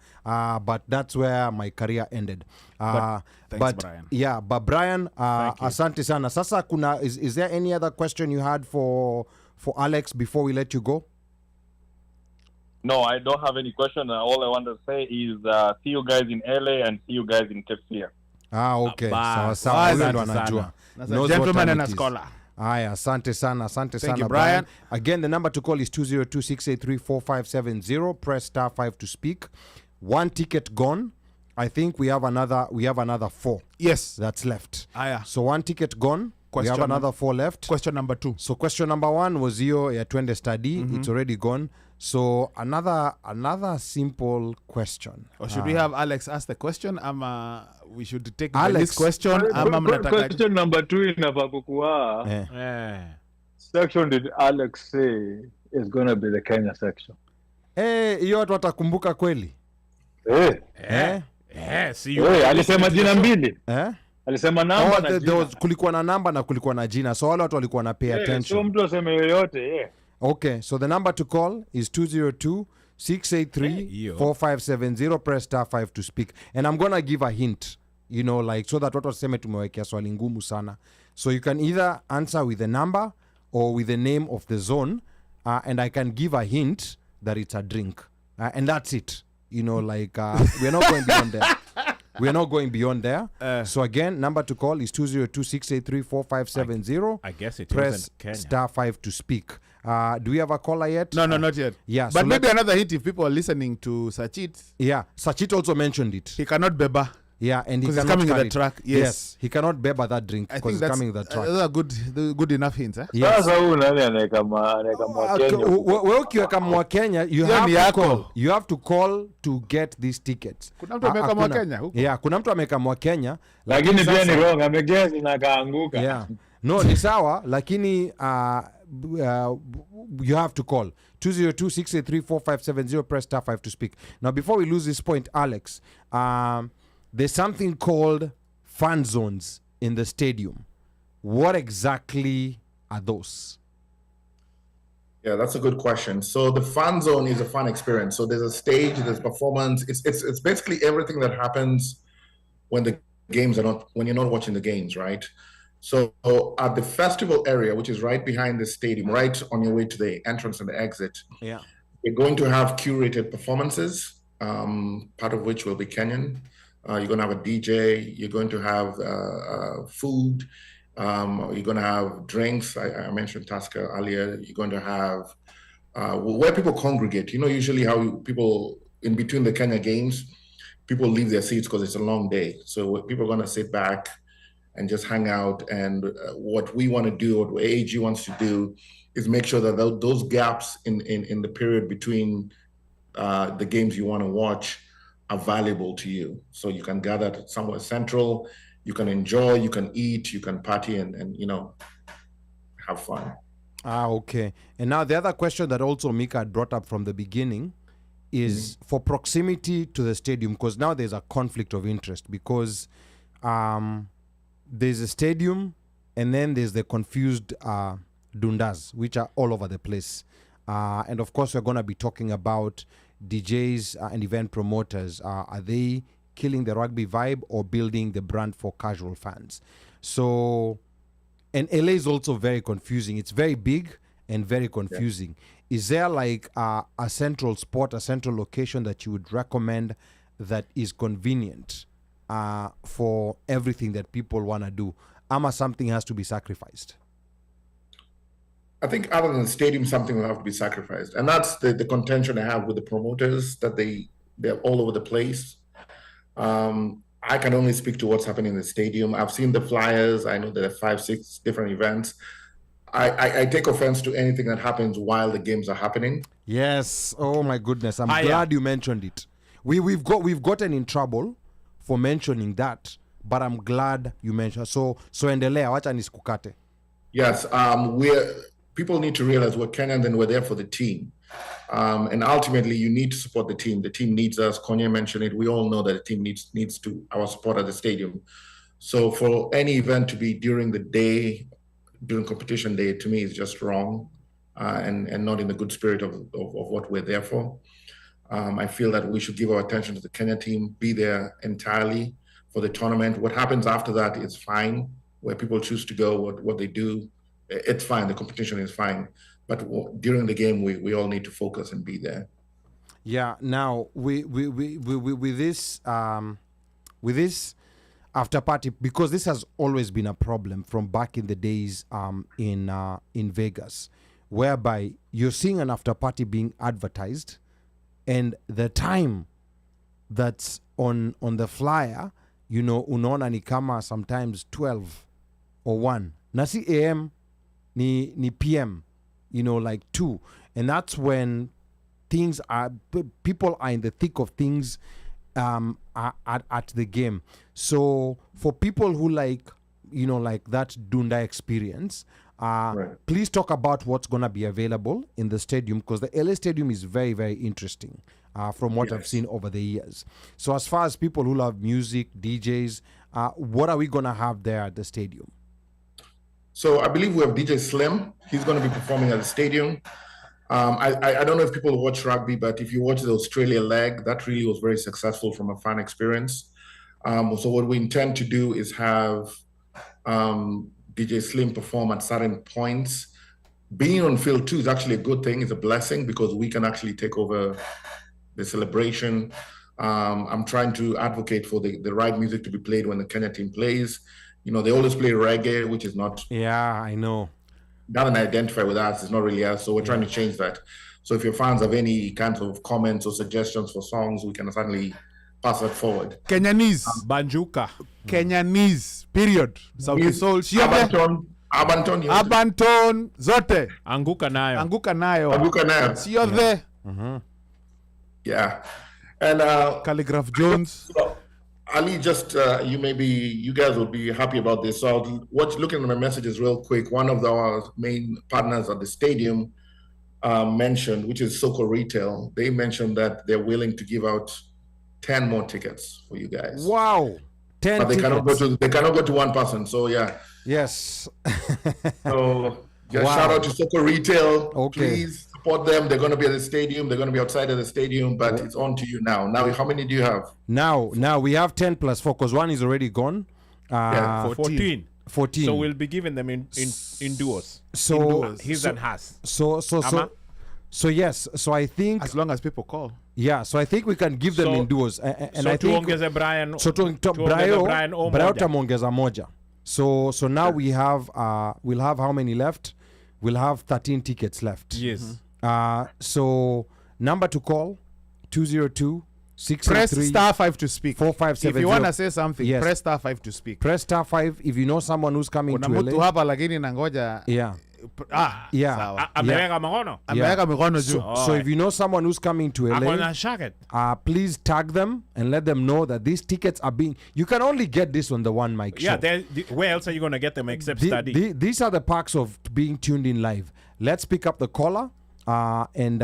S1: but that's where my career ended.
S3: Thanks, Brian.
S1: Yeah, but Brian, asante sana. Sasa is there any other question you had for Alex before we let you go?
S9: No, I don't have any question. All I want to say is see you guys in LA and see you guys in Cape Fear.
S1: Okay. Sawa. Ndo anajua.
S3: Gentleman and a scholar.
S1: Aya, asante sana.
S3: Thank you, Brian.
S1: Again, the number to call is 202-683-4570. Press *5 to speak. 1 ticket gone. I think we have another 4.
S3: Yes.
S1: That's left.
S3: Yeah.
S1: So 1 ticket gone. We have another 4 left.
S3: Question number 2.
S1: So question number 1 was hiyo ya twende study. It's already gone. So another simple question.
S3: Or should we have Alex ask the question? We should take
S1: Alex,
S3: this question.
S5: Question number 2 inafaa kukuwa. Section did Alex say is going to be the Kenya section?
S1: Hiyo watu watakumbuka kweli?
S5: Alisema jina mbili. Alisema namba na jina.
S1: Kulikuwa na namba na kulikuwa na jina. So wale watu walikuwa na pay attention.
S5: So mtu aseme yoyote,
S1: Okay, so the number to call is 202-683-4570. Press *5 to speak. And I'm going to give a hint, you know, like, so that watu waseme tumewekea swali ngumu sana. So you can either answer with the number or with the name of the zone. And I can give a hint that it's a drink. And that's it. You know, like, we're not going beyond there. We're not going beyond there. So again, number to call is 202-683-4570.
S6: I guess it
S1: Press
S6: Kenya.
S1: *5 to speak. Do we have a caller yet?
S3: No, not yet.
S1: Yeah,
S3: but
S1: so
S3: maybe another hint if people are listening to Sachit.
S1: Yeah, Sachit also mentioned it.
S3: He cannot beba.
S1: Yeah, and
S3: he's coming with the track. Yes,
S1: he cannot beba that drink because he's coming with the track.
S3: Those are good enough hints.
S1: Yes. Ukiweka mwa Kenya, you have to call to get these tickets.
S3: Kuna mtu ameweka mwa Kenya huko?
S1: Yeah, kuna mtu ameweka mwa Kenya.
S5: Lakini pia ni wrong, amegeza na kaanguka.
S1: Yeah. No, ni sawa, lakini you have to call 202-683-4570. Press *5 to speak. Now, before we lose this point, Alex, there's something called fan zones in the stadium. What exactly are those?
S7: Yeah, that's a good question. So the fan zone is a fun experience. So there's a stage, there's performance. It's basically everything that happens when the games are not, when you're not watching the games, right? So at the festival area, which is right behind the stadium, right on your way to the entrance and the exit, you're going to have curated performances, part of which will be Kenyan. You're going to have a DJ. You're going to have food. You're going to have drinks. I mentioned Tasca earlier. You're going to have where people congregate. You know, usually how people, in between the Kenya games, people leave their seats because it's a long day. So people are going to sit back and just hang out. And what we want to do, what AAG wants to do, is make sure that those gaps in the period between the games you want to watch are valuable to you. So you can gather somewhere central, you can enjoy, you can eat, you can party, and you know, have fun.
S1: Okay. And now the other question that also Micah had brought up from the beginning is for proximity to the stadium, because now there's a conflict of interest, because there's a stadium and then there's the confused dundas, which are all over the place. And of course, we're going to be talking about DJs and event promoters. Are they killing the rugby vibe or building the brand for casual fans? So, and LA is also very confusing. It's very big and very confusing. Yeah. Is there like a central spot, a central location that you would recommend that is convenient for everything that people want to do? Ama something has to be sacrificed?
S7: I think other than the stadium, something will have to be sacrificed. And that's the contention I have with the promoters, that they're all over the place. I can only speak to what's happening in the stadium. I've seen the flyers. I know there are 5-6 different events. I take offense to anything that happens while the games are happening.
S1: Yes. Oh my goodness. I'm glad you mentioned it. We've gotten in trouble for mentioning that, but I'm glad you mentioned. So endelea, wacha nisikukate.
S7: Yes. People need to realize we're Kenyan and we're there for the team. And ultimately, you need to support the team. The team needs us. Konye mentioned it. We all know that the team needs to our support at the stadium. So for any event to be during the day, during competition day, to me is just wrong and not in the good spirit of what we're there for. I feel that we should give our attention to the Kenya team, be there entirely for the tournament. What happens after that is fine. Where people choose to go, what they do, it's fine. The competition is fine. But during the game, we all need to focus and be there.
S1: Yeah. Now with this after party, because this has always been a problem from back in the days in Vegas, whereby you're seeing an after party being advertised, and the time that's on the flyer, you know, unaona ni kama sometimes 12 or 1. Na si AM ni PM, you know, like 2. And that's when people are in the thick of things at the game. So for people who like, you know, like that Dunda experience, please talk about what's going to be available in the stadium, because the LA stadium is very, very interesting from what I've seen over the years. So as far as people who love music, DJs, what are we going to have there at the stadium?
S7: So I believe we have DJ Slim. He's going to be performing at the stadium. I don't know if people watch rugby, but if you watch the Australia leg, that really was very successful from a fan experience. So what we intend to do is have DJ Slim perform at certain points. Being on field too is actually a good thing. It's a blessing because we can actually take over the celebration. I'm trying to advocate for the right music to be played when the Kenya team plays. You know, they always play reggae, which is not...
S1: Yeah, I know.
S7: Doesn't identify with us. It's not really us. So we're trying to change that. So if your fans have any kinds of comments or suggestions for songs, we can certainly pass that forward.
S3: Kenyanese.
S6: Banjuka.
S3: Kenyanese. Period. Sauti Sol. Abanton. Zote.
S6: Anguka nayo.
S3: Siothe.
S7: Yeah. And
S3: Calligraph Jones.
S7: So, Ali, just you guys will be happy about this. So I'll looking at my messages real quick. One of our main partners at the stadium mentioned, which is Soko Retail. They mentioned that they're willing to give out 10 more tickets for you guys.
S1: Wow, 10
S7: but they
S1: tickets.
S7: cannot go to one person. So yeah.
S1: Yes.
S7: So shout out to Soko Retail. Please support them. They're going to be at the stadium. They're going to be outside of the stadium, but it's on to you now. Now, how many do you have?
S1: Now we have 10 plus 4 because one is already gone.
S6: 14. So we'll be giving them in duos.
S1: So
S6: his and hers.
S1: So yes. So I think
S3: as long as people call.
S1: Yeah. So I think we can give them in duos. And I think
S6: Brian.
S1: So Brian tamongeza moja. So now we have we'll have how many left? We'll have 13 tickets left.
S6: Yes.
S1: So number to call 202
S3: press star 5 to speak.
S1: 4570.
S3: If you want to say something, press star 5 to speak.
S1: Press star 5 if you know someone who's coming to LA.
S3: Hapa lakini nangoja.
S1: Yeah.
S6: Ameweka mikono juu.
S1: So if you know someone who's coming to LA, please tag them and let them know that these tickets are being... You can only get this on the OneMic show.
S6: Yeah, where else are you going to get them except study?
S1: These are the perks of being tuned in live. Let's pick up the caller. And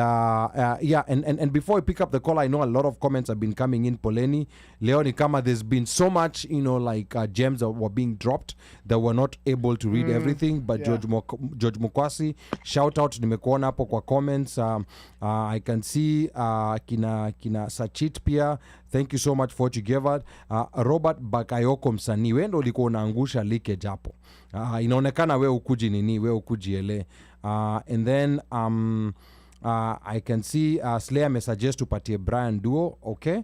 S1: before we pick up the call, I know a lot of comments have been coming in. Poleni, Leoni Kama, there's been so much, you know, like gems that were being dropped that were not able to read everything. But George Mukwasi, shout out nimekuona hapo kwa comments. I can see kina Sachit pia. Thank you so much for what you gave out. Robert Bakayoko msanii, wewe ndo ulikuwa unaangusha leakage hapo. Inaonekana wewe ukuji nini, wewe ukuji ele. And then I can see Slayer messages tupatie Brian duo, okay?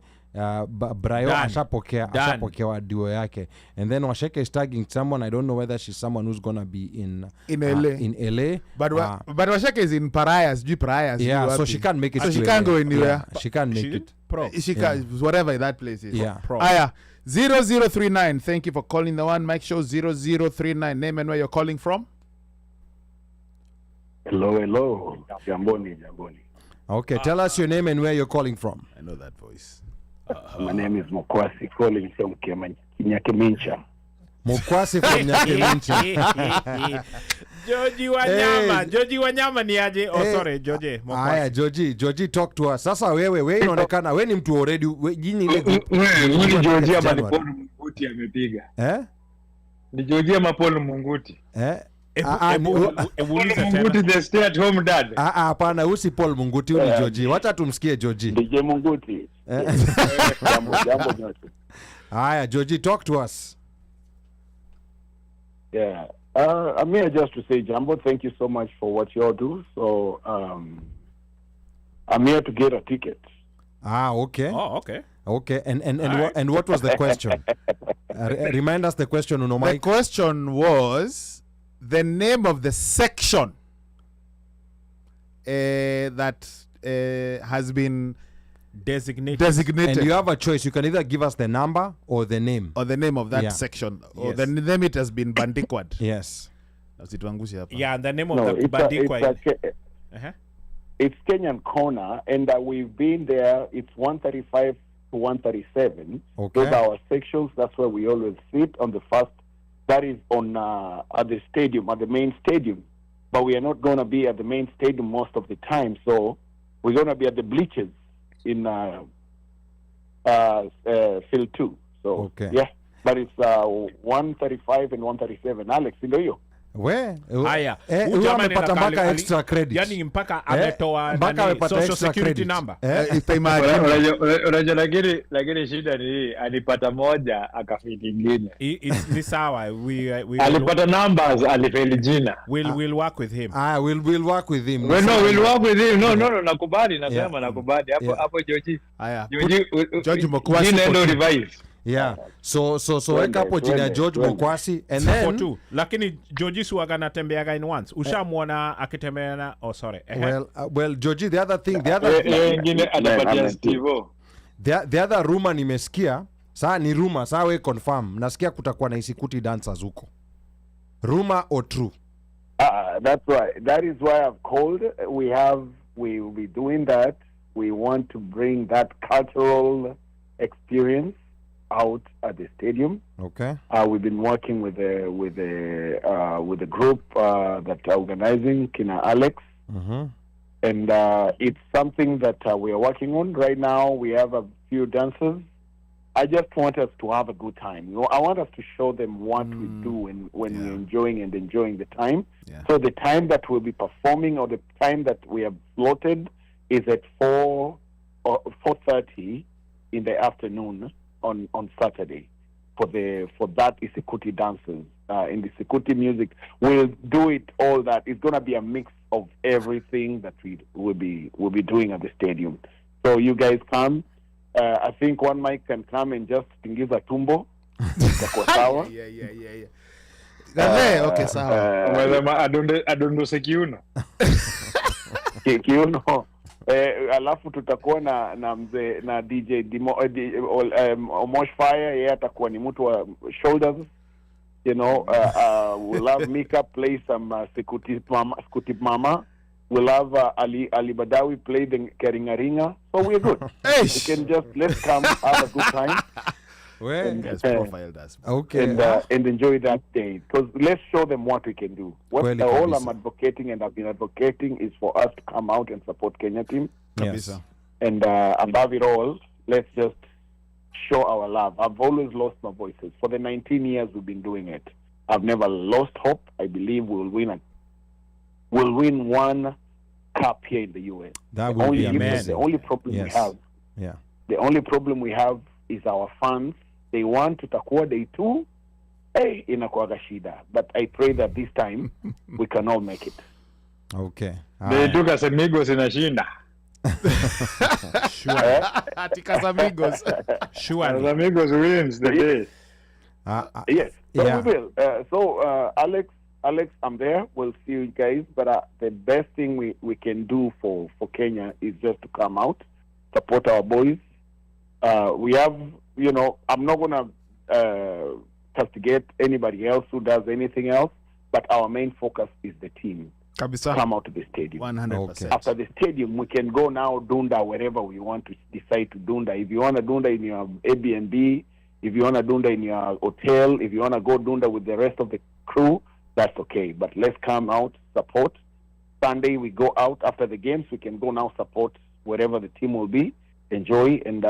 S1: Brayo ashapokea duo yake. And then Washeke is tagging someone. I don't know whether she's someone who's gonna be in LA.
S3: But Washeke is in Parias.
S1: Yeah, so she can't make it.
S3: So she can't go anywhere.
S1: Yeah, she can't make it.
S3: She can, whatever that place is.
S1: Yeah.
S3: Aya, 0039. Thank you for calling the OneMic show. 0039. Name and where you're calling from.
S10: Hello. Jamboni.
S1: Okay, tell us your name and where you're calling from.
S3: I know that voice.
S10: My name is Mokwasi, calling from Nyakimincha.
S1: Mokwasi from Nyakimincha.
S6: Joji Wanyama ni aje? Sorry, Joji.
S1: Aya, Joji, talk to us. Sasa wewe inaonekana wewe ni mtu already jini
S5: ile Joji Mapolo Munguti amepiga. Ni Joji Mapolo Munguti.
S6: Munguti
S5: the stay at home dad.
S1: Hapana, usi Paul Munguti, ni Joji. Wacha tumsikie Joji.
S10: DJ Munguti. Jambo nyote.
S1: Aya, Joji, talk to us.
S10: Yeah. I'm here just to say, Jambo, thank you so much for what you all do. So, I'm here to get a ticket.
S1: Okay.
S6: Oh, okay.
S1: Okay, and what was the question? Remind us the question, Unomai.
S3: The question was the name of the section that has been
S6: Designated.
S1: And you have a choice. You can either give us the number or the name.
S3: Or the name of that section. Or
S1: Yes.
S3: the name it has been bandikwad.
S1: Yes.
S6: Yeah, and the name of
S10: No,
S6: the bandikwad.
S10: It's Kenyan Corner, and we've been there. It's 135 to 137.
S1: Okay.
S10: Those are our sections. That's where we always sit on the first. That is on at the stadium, at the main stadium. But we are not going to be at the main stadium most of the time. So we're going to be at the bleachers in field 2. So yeah, but it's 135 and 137. Alex, ndio hiyo.
S1: Where?
S6: Haya.
S1: Amepata mpaka extra credit.
S6: Yani mpaka ametoa social security number.
S5: Unajua lakini shida ni alipata moja akafiti ingine.
S6: Ni sawa.
S5: Alipata numbers alifeli jina.
S6: We'll work with him.
S1: We'll work with him.
S5: We'll work with him. No, nakubali nasema nakubali. Hapo George.
S3: Haya.
S5: George Mokwasi ndio revise.
S1: Yeah. So weka hapo jina George Mokwasi and then
S6: two. Lakini George Suaga anatembeaga in once. Ushamuona akitembea na
S1: well George, the other rumor nimesikia, saa ni rumor, saa we confirm. Nasikia kutakuwa na isikuti dancers huko. Rumor or true?
S10: That's right. That is why I've called. We will be doing that. We want to bring that cultural experience out at the stadium.
S1: Okay.
S10: We've been working with the group that are organizing, Kina Alex, and it's something that we are working on right now. We have a few dancers. I just want us to have a good time. I want us to show them what we do when we're enjoying the time.
S3: Yeah.
S10: So the time that we'll be performing, or the time that we have slotted, is at 4 or 4:30 in the afternoon on Saturday for that Isikuti dancers. In the Isikuti music, we'll do it all that. It's gonna be a mix of everything that we will be doing at the stadium. So you guys come. I think OneMic can come and just tingiza tumbo.
S3: Yeah. Okay, sawa.
S5: Adondose kiuno.
S10: Kiuno. Alafu tutakuwa na mzee na DJ OmoshFaya, yeye atakuwa ni mtu wa shoulders, we'll have Micah play some Skuti Mama. We'll have Ali Badawy play the Keringaringa. So we're good. We can let's come have a good time. And enjoy that day, because let's show them what we can do. All I'm advocating and I've been advocating is for us to come out and support Kenya team.
S1: Yes.
S10: And above it all, let's just show our love. I've always lost my voices. For the 19 years we've been doing it, I've never lost hope. I believe we'll win one cup here in the US.
S1: That would be amazing.
S10: The only problem we have, the only problem we have is our fans. They want tutakuwa day 2. Inakuwaga shida. But I pray that this time we can all make it.
S1: Okay.
S5: They took us amigos inashinda.
S6: Sure.
S3: Ticas amigos.
S6: Sure.
S5: Amigos wins the day.
S10: Yes. So we will. Alex, I'm there. We'll see you guys. But the best thing we can do for Kenya is just to come out, support our boys. We have, I'm not going to castigate anybody else who does anything else, but our main focus is the team.
S3: Kabisa.
S10: Come out to the stadium.
S3: 100%.
S1: Okay.
S10: After the stadium, we can go now Dunda wherever we want to decide to Dunda. If you want to Dunda in your Airbnb, if you want to Dunda in your hotel, if you want to go Dunda with the rest of the crew, that's okay. But let's come out, support. Sunday, we go out after the games. We can go now support wherever the team will be, enjoy, and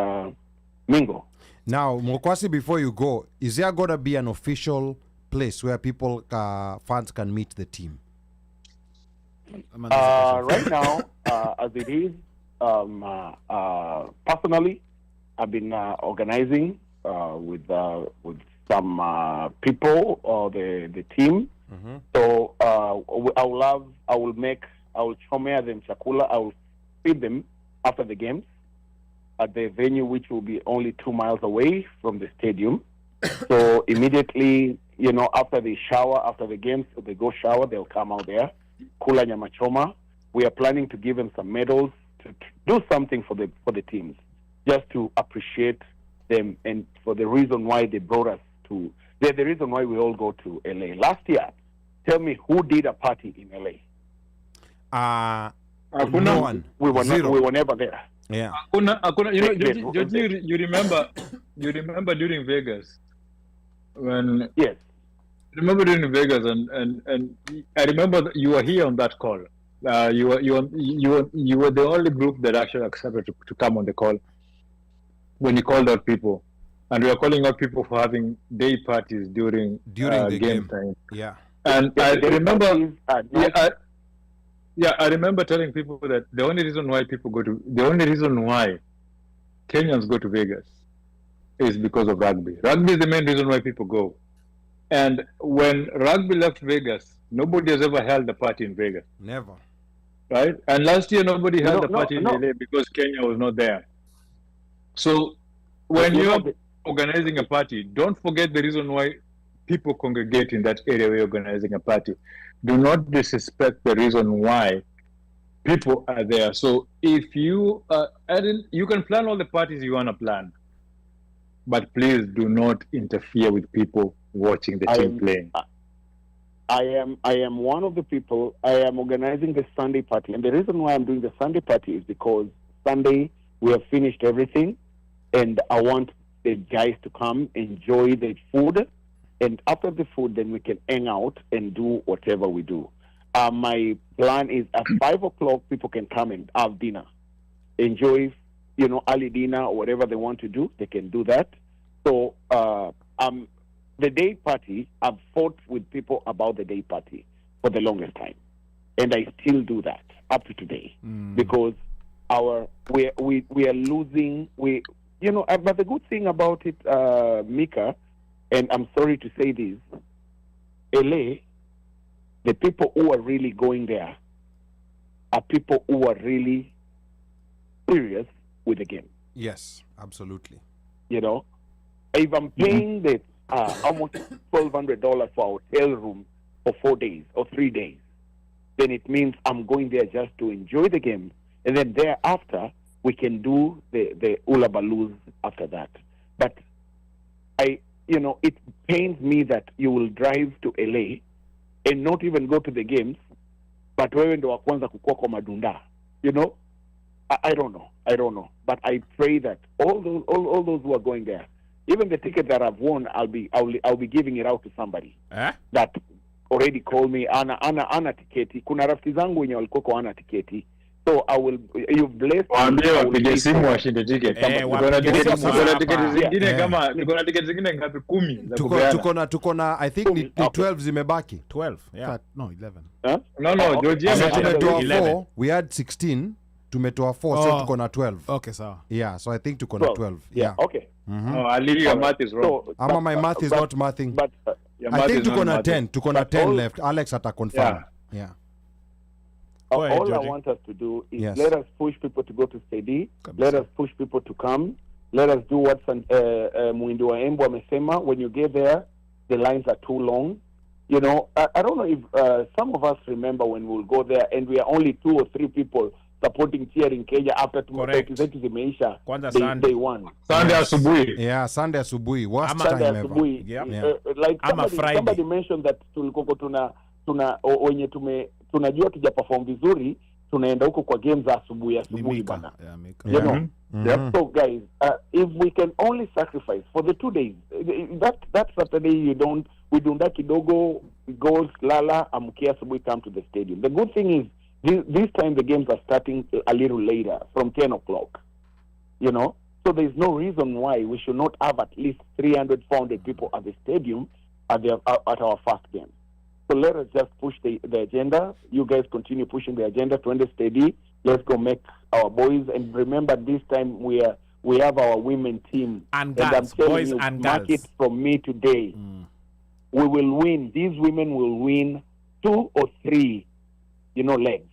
S10: mingle.
S1: Now, Mokwasi, before you go, is there going to be an official place where people, fans can meet the team?
S10: Right now, as it is, personally, I've been organizing with some people or the team.
S1: Mm-hmm.
S10: So I will chomea them chakula. I will feed them after the games at the venue, which will be only 2 miles away from the stadium. So immediately, after they shower, after the games, they go shower, they'll come out there. Kula nyama choma. We are planning to give them some medals to do something for the teams. just to appreciate them and for the reason why they brought us to. They're the reason why we all go to LA. Last year, tell me who did a party in LA?
S1: No one.
S10: We were
S1: Zero.
S10: We were never there.
S1: Yeah.
S5: You know, Georgie, you remember during Vegas when
S10: Yes.
S5: remember during Vegas and I remember that you were here on that call. You were the only group that actually accepted to come on the call when you called out people, and we were calling out people for having day parties during
S1: the game
S5: time.
S1: Yeah.
S5: And I remember,
S10: Not
S5: I remember telling people that the only reason why Kenyans go to Vegas is because of rugby. Rugby is the main reason why people go. And when rugby left Vegas, nobody has ever held a party in Vegas.
S1: Never.
S5: Right? And last year, nobody held a party in
S10: no.
S5: LA because Kenya was not there. So when you're organizing a party, don't forget the reason why people congregate in that area where you're organizing a party. Do not disrespect the reason why people are there. So if you you can plan all the parties you want to plan, but please do not interfere with people watching the team playing.
S10: I am one of the people. I am organizing the Sunday party, and the reason why I'm doing the Sunday party is because Sunday we have finished everything, and I want the guys to come enjoy the food, and after the food, then we can hang out and do whatever we do. My plan is at 5 o'clock, people can come and have dinner, enjoy, early dinner or whatever they want to do. They can do that. So the day party, I've fought with people about the day party for the longest time, and I still do that up to today because we are losing. But the good thing about it, Micah, and I'm sorry to say this, LA, the people who are really going there are people who are really serious with the game.
S1: Yes, absolutely.
S10: If I'm paying the almost $1,200 for a hotel room for 4 days or 3 days, then it means I'm going there just to enjoy the game, and then thereafter we can do the hula baloos after that. But it pains me that you will drive to LA and not even go to the games, but wewe ndo wa kwanza kukua kwa madunda. I don't know. But I pray that all those who are going there, even the ticket that I've won, I'll be giving it out to somebody that already called me. Ana tiketi. Kuna rafiki zangu wenye walikuwa kwa ana tiketi. So you've blessed
S5: waambie wapige simu washinde ticket. Niko na tiketi zingine ngapi? 10 za kupeana.
S1: Tuko na I think ni 12 zimebaki.
S6: 12, yeah.
S3: No, 11.
S5: No, Georgia
S1: tumetoa 4. We had 16. Tumetoa 4, so tuko na 12.
S3: Okay, sawa.
S1: Yeah, so I think tuko na 12. Yeah.
S10: Okay.
S5: No, Ali, your math is wrong.
S1: So, my math is not mathing.
S10: But
S1: I think tuko na 10. Tuko na 10 left. Alex ata confirm. Yeah.
S10: All I want us to do is let us push people to go to steady. Let us push people to come. Let us do what Mwindi wa Embu amesema. When you get there, the lines are too long. I don't know if some of us remember when we'll go there and we are only 2 or 3 people supporting cheering Kenya after zetu zimeisha. Day one.
S5: Sunday asubuhi.
S1: Yeah, Sunday asubuhi. Worst
S10: Sunday
S1: time
S10: asubuhi.
S1: ever.
S10: Like somebody mentioned that tulikoko tuna wenye tunajua tuja perform vizuri, tunaenda huko kwa games za asubuhi bana. So guys, if we can only sacrifice for the 2 days, that Saturday we don't kidogo, goals lala, amkia asubuhi, come to the stadium. The good thing is this time the games are starting a little later, from 10 o'clock. So there's no reason why we should not have at least 300, 400 people at the stadium at our first game. So let us just push the agenda. You guys continue pushing the agenda to end steady. Let's go make our boys. And remember, this time we have our women team.
S6: And girls, boys
S10: you,
S6: and
S10: mark
S6: girls.
S10: It from me today. We will win. These women will win 2 or 3, legs.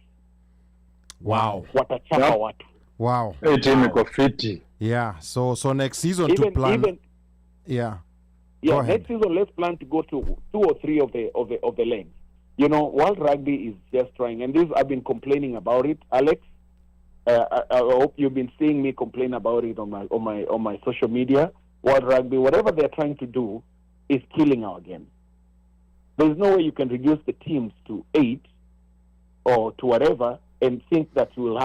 S1: Wow.
S10: Watachapa watu.
S1: Wow.
S5: Team iko fiti.
S1: Yeah. So next season to plan. Yeah.
S10: Yeah, next season let's plan to go to 2 or 3 of the legs. World Rugby is just trying, and this I've been complaining about it, Alex. I hope you've been seeing me complain about it on my social media. World Rugby, whatever they're trying to do, is killing our game. There's no way you can reduce the teams to 8 or to whatever and think that you'll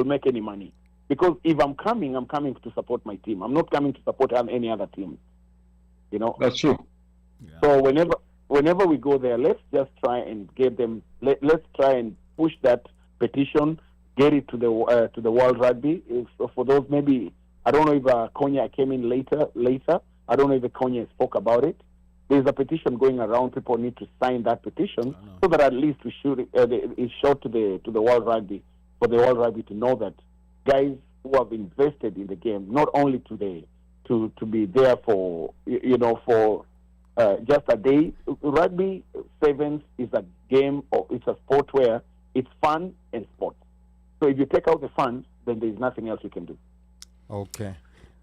S10: make any money. Because if I'm coming to support my team. I'm not coming to support any other team. You know.
S5: That's true.
S10: Yeah. So whenever we go there, let's just try and get them. Let's try and push that petition, get it to the World Rugby. For those, maybe I don't know if Konye came in later. I don't know if Konye spoke about it. There's a petition going around. People need to sign that petition so that at least we should it's showed to the World Rugby, for the World Rugby to know that guys who have invested in the game, not only today, to be there for for just a day. Rugby sevens is a game, or it's a sport where it's fun and sport. So if you take out the fun, then there's nothing else you can do.
S1: Okay.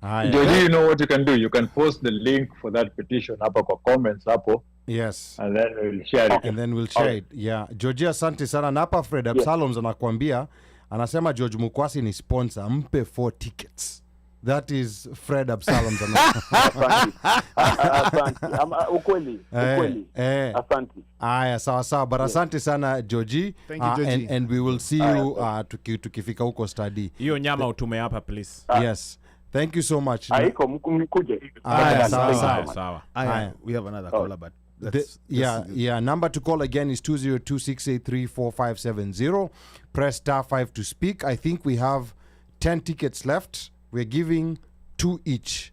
S5: You know what you can do? You can post the link for that petition hapo kwa comments hapo.
S1: Yes.
S5: And then we'll share it.
S1: And then we'll share it. Yeah. Georgia, asante sana. Napa Fred Absalom anakuambia, anasema George Mukwasi ni sponsor, mpe 4 tickets. That is Fred Absalom.
S10: Asante. Ukweli. Asante.
S1: Aya, sawa. But asante sana Georgie.
S3: Thank you, Georgie.
S1: And we will see you tukifika huko study.
S6: Hiyo nyama utume hapa, please.
S1: Yes. Thank you so much.
S10: Haiko mkuje.
S1: Sawa.
S3: We have another caller, but
S1: number to call again is 202-683-4570. Press *5 to speak. I think we have 10 tickets left. We're giving 2 each.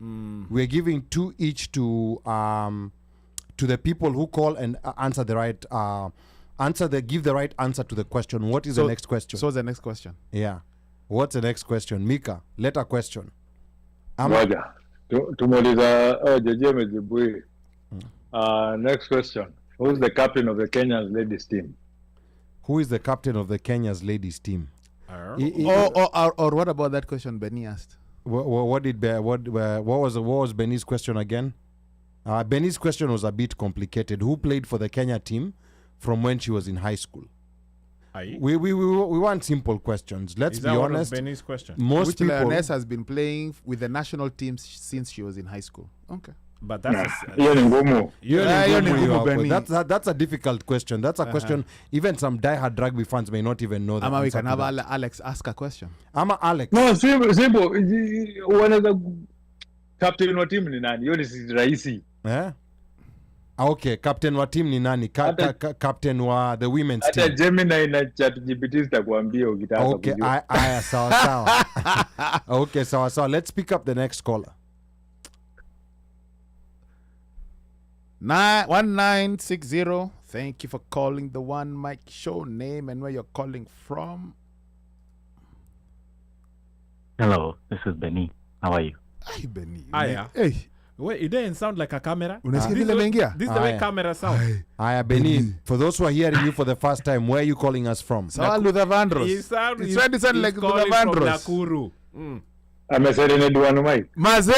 S1: We're giving 2 each to the people who call and answer the right give the right answer to the question. What is the next question?
S3: So the next question.
S1: Yeah. What's the next question? Micah, letter question.
S5: Moja. Tumeuliza jeje mejibu. Next question. Who's the captain of the Kenya's ladies team?
S1: Who is the captain of the Kenya's ladies team?
S3: Or what about that question Benny asked?
S1: What was Benny's question again? Benny's question was a bit complicated. Who played for the Kenya team from when she was in high school? We want simple questions. Let's be honest.
S6: Benny's question.
S3: Which Lioness has been playing with the national team since she was in high school. Okay.
S6: But that's
S1: that's a difficult question. That's a question even some diehard rugby fans may not even know.
S3: We can have Alex ask a question.
S1: Alex.
S5: No, simple. One of the captain wa team ni nani? Hiyo ni rahisi.
S1: Okay, captain wa team ni nani? Captain wa the women's team.
S5: Hata Gemini na ChatGPT zitakwambia ukitaka kujua.
S1: Okay, aya sawa. Okay, sawa. Let's pick up the next caller.
S3: 1960. Thank you for calling the OneMic show. Name and where you're calling from.
S11: Hello, this is Benny. How are you?
S3: Hi, Benny.
S6: Hey. Wait, it didn't sound like a camera.
S3: This is the
S6: way camera sound.
S1: Hiya, Benny. For those who are hearing you for the first time, where are you calling us from?
S3: Luther Vandross.
S6: He's
S3: trying to sound like Luther Vandross.
S6: Nakuru.
S5: Amesema ni duanu mai.
S3: Maze?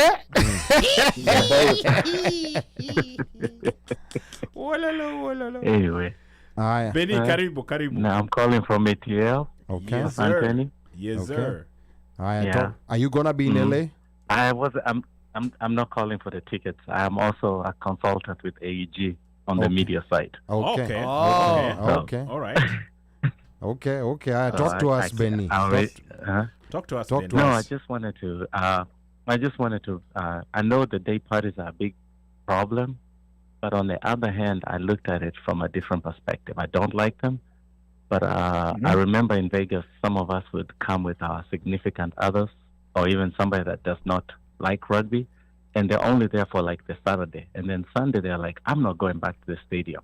S11: Anyway.
S6: Benny, karibu.
S11: No, I'm calling from ATL.
S1: Okay.
S11: Yes, Anthony.
S6: Yes, sir.
S1: Are you gonna be in LA?
S11: I'm not calling for the tickets. I am also a consultant with AEG on the media side.
S1: Okay.
S6: Okay. All right.
S1: Okay. Talk to us, Benny.
S6: Talk to us.
S11: No, I just wanted to. I know the day parties are a big problem, but on the other hand, I looked at it from a different perspective. I don't like them, but I remember in Vegas, some of us would come with our significant others, or even somebody that does not like rugby, and they're only there for like the Saturday, and then Sunday they're like, I'm not going back to the stadium.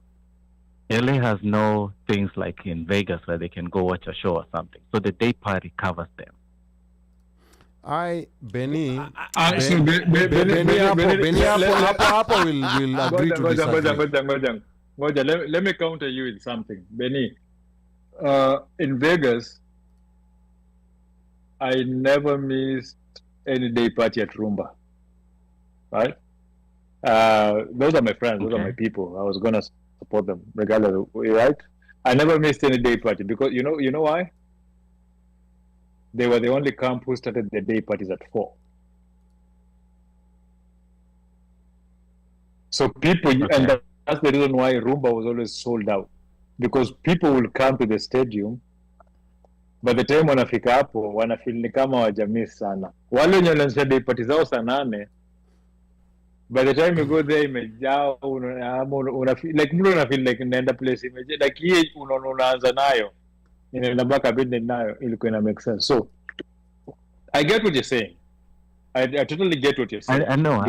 S11: LA has no things like in Vegas where they can go watch a show or something, so the day party covers them.
S1: Benny,
S5: Benny
S1: will agree to disagree.
S5: Let me counter you with something. Benny, in Vegas, I never missed any day party at Rumba. Right? Those are my friends. Those are my people. I was going to support them regardless of, right? I never missed any day party because you know why? they were the only camp who started the day parties at 4. So people, and that's the reason why Rumba was always sold out, because people will come to the stadium. By the time wanafika hapo wanafeel ni kama wajamii sana. Wale wenye wanaanzisha day party zao saa 8, by the time you go there imejaa, like mtu unafeel like naenda place imejaa, like hii unaanza nayo inaenda mpaka midnight nayo ilikuwa ina make sense. So I get what you're saying. I totally get what you're saying.
S11: I know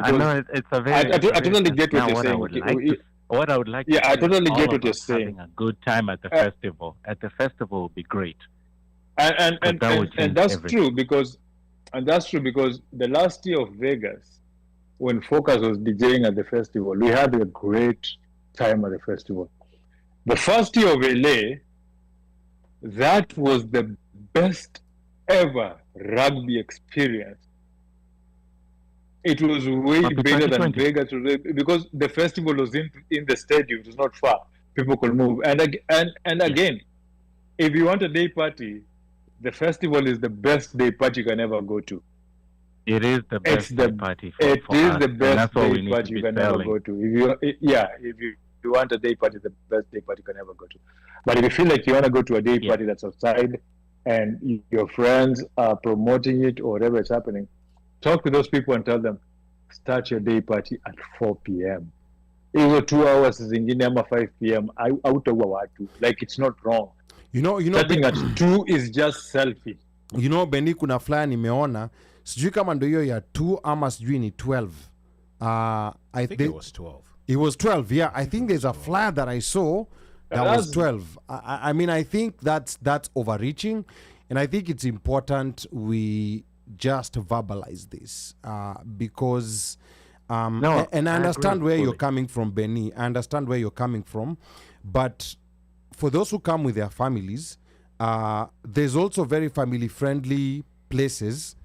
S11: it's a very.
S5: I totally get what you're saying.
S11: What I would like.
S5: Yeah,
S11: to
S5: I totally get what you're
S11: saying.
S5: saying.
S11: Having a good time at the festival. At the festival would be great.
S5: And that's true because the last year of Vegas, when Focus was DJing at the festival, we had a great time at the festival. The first year of LA, that was the best ever rugby experience. It was way bigger than Vegas because the festival was in the stadium. It was not far. People could move. And again, if you want a day party, the festival is the best day party you can ever go to.
S11: It is the best day party for
S5: It is
S11: us,
S5: the best day party you can ever
S11: selling.
S5: go to. If you want a day party, the best day party you can ever go to. But if you feel like you want to go to a day party that's outside and your friends are promoting it or whatever is happening, talk to those people and tell them, start your day party at 4 p.m. Even 2 hours zingine ama 5 p.m. Hautaua watu. Like, it's not wrong.
S1: You know,
S5: Starting at 2 is just selfish.
S1: You know, Benny, kuna flyer nimeona, sijui kama ndo hiyo ya 2 ama sijui ni 12. I think
S6: it was 12.
S1: It was 12, yeah. I think there's a flyer that I saw that was 12. I mean, I think that's overreaching, and I think it's important we just verbalize this because and I understand where you're coming from, Benny. I understand where you're coming from, but for those who come with their families, there's also very family-friendly places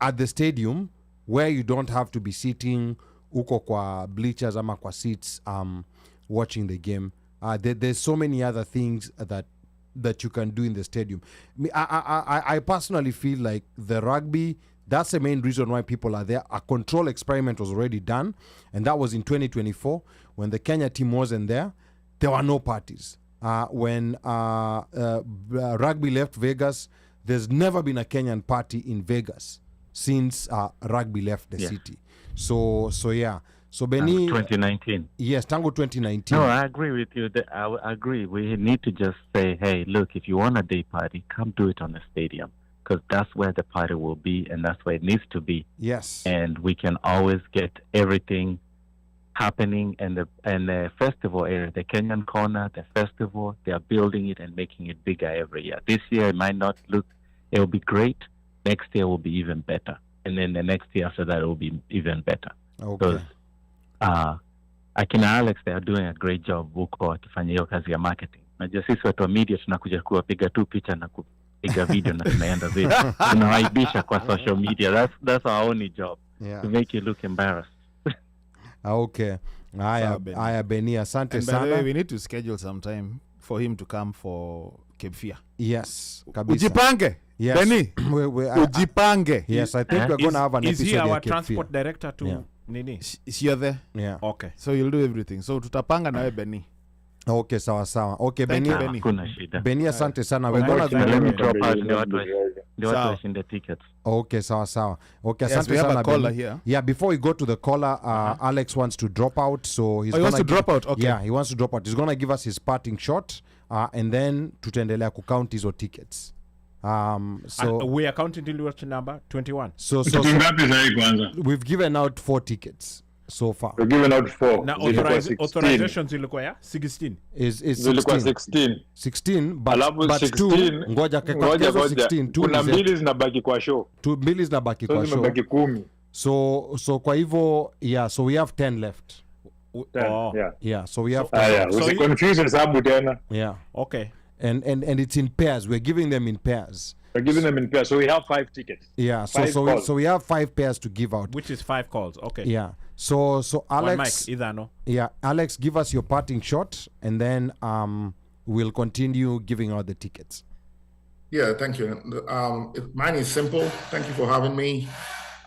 S1: at the stadium where you don't have to be sitting uko kwa bleachers ama kwa seats watching the game. There's so many other things that you can do in the stadium. I personally feel like the rugby, that's the main reason why people are there. A control experiment was already done, and that was in 2024 when the Kenya team wasn't there. There were no parties. When rugby left Vegas, there's never been a Kenyan party in Vegas since rugby left the city. So yeah. So Benny,
S11: 2019.
S1: Yes, Tango 2019.
S11: No, I agree with you. I agree. We need to just say, hey, look, if you want a day party, come do it on the stadium, because that's where the party will be and that's where it needs to be.
S1: Yes.
S11: And we can always get everything happening in the festival area, the Kenyan corner, the festival. They are building it and making it bigger every year. This year it might not look, it will be great. Next year will be even better. And then the next year after that it will be even better.
S1: Okay.
S11: Akina Alex, they are doing a great job huko wakifanya hiyo kazi ya marketing. Najua sisi watu wa media tunakuja kuwapiga tu picha na kupiga video na tunaenda zetu. Tunawaibisha kwa social media. That's our only job.
S1: Yeah.
S11: To make you look embarrassed.
S1: Okay. Aya Beni, asante sana.
S3: By the way, we need to schedule some time for him to come for Cape Fear.
S1: Yes. Kabisa.
S3: Ujipange.
S1: Yes.
S3: Benny. Ujipange.
S1: Yes, I think we're going to have an episode.
S6: Is he our
S1: Cape
S6: transport
S1: Fear.
S6: director to Nini?
S3: Is you're there?
S1: Yeah.
S6: Okay.
S3: So you'll do everything. So tutapanga nawe Benny.
S1: Okay, sawa. Okay, Benny. Benny, asante sana. We're going to
S11: let me drop out the washing the tickets.
S1: Okay, sawa. Okay,
S3: yes,
S1: asante
S3: we have
S1: sana,
S3: a caller
S1: Benny.
S3: here.
S1: Yeah, before we go to the caller, Alex wants to drop out, so
S3: he wants to drop out. Okay.
S1: Yeah, he wants to drop out. He's going to give us his parting shot, and then tutaendelea count hizo tickets. So
S6: we are counting till what number? 21.
S1: So we've given out 4 tickets so far.
S5: We've given out 4.
S6: Now authorizations ilikuwa ya 16.
S1: Is
S5: 16.
S1: 16 but
S5: 16
S1: ngoja 16
S5: kuna mbili zinabaki kwa show.
S1: 2 zinabaki kwa show.
S5: Zinabaki 10.
S1: So kwa hivyo so we have 10 left. Yeah, so we have 10.
S5: So confusion sababu tena.
S1: Yeah.
S6: Okay.
S1: And it's in pairs. We're giving them in pairs.
S5: We're giving them in pairs. So we have 5 tickets.
S1: Yeah. So we have 5 pairs to give out.
S6: Which is 5 calls. Okay.
S1: Yeah. So Alex.
S6: OneMic, either no.
S1: Yeah, Alex, give us your parting shot, and then we'll continue giving out the tickets.
S7: Yeah, thank you. Mine is simple. Thank you for having me.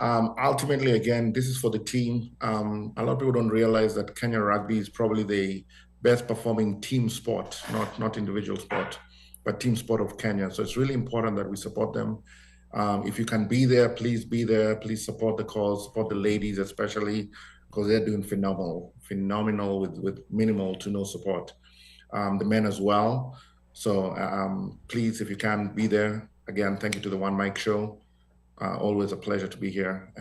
S7: Ultimately, again, this is for the team. A lot of people don't realize that Kenya Rugby is probably the best performing team sport, not individual sport, but team sport of Kenya. So it's really important that we support them. If you can be there, please be there. Please support the cause, support the ladies especially, because they're doing phenomenal with minimal to no support. The men as well. So please, if you can, be there. Again, thank you to the OneMic show. Always a pleasure to be here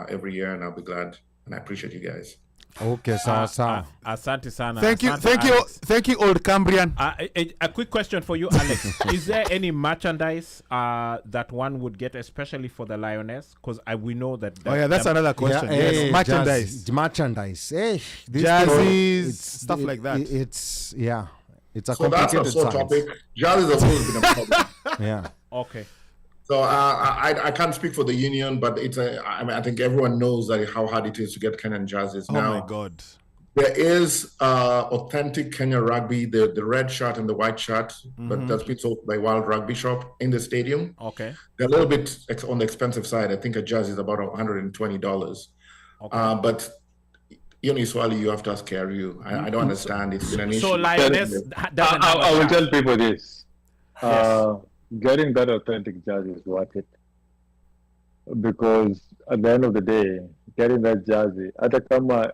S7: every year, and I'll be glad. And I appreciate you guys.
S1: Okay, sawa.
S6: Asante sana.
S3: Thank you,
S6: Alex.
S3: thank you, old Cambrian.
S6: A quick question for you, Alex. Is there any merchandise that one would get, especially for the Lioness? Because we know that.
S3: That's another question.
S1: Yeah,
S3: Yes, merchandise.
S1: Merchandise. Hey,
S3: Jerseys, stuff like that.
S1: It's a
S7: So that's
S1: complicated
S7: a sore
S1: science.
S7: topic. Jerseys have always been a problem.
S1: Yeah.
S6: Okay.
S7: So I can't speak for the union, but I think everyone knows that how hard it is to get Kenyan jerseys.
S3: Oh
S7: Now,
S3: my God.
S7: there is authentic Kenya Rugby, the red shirt and the white shirt, but that's been sold by Wild Rugby Shop in the stadium.
S6: Okay.
S7: They're a little bit on the expensive side. I think a jersey is about $120.
S6: Okay.
S7: But Swali, you have to ask KRU. I don't understand. It's been an issue.
S6: So Lioness doesn't have
S5: I will
S6: a
S5: tell people this.
S6: Yes.
S5: Getting that authentic jersey is worth it. Because at the end of the day, getting that jersey, hata kama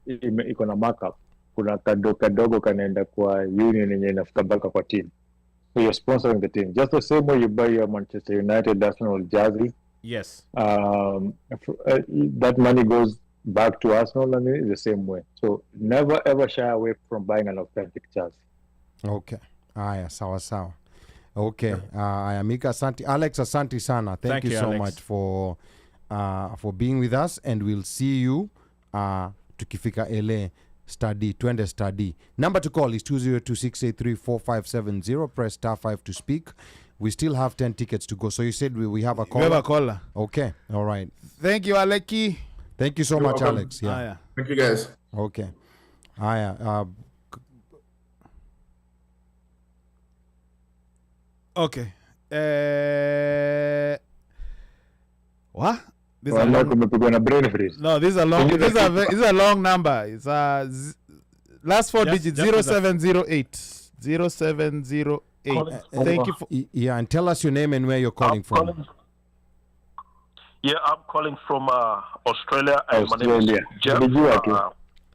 S5: iko na markup, kuna kadogo kanaenda kwa union yenye inafuta mpaka kwa team. So you're sponsoring the team. Just the same way you buy your Manchester United national jersey.
S6: Yes.
S5: That money goes back to Arsenal and it's the same way. So never ever shy away from buying an authentic jersey.
S1: Okay. Aya, sawa. Okay. Aya, Mika, asante. Alex, asante sana. Thank you so
S6: Alex.
S1: much for being with us, and we'll see you tukifika LA twende study. Number to call is 202-683-4570. Press *5 to speak. We still have 10 tickets to go. So you said we have a caller?
S3: We have a caller.
S1: Okay. All right.
S3: Thank you, Aleki.
S1: Thank you so much,
S7: welcome.
S1: Alex. Yeah.
S3: Yeah.
S7: Thank you, guys.
S1: Okay. Aya.
S3: Okay. What? This is a
S5: Wala
S3: long,
S5: kumepigwa na brain freeze.
S3: no, this is a long. This is a long number. It's last four
S6: Just-
S3: digits.
S6: just
S3: 0708. 0708. Thank you for.
S1: Yeah, and tell us your name and where you're calling from.
S12: I'm calling from Australia, and my name
S5: Australia.
S12: is Jeff.
S5: Nilijua tu.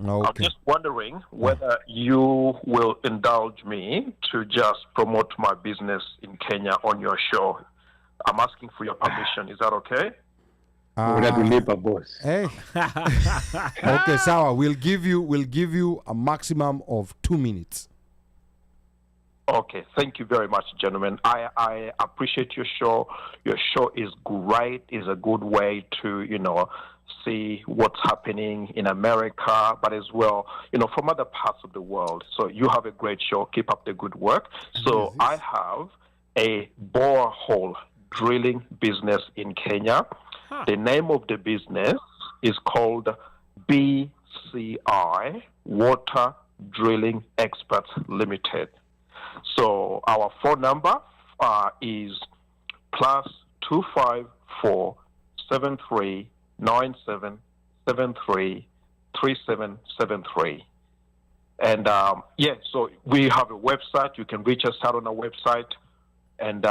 S12: I'm
S1: Okay.
S12: just wondering whether you will indulge me to just promote my business in Kenya on your show. I'm asking for your permission. Is that okay?
S5: Unatulipa boss.
S1: Hey. Okay, sawa. We'll give you a maximum of 2 minutes.
S12: Okay, thank you very much, gentlemen. I appreciate your show. Your show is great. Is a good way to, see what's happening in America, but as well, from other parts of the world. So you have a great show. Keep up the good work. So I have a borehole drilling business in Kenya. The name of the business is called BCI, Water Drilling Experts Limited. So our phone number is +254 7397 3773. And so we have a website. You can reach us out on our website. And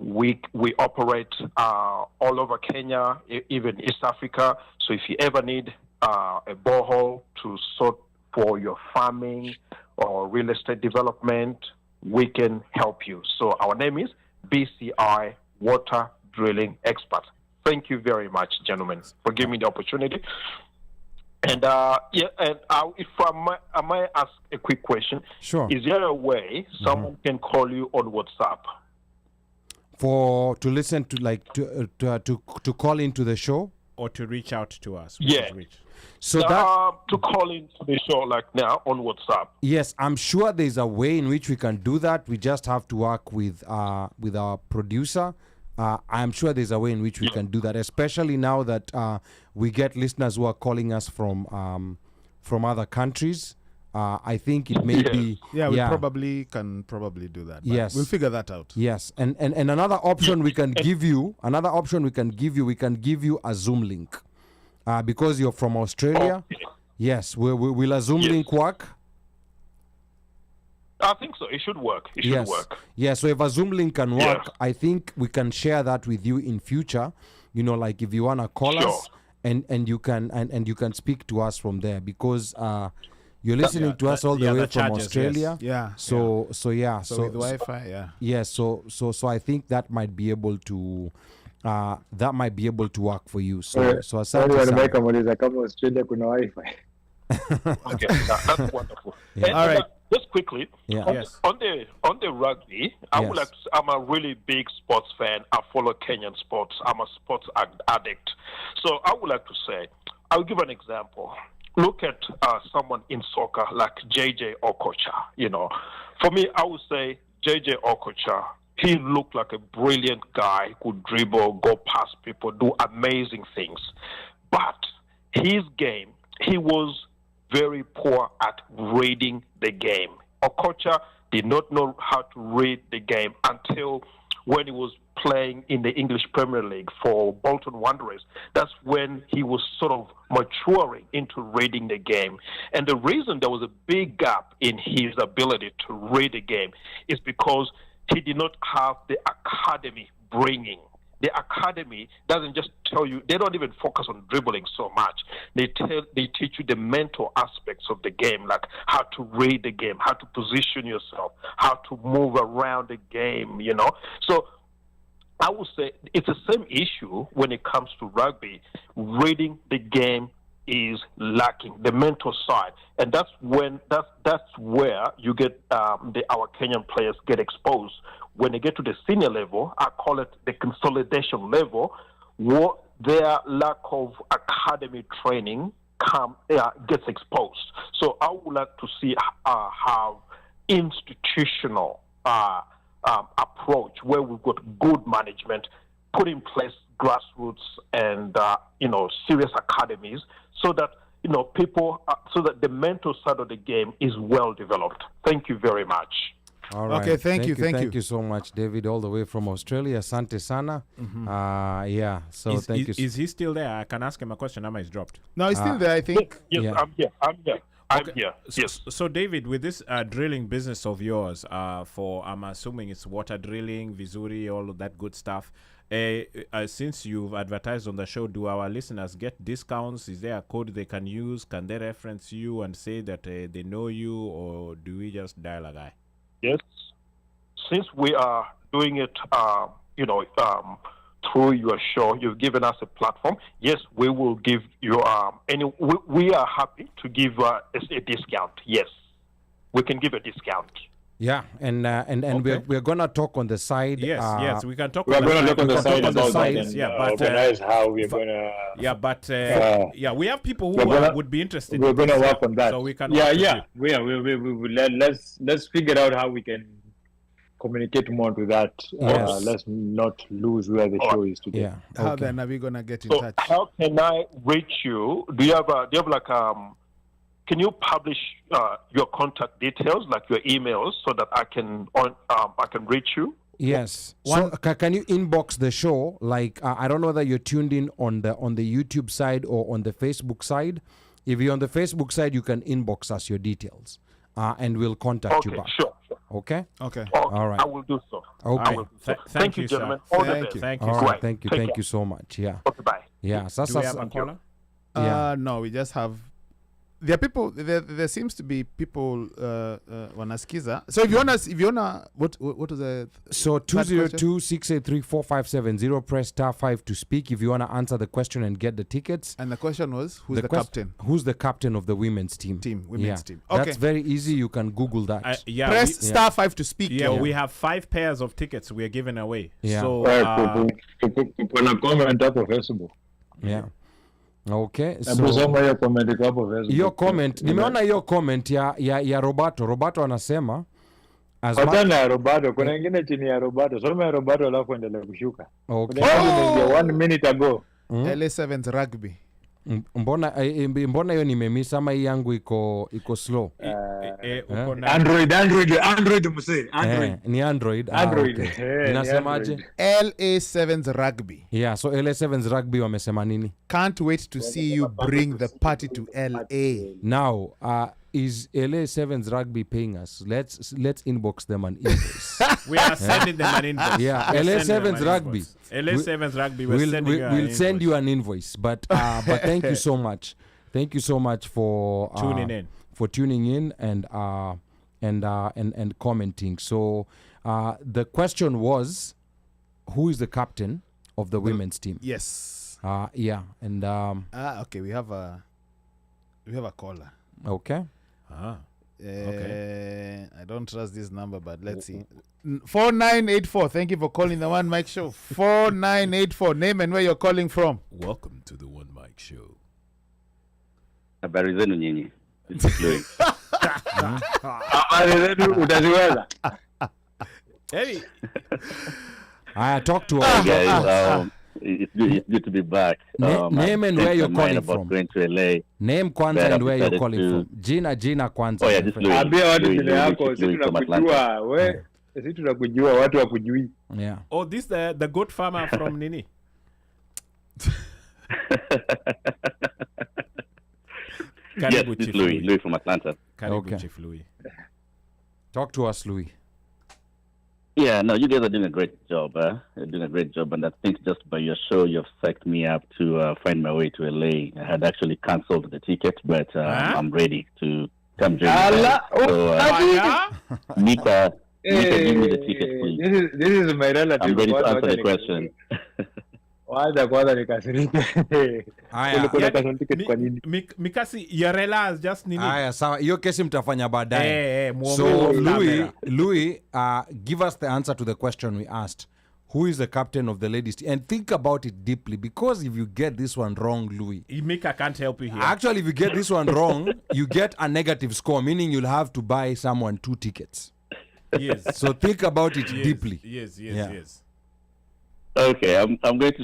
S12: we operate all over Kenya, even East Africa. So if you ever need a borehole to sort for your farming or real estate development, we can help you. So our name is BCI Water Drilling Experts. Thank you very much, gentlemen, for giving me the opportunity. And if I might ask a quick question.
S1: Sure.
S12: Is there a way someone can call you on WhatsApp?
S1: To listen to call into the show
S6: or to reach out to us.
S12: Yeah.
S1: So
S12: to call into the show like now on WhatsApp.
S1: Yes, I'm sure there's a way in which we can do that. We just have to work with our producer. I'm sure there's a way in which we can do that, especially now that we get listeners who are calling us from other countries. I think it may be.
S3: Yeah, we probably can do that.
S1: Yes,
S3: we'll figure that out.
S1: Yes, and another option we can give you. We can give you a Zoom link, because you're from Australia.
S12: Okay.
S1: Yes, will a Zoom link work?
S12: I think so. It should work. It should work.
S1: Yeah, so if a Zoom link can work, I think we can share that with you in future. You know, like if you wanna call us and you can speak to us from there, because you're listening to us all the way from Australia. So with
S3: Wi-Fi,
S1: So I think that might be able to work for you. So asante
S5: make a couple Australia kuna Wi-Fi.
S12: Okay, that's wonderful. And,
S3: all right.
S12: Just quickly, on the rugby, I'm a really big sports fan. I follow Kenyan sports. I'm a sports addict. So I would like to say, I'll give an example. Look at someone in soccer like JJ Okocha. You know, for me, I would say JJ Okocha. He looked like a brilliant guy, could dribble, go past people, do amazing things. But his game, he was very poor at reading the game. Okocha did not know how to read the game until when he was playing in the English Premier League for Bolton Wanderers. That's when he was sort of maturing into reading the game. And the reason there was a big gap in his ability to read the game is because he did not have the academy bringing. The academy doesn't just tell you, they don't even focus on dribbling so much. They teach you the mental aspects of the game, like how to read the game, how to position yourself, how to move around the game, you know. So I would say it's the same issue when it comes to rugby. Reading the game is lacking, the mental side, and that's where you get our Kenyan players get exposed. When they get to the senior level, I call it the consolidation level, what their lack of academy training gets exposed. So I would like to see how institutional approach where we've got good management, put in place grassroots and serious academies, so that people, so that the mental side of the game is well developed. Thank you very much.
S1: All right.
S3: Okay, thank you.
S1: Thank you so much, David, all the way from Australia. Asante sana. So thank you.
S6: Is he still there? I can ask him a question. Ama is dropped.
S3: No, he's still there, I think.
S12: Yes, I'm here. I'm here. Yes.
S6: So David, with this drilling business of yours, I'm assuming it's water drilling, Vizuri, all of that good stuff. Since you've advertised on the show, do our listeners get discounts? Is there a code they can use? Can they reference you and say that they know you, or do we just dial a guy?
S12: Yes. Since we are doing it, through your show, you've given us a platform. Yes, we will give you we are happy to give a discount. Yes, we can give a discount.
S1: Yeah, and
S6: Okay.
S1: we're gonna talk on the side.
S6: Yes, we can talk.
S5: We're going to look on the
S6: we can
S5: side
S6: talk on the
S5: about that
S6: sides,
S5: and
S6: yeah, but
S5: organize how we're going to...
S6: yeah, but we have people who would be interested.
S5: We're
S6: in
S5: going to
S6: this,
S5: work on that.
S6: So we can.
S5: Let's figure out how we can communicate more to that.
S1: Yes.
S5: Let's not lose where the show is today.
S1: Yeah.
S3: How
S1: Okay.
S3: then are we gonna get in
S12: So
S3: touch?
S12: how can I reach you? Do you have can you publish your contact details, like your emails, so that I can reach you?
S1: Yes. So can you inbox the show? Like I don't know whether you're tuned in on the YouTube side or on the Facebook side. If you're on the Facebook side, you can inbox us your details, and we'll contact you back.
S12: Sure.
S1: Okay.
S3: Okay.
S1: All right.
S12: I will do so.
S1: Okay.
S12: I will do so.
S6: Thank you,
S12: gentlemen.
S6: sir.
S12: All the
S3: Thank
S12: best.
S3: you.
S6: Thank you.
S1: All
S6: sir.
S1: right.
S12: Great.
S1: Thank you so much. Yeah.
S12: Okay, bye.
S1: Yeah.
S6: Do we have a caller?
S3: No, we just have. There are people. There seems to be people. Wanaskiza. So if you wanna, what was the?
S1: So 202-683-4570. Press *5 to speak if you wanna answer the question and get the tickets.
S3: And the question was, who's the captain?
S1: Who's the captain of the women's team?
S3: Women's team. Okay.
S1: That's very easy. You can Google that.
S3: Press *5 to speak.
S6: Yeah, we have 5 pairs of tickets we are giving away.
S1: Yeah.
S6: So
S5: Kuna comment hapo Facebook.
S1: Yeah. Okay.
S5: Hebu soma hiyo comment iko hapo Facebook.
S1: Hiyo comment, nimeona hiyo comment ya Roberto. Roberto anasema
S5: Hapana ya Roberto, kuna ingine chini ya Roberto. Soma ya Roberto alafu endelee kushuka.
S1: Okay.
S5: Kuna ingine 1 minute ago.
S3: LA7's rugby.
S1: Mbona hiyo nimemiss ama hii yangu iko slow?
S5: Android mse.
S1: Ni Android. Okay. Inasemaje?
S3: LA7's Rugby.
S1: Yeah, so LA7's Rugby wamesema nini?
S3: Can't wait to see you bring the party to LA.
S1: Now, is LA7's Rugby paying us? Let's inbox them an invoice.
S6: We are sending them an invoice.
S1: Yeah, LA7's Rugby.
S6: LA7's Rugby.
S1: We'll send you an invoice. But thank you so much. Thank you so much for tuning in and commenting. So the question was, who is the captain of the women's team?
S3: Yes.
S1: Yeah, and
S3: okay, we have a caller.
S1: Okay.
S3: Okay. I don't trust this number, but let's see. 4984. Thank you for calling the OneMic Show. 4984. Name and where you're calling from.
S6: Welcome to the OneMic Show.
S13: Habari zenu nyinyi.
S5: Habari zenu utaziweza.
S6: Hey.
S1: I talk to us.
S13: Guys, it's good to be back.
S1: Name and where you're calling from.
S13: Going to LA.
S1: Name kwanza and where you're calling from. Jina kwanza.
S13: Oh yeah, this Louis.
S5: Ambia watu jina yako, sisi tunakujua. Wewe, sisi tunakujua, watu wakujui.
S1: Yeah.
S6: Oh, this the goat farmer from Nini.
S13: Yes, this is Louis from Atlanta.
S6: Okay. Chief Louis.
S1: Talk to us, Louis.
S13: Yeah, no, you guys are doing a great job. You're doing a great job, and I think just by your show, you've psyched me up to find my way to LA. I had actually cancelled the ticket, but I'm ready to come join you. So, Micah, give me the ticket, please.
S5: This is my relative.
S13: I'm ready to answer the question.
S5: Kwanza nikasirike.
S6: Mikasi Yarela just nini.
S1: Aya, sawa. Hiyo kesi mtafanya baadaye. So Louis, give us the answer to the question we asked. Who is the captain of the ladies team? And think about it deeply, because if you get this one wrong, Louis,
S6: Mika can't help you here.
S1: Actually, if you get this one wrong, you get a negative score, meaning you'll have to buy someone 2 tickets.
S6: Yes.
S1: So think about it deeply.
S6: Yes.
S13: Okay, I'm going to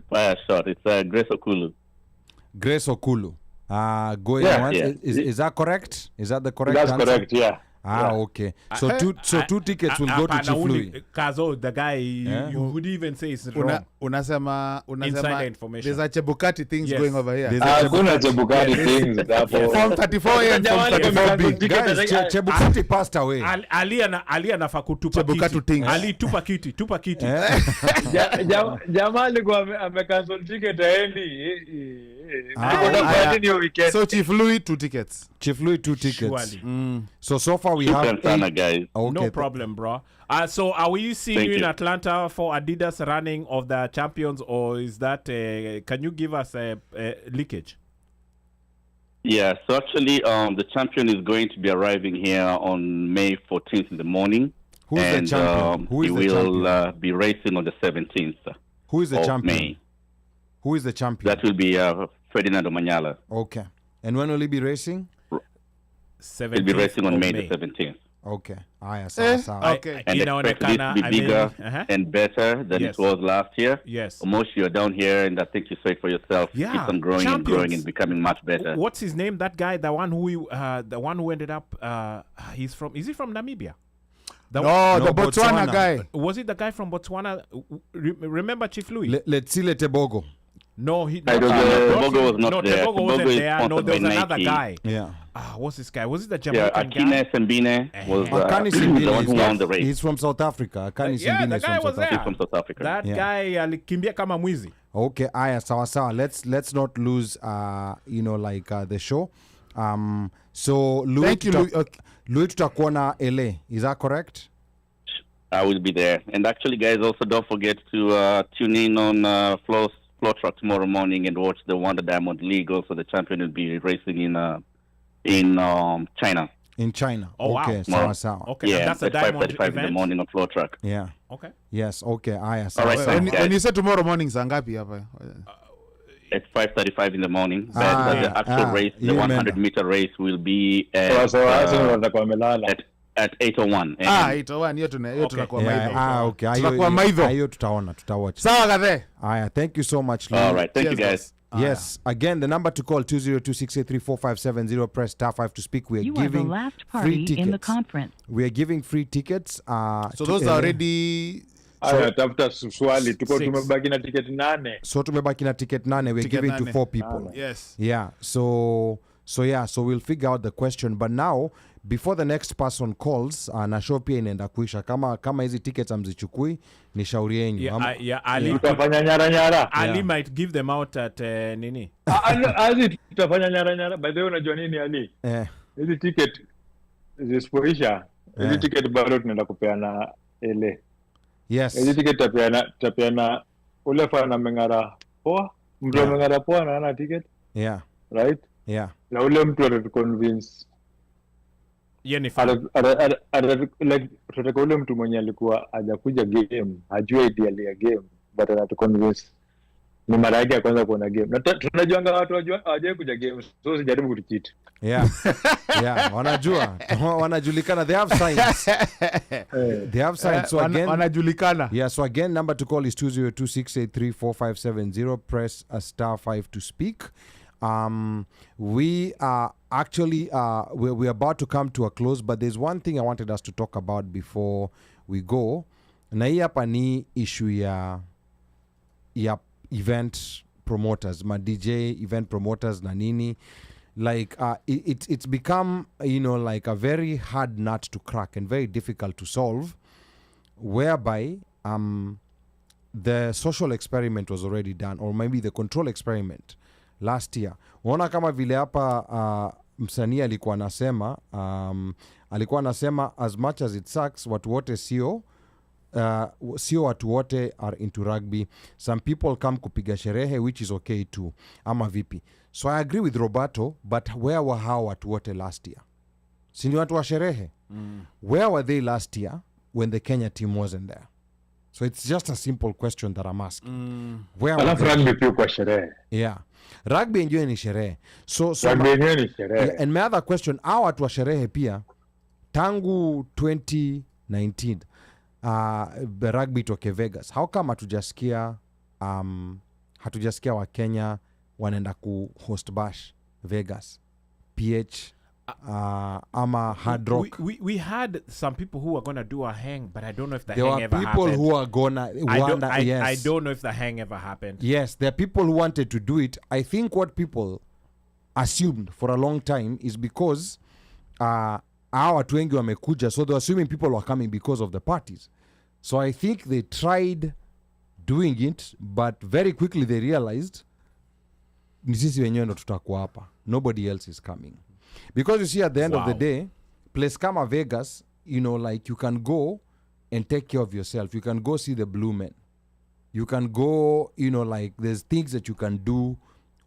S13: fire a shot. It's Grace Okulu.
S1: Grace Okulu. Going once.
S13: Yeah.
S1: Is that correct? Is that the correct answer?
S5: That's correct, yeah.
S1: Okay. So two tickets will go to Chief Louis.
S6: Kazo, the guy, you would even say it's wrong.
S3: Unasema
S6: Insider information.
S3: There's a Chebukati things going over here.
S5: Kuna Chebukati things.
S3: From 34A and from 34B.
S1: Guys, Chebukati passed away.
S6: Ali anafa kutupa kiti. Ali tupa kiti.
S5: Jamaa alikuwa amecancel ticket aendi.
S3: So Chief Louis 2 tickets.
S1: Chief Louis 2 tickets. So far we have 8.
S13: Guys.
S1: Okay.
S6: No problem, bro. So are we seeing you in Atlanta for Adidas running of the champions, or is that can you give us a leakage?
S13: Yeah, so actually the champion is going to be arriving here on May 14th in the morning.
S1: Who's the champion?
S13: He will be racing on the 17th.
S1: Who is the champion?
S13: May.
S1: Who is the champion?
S13: That will be Ferdinando Manyala.
S1: Okay. And when will he be racing?
S13: He'll be racing on May the 17th.
S1: Okay.
S3: Okay.
S13: And expect this to be bigger and better than it was last year.
S6: Yes.
S13: Omosh, you're down here, and I think you say it for yourself.
S6: Yeah.
S13: Keep on growing and growing and becoming much better.
S6: What's his name? That guy, the one who ended up. Is he from Namibia?
S3: The Botswana guy.
S6: Was it the guy from Botswana? Remember Chief Louis?
S1: Let's see Tebogo.
S6: No,
S13: Tebogo was not there.
S6: Tebogo wasn't there. No, there was another guy.
S1: Yeah.
S6: What's this guy? Was it the Jamaican guy?
S13: Akine Sembine was the one who won the race.
S1: He's from South Africa.
S6: The guy was there.
S13: He's from South Africa.
S6: That guy alikimbia kama mwizi.
S1: Okay, sawa. Let's not lose the show. So Louis,
S3: thank you,
S1: Louis tutakuona LA. Is that correct?
S13: I will be there. And actually, guys, also don't forget to tune in on Flow Truck tomorrow morning and watch the Wonder Diamond League. Also, the champion will be racing in China.
S1: In China.
S6: Oh,
S1: okay,
S6: wow.
S1: Sawa.
S6: Okay,
S13: yeah,
S6: that's a Diamond event
S13: in the morning on Flow Truck.
S1: Yeah.
S6: Okay.
S1: Yes. Okay.
S13: All right.
S3: When you say tomorrow morning, zangapi hapa?
S13: At 5:35 in the morning. But the actual race, the 100-meter race, will be at 8:01.
S3: 8:01 hiyo tunakuwa maidho.
S1: Okay.
S3: Tunakuwa maidho.
S1: Hiyo tutawatch.
S3: Sawa kadhe.
S1: Thank you so much, Louis.
S13: All right. Thank you guys.
S1: Yes. Again, the number to call 202-683-4570. Press *5 to speak. We are giving
S14: the last party
S1: free tickets.
S14: in the conference.
S1: We are giving free tickets.
S3: So those are already.
S5: Tafuta swali tuko tumebaki na ticket 8.
S1: So tumebaki na ticket 9. We're giving to 4 people.
S3: Yes.
S1: Yeah. So we'll figure out the question. But now, before the next person calls, na show pia inaenda kuisha. Kama hizi tickets amzichukui, ni shauri yenu.
S6: Ali
S5: tutafanya nyara.
S6: Ali might give them out at nini?
S5: Azi tutafanya nyara. By the way, unajua nini Ali? Hizi ticket zisipoisha, hizi ticket bado tunaenda kupeana ele.
S1: Yes.
S5: Hizi ticket tapeana ule fana mengara poa. Mtu mengara poa na ana ticket.
S1: Yeah.
S5: Right?
S1: Yeah.
S5: Na ule mtu ataconvince.
S6: Like
S5: tutaka ule mtu mwenye alikuwa hajakuja game, hajui idea ya game, but anatuconvince ni mara yake ya kwanza kuona game. Na tunajuanga watu hawajui kuja game, so sijaribu kucheat.
S1: Yeah. Yeah, wanajulikana. They have signs. They have signs. So again,
S3: wanajulikana.
S1: Yeah, so again, number to call is 202-683-4570. Press *5 to speak. We are actually we're about to come to a close, but there's one thing I wanted us to talk about before we go. Na hii hapa ni issue ya event promoters, ma DJ event promoters na nini. Like it's become, like a very hard nut to crack and very difficult to solve, whereby the social experiment was already done, or maybe the control experiment last year. Unaona kama vile hapa msanii alikuwa anasema as much as it sucks, watu wote sio watu wote are into rugby. Some people come kupiga sherehe, which is okay too, ama vipi. So I agree with Roberto, but where were hao watu wote last year? Si ni watu wa sherehe? Where were they last year when the Kenya team wasn't there? So it's just a simple question that I'm asking. Where were they?
S5: Rugby pia kwa sherehe.
S1: Yeah. Rugby enjoy ni sherehe. So
S5: rugby enjoy ni sherehe.
S1: Yeah, and my other question, hao watu wa sherehe pia tangu 2019 rugby toke Vegas. How come hatujasikia wa Kenya wanaenda ku host bash Vegas, PH, ama Hard Rock?
S6: We had some people who were going to do a hang, but I don't know if the
S1: there
S6: hang ever happened.
S1: There were people who are gonna yes.
S6: I don't know if the hang ever happened.
S1: Yes, there are people who wanted to do it. I think what people assumed for a long time is because hawa watu wengi wamekuja, so they were assuming people were coming because of the parties. So I think they tried doing it, but very quickly they realized ni sisi wenyewe ndo tutakuwa hapa, nobody else is coming. Because you see, at the end of the day, place kama Vegas, like you can go and take care of yourself. You can go see the Blue Men. You can go, like there's things that you can do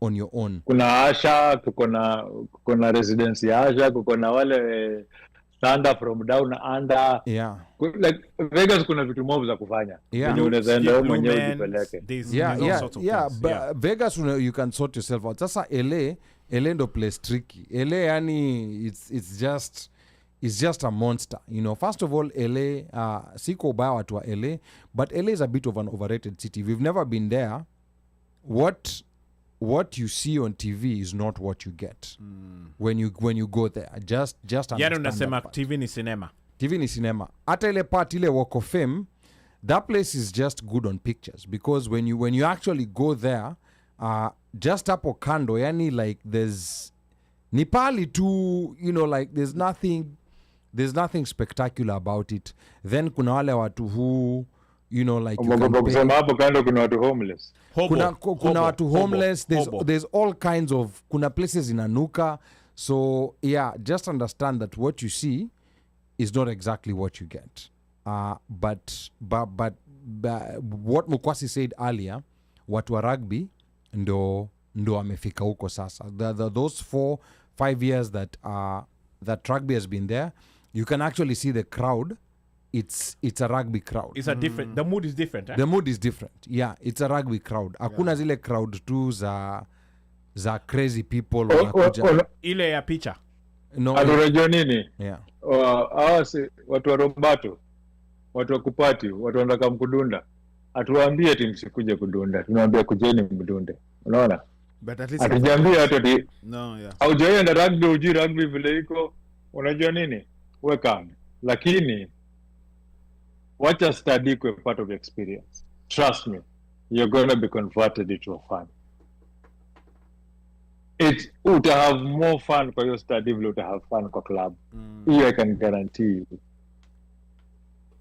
S1: on your own.
S5: Kuna Asha, kuna residence ya Asha, kuna wale stand from down under.
S1: Yeah.
S5: Like Vegas kuna vitu mob za kufanya.
S1: Yeah.
S5: Unaweza enda mwenyewe ujipeleke.
S1: Yeah. Vegas you can sort yourself out. Sasa LA ndo place tricky. LA yani it's just a monster. First of all, LA siko ubaya watu wa LA, but LA is a bit of an overrated city. We've never been there. What you see on TV is not what you get when you go there. Just
S6: understand. Unasema TV ni cinema.
S1: TV ni cinema. Hata ile part ile Walk of Fame, that place is just good on pictures, because when you actually go there, just hapo kando, yani like there's Nepali too, like there's nothing spectacular about it. Then kuna wale watu who like you can
S5: kusema hapo kando kuna watu homeless.
S1: Kuna watu homeless. There's all kinds of, kuna places inanuka. So yeah, just understand that what you see is not exactly what you get. But what Mukwasi said earlier, watu wa rugby ndo amefika huko sasa. Those 4-5 years that rugby has been there, you can actually see the crowd. It's a rugby crowd.
S6: It's a different. The mood is different.
S1: The mood is different. Yeah, it's a rugby crowd. Hakuna zile crowd tu za crazy people wanakuja.
S6: Ile ya picha.
S1: No.
S5: Unajua nini?
S1: Yeah.
S5: Watu wa Robato, watu wa Kupati, watu wanataka mkudunda. Atuwaambie ati msikuje kudunda. Tunawaambia kujeni mdunde. Unaona?
S3: But at least
S5: Atujiambia hata
S3: no, yeah.
S5: Haujaenda rugby, uji rugby vile iko. Unajua nini? Weka. Lakini wacha study kwa part of experience. Trust me, you're going to be converted into a fan. Uta have more fun kwa hiyo study vile uta have fun kwa club. Hiyo I can guarantee you.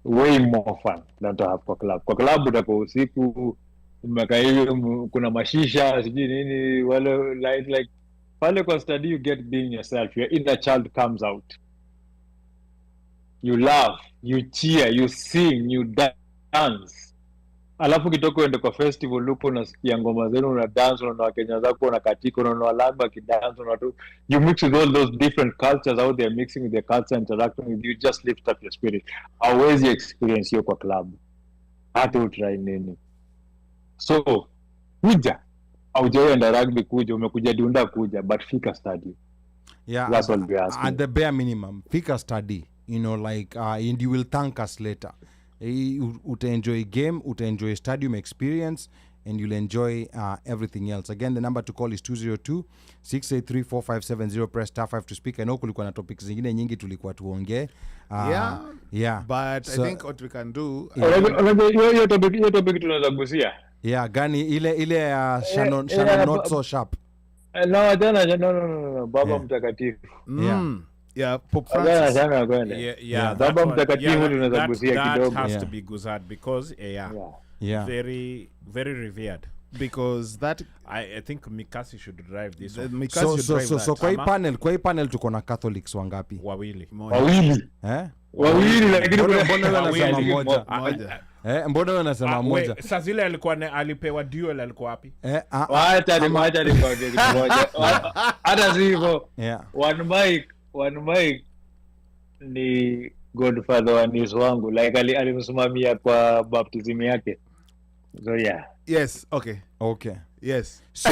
S5: Way more fun than to have kwa club. Kwa club utakuwa usiku, kuna mashisha, sijui nini, wale like pale kwa study you get being yourself. Your inner child comes out. You laugh, you cheer, you sing, you dance. Alafu kitoko uende kwa festival lupo unasikia ngoma zenu, una dance, una Wakenya zako, una katika, una Walamba kidance, una tu. You mix with all those different cultures out there, mixing with their culture, interacting with you, just lift up your spirit. Hauwezi experience hiyo kwa club. Hata utry nini. So, kuja. Haujaenda rugby kuja, umekuja dunda kuja, but fika study.
S1: Yeah,
S5: that's all we ask.
S1: At the bare minimum, fika study. You know, like, and you will thank us later. Uta enjoy game, uta enjoy stadium experience, and you'll enjoy everything else. Again, the number to call is 202-683-4570. Press star 5 to speak. I know kulikuwa na topics zingine nyingi tulikuwa tuongee. Yeah.
S3: But
S1: so,
S3: I think what we can do...
S5: Hiyo topic tunaweza gusia.
S1: Yeah, gani ile Shannon not so sharp.
S5: No, Baba Mtakatifu.
S3: Yeah, Pope Francis.
S5: Baba Mtakatifu tunaweza gusia kidogo.
S6: That has to be guzad because very very revered.
S3: Because that
S6: I think Mikasi should drive this one.
S1: So kwa hii panel tuko na Catholics wangapi?
S6: Wawili.
S5: Wawili lakini
S1: mbona wanasema moja? Mbona wanasema moja?
S6: Sasa zile alikuwa alipewa duel alikuwa wapi?
S5: Wacha ni moja. Hata sivyo. OneMic ni godfather wa nis wangu, like alimsimamia kwa baptism yake. So yeah.
S3: Yes, okay. Yes.
S1: So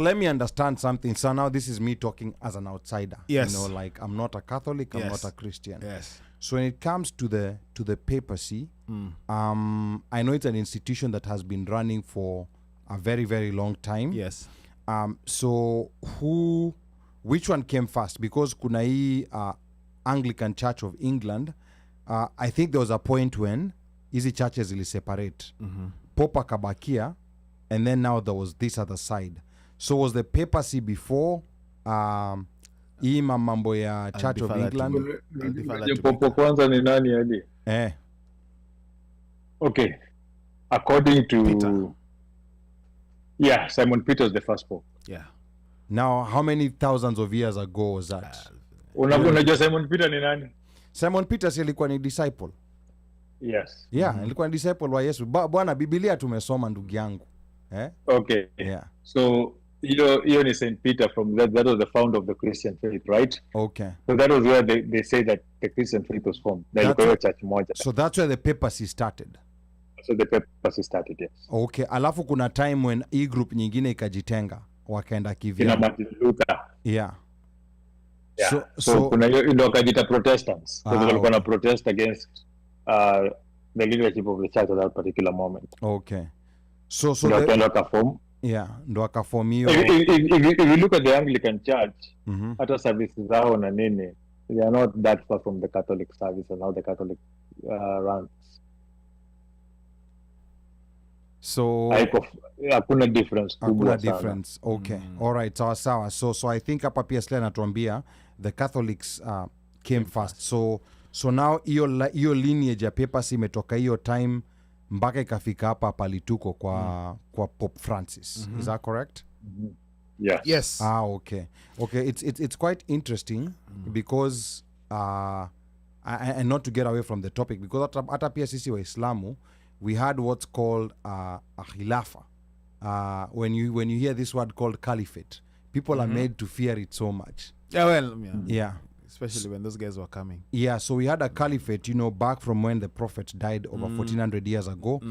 S1: let me understand something. So now this is me talking as an outsider.
S3: Yes.
S1: You know, like I'm not a Catholic, I'm not a Christian.
S3: Yes.
S1: So when it comes to the papacy, I know it's an institution that has been running for a very, very long time.
S3: Yes.
S1: So which one came first? Because kuna hii Anglican Church of England, I think there was a point when hizi churches ili separate. Pope akabakia, and then now there was this other side. So was the papacy before hii mambo ya Church of England?
S5: Pope kwanza ni nani hadi? Okay. According to Peter. Yeah, Simon Peter is the first pope.
S3: Yeah.
S1: Now, how many thousands of years ago was that?
S5: Unajua Simon Peter ni nani?
S1: Simon Peter si alikuwa ni disciple.
S5: Yes.
S1: Yeah, alikuwa ni disciple wa Yesu. Bwana, Biblia tumesoma ndugu yangu.
S5: Okay.
S1: Yeah.
S5: So, hiyo ni Saint Peter from that was the founder of the Christian faith, right?
S1: Okay.
S5: So that was where they say that the Christian faith was formed. Church moja.
S1: So that's where the papacy started.
S5: So the papacy started, yes.
S1: Okay, alafu kuna time when hii group nyingine ikajitenga wakaenda kivyao.
S5: Ina Martin Luther.
S1: Yeah.
S5: So kuna hiyo ndio wakajita Protestants. So walikuwa na protest against the leadership of the church at that particular moment.
S1: Okay. So
S5: ndo wakaform.
S1: Yeah, ndo wakaform hiyo.
S5: If you look at the Anglican Church, hata services zao na nini, they are not that far from the Catholic service and how the Catholic runs.
S1: So
S5: hakuna difference kubwa
S1: sana. Okay. All right, sawa. So I think hapa pia Sle anatuambia the Catholics came first. So now hiyo lineage ya papacy imetoka hiyo time mpaka ikafika hapa palituko kwa Pope Francis. Is that correct?
S5: Yeah.
S3: Yes.
S1: Okay. It's quite interesting because and not to get away from the topic, because hata pia sisi Waislamu we had what's called a khilafa. When you hear this word called caliphate, people are made to fear it so much.
S3: Yeah. Especially when those guys were coming.
S1: Yeah, so we had a caliphate, back from when the prophet died over 1400 years ago.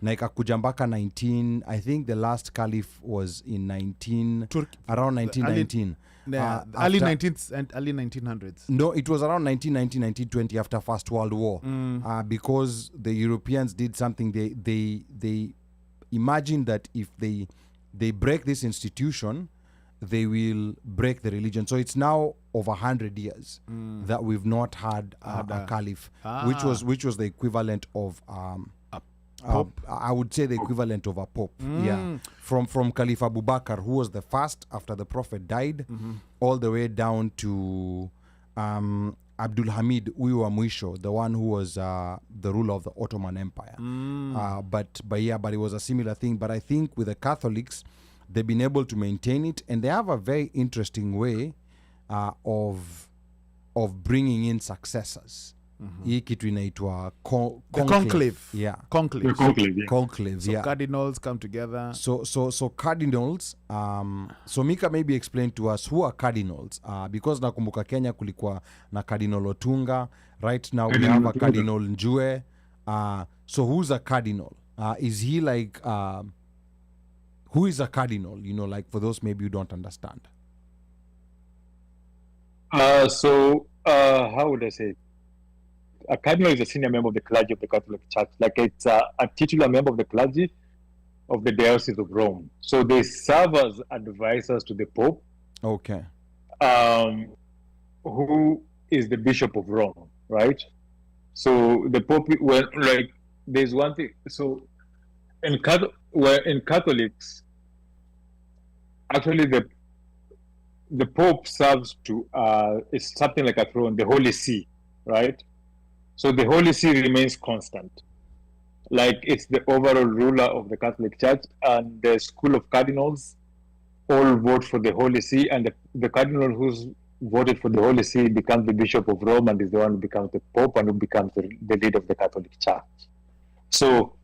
S1: Na ikakuja mpaka 19, I think the last caliph was in around 1919.
S3: Early 19th and early 1900s.
S1: No, it was around 1919, 1920 after First World War. Because the Europeans did something, they imagine that if they break this institution, they will break the religion. So it's now over 100 years that we've not had a caliph, which was the equivalent of I would say the equivalent of a pope. Yeah, from Caliph Abu Bakr, who was the first after the Prophet died, all the way down to Abdul Hamid huyu wa mwisho, the one who was the ruler of the Ottoman Empire. But it was a similar thing. But I think with the Catholics, they've been able to maintain it, and they have a very interesting way of bringing in successors. Hii kitu inaitwa
S3: conclave.
S1: Yeah.
S3: Conclave.
S1: Conclave,
S3: so cardinals come together.
S1: So cardinals, so Micah maybe explain to us who are cardinals, because nakumbuka Kenya kulikuwa na Cardinal Otunga. Right now we have a Cardinal Njue. So who's a cardinal? Is he like who is a cardinal? You know, like for those maybe you don't understand.
S5: How would I say it? A cardinal is a senior member of the clergy of the Catholic Church. Like it's a titular member of the clergy of the Diocese of Rome. So they serve as advisors to the Pope.
S1: Okay.
S5: Who is the Bishop of Rome, right? So the Pope, there's one thing. So in Catholics, actually the Pope serves to it's something like a throne, the Holy See, right? So the Holy See remains constant. Like it's the overall ruler of the Catholic Church, and the School of Cardinals all vote for the Holy See, and the cardinal who's voted for the Holy See becomes the Bishop of Rome and is the one who becomes the Pope and who becomes the leader of the Catholic Church. So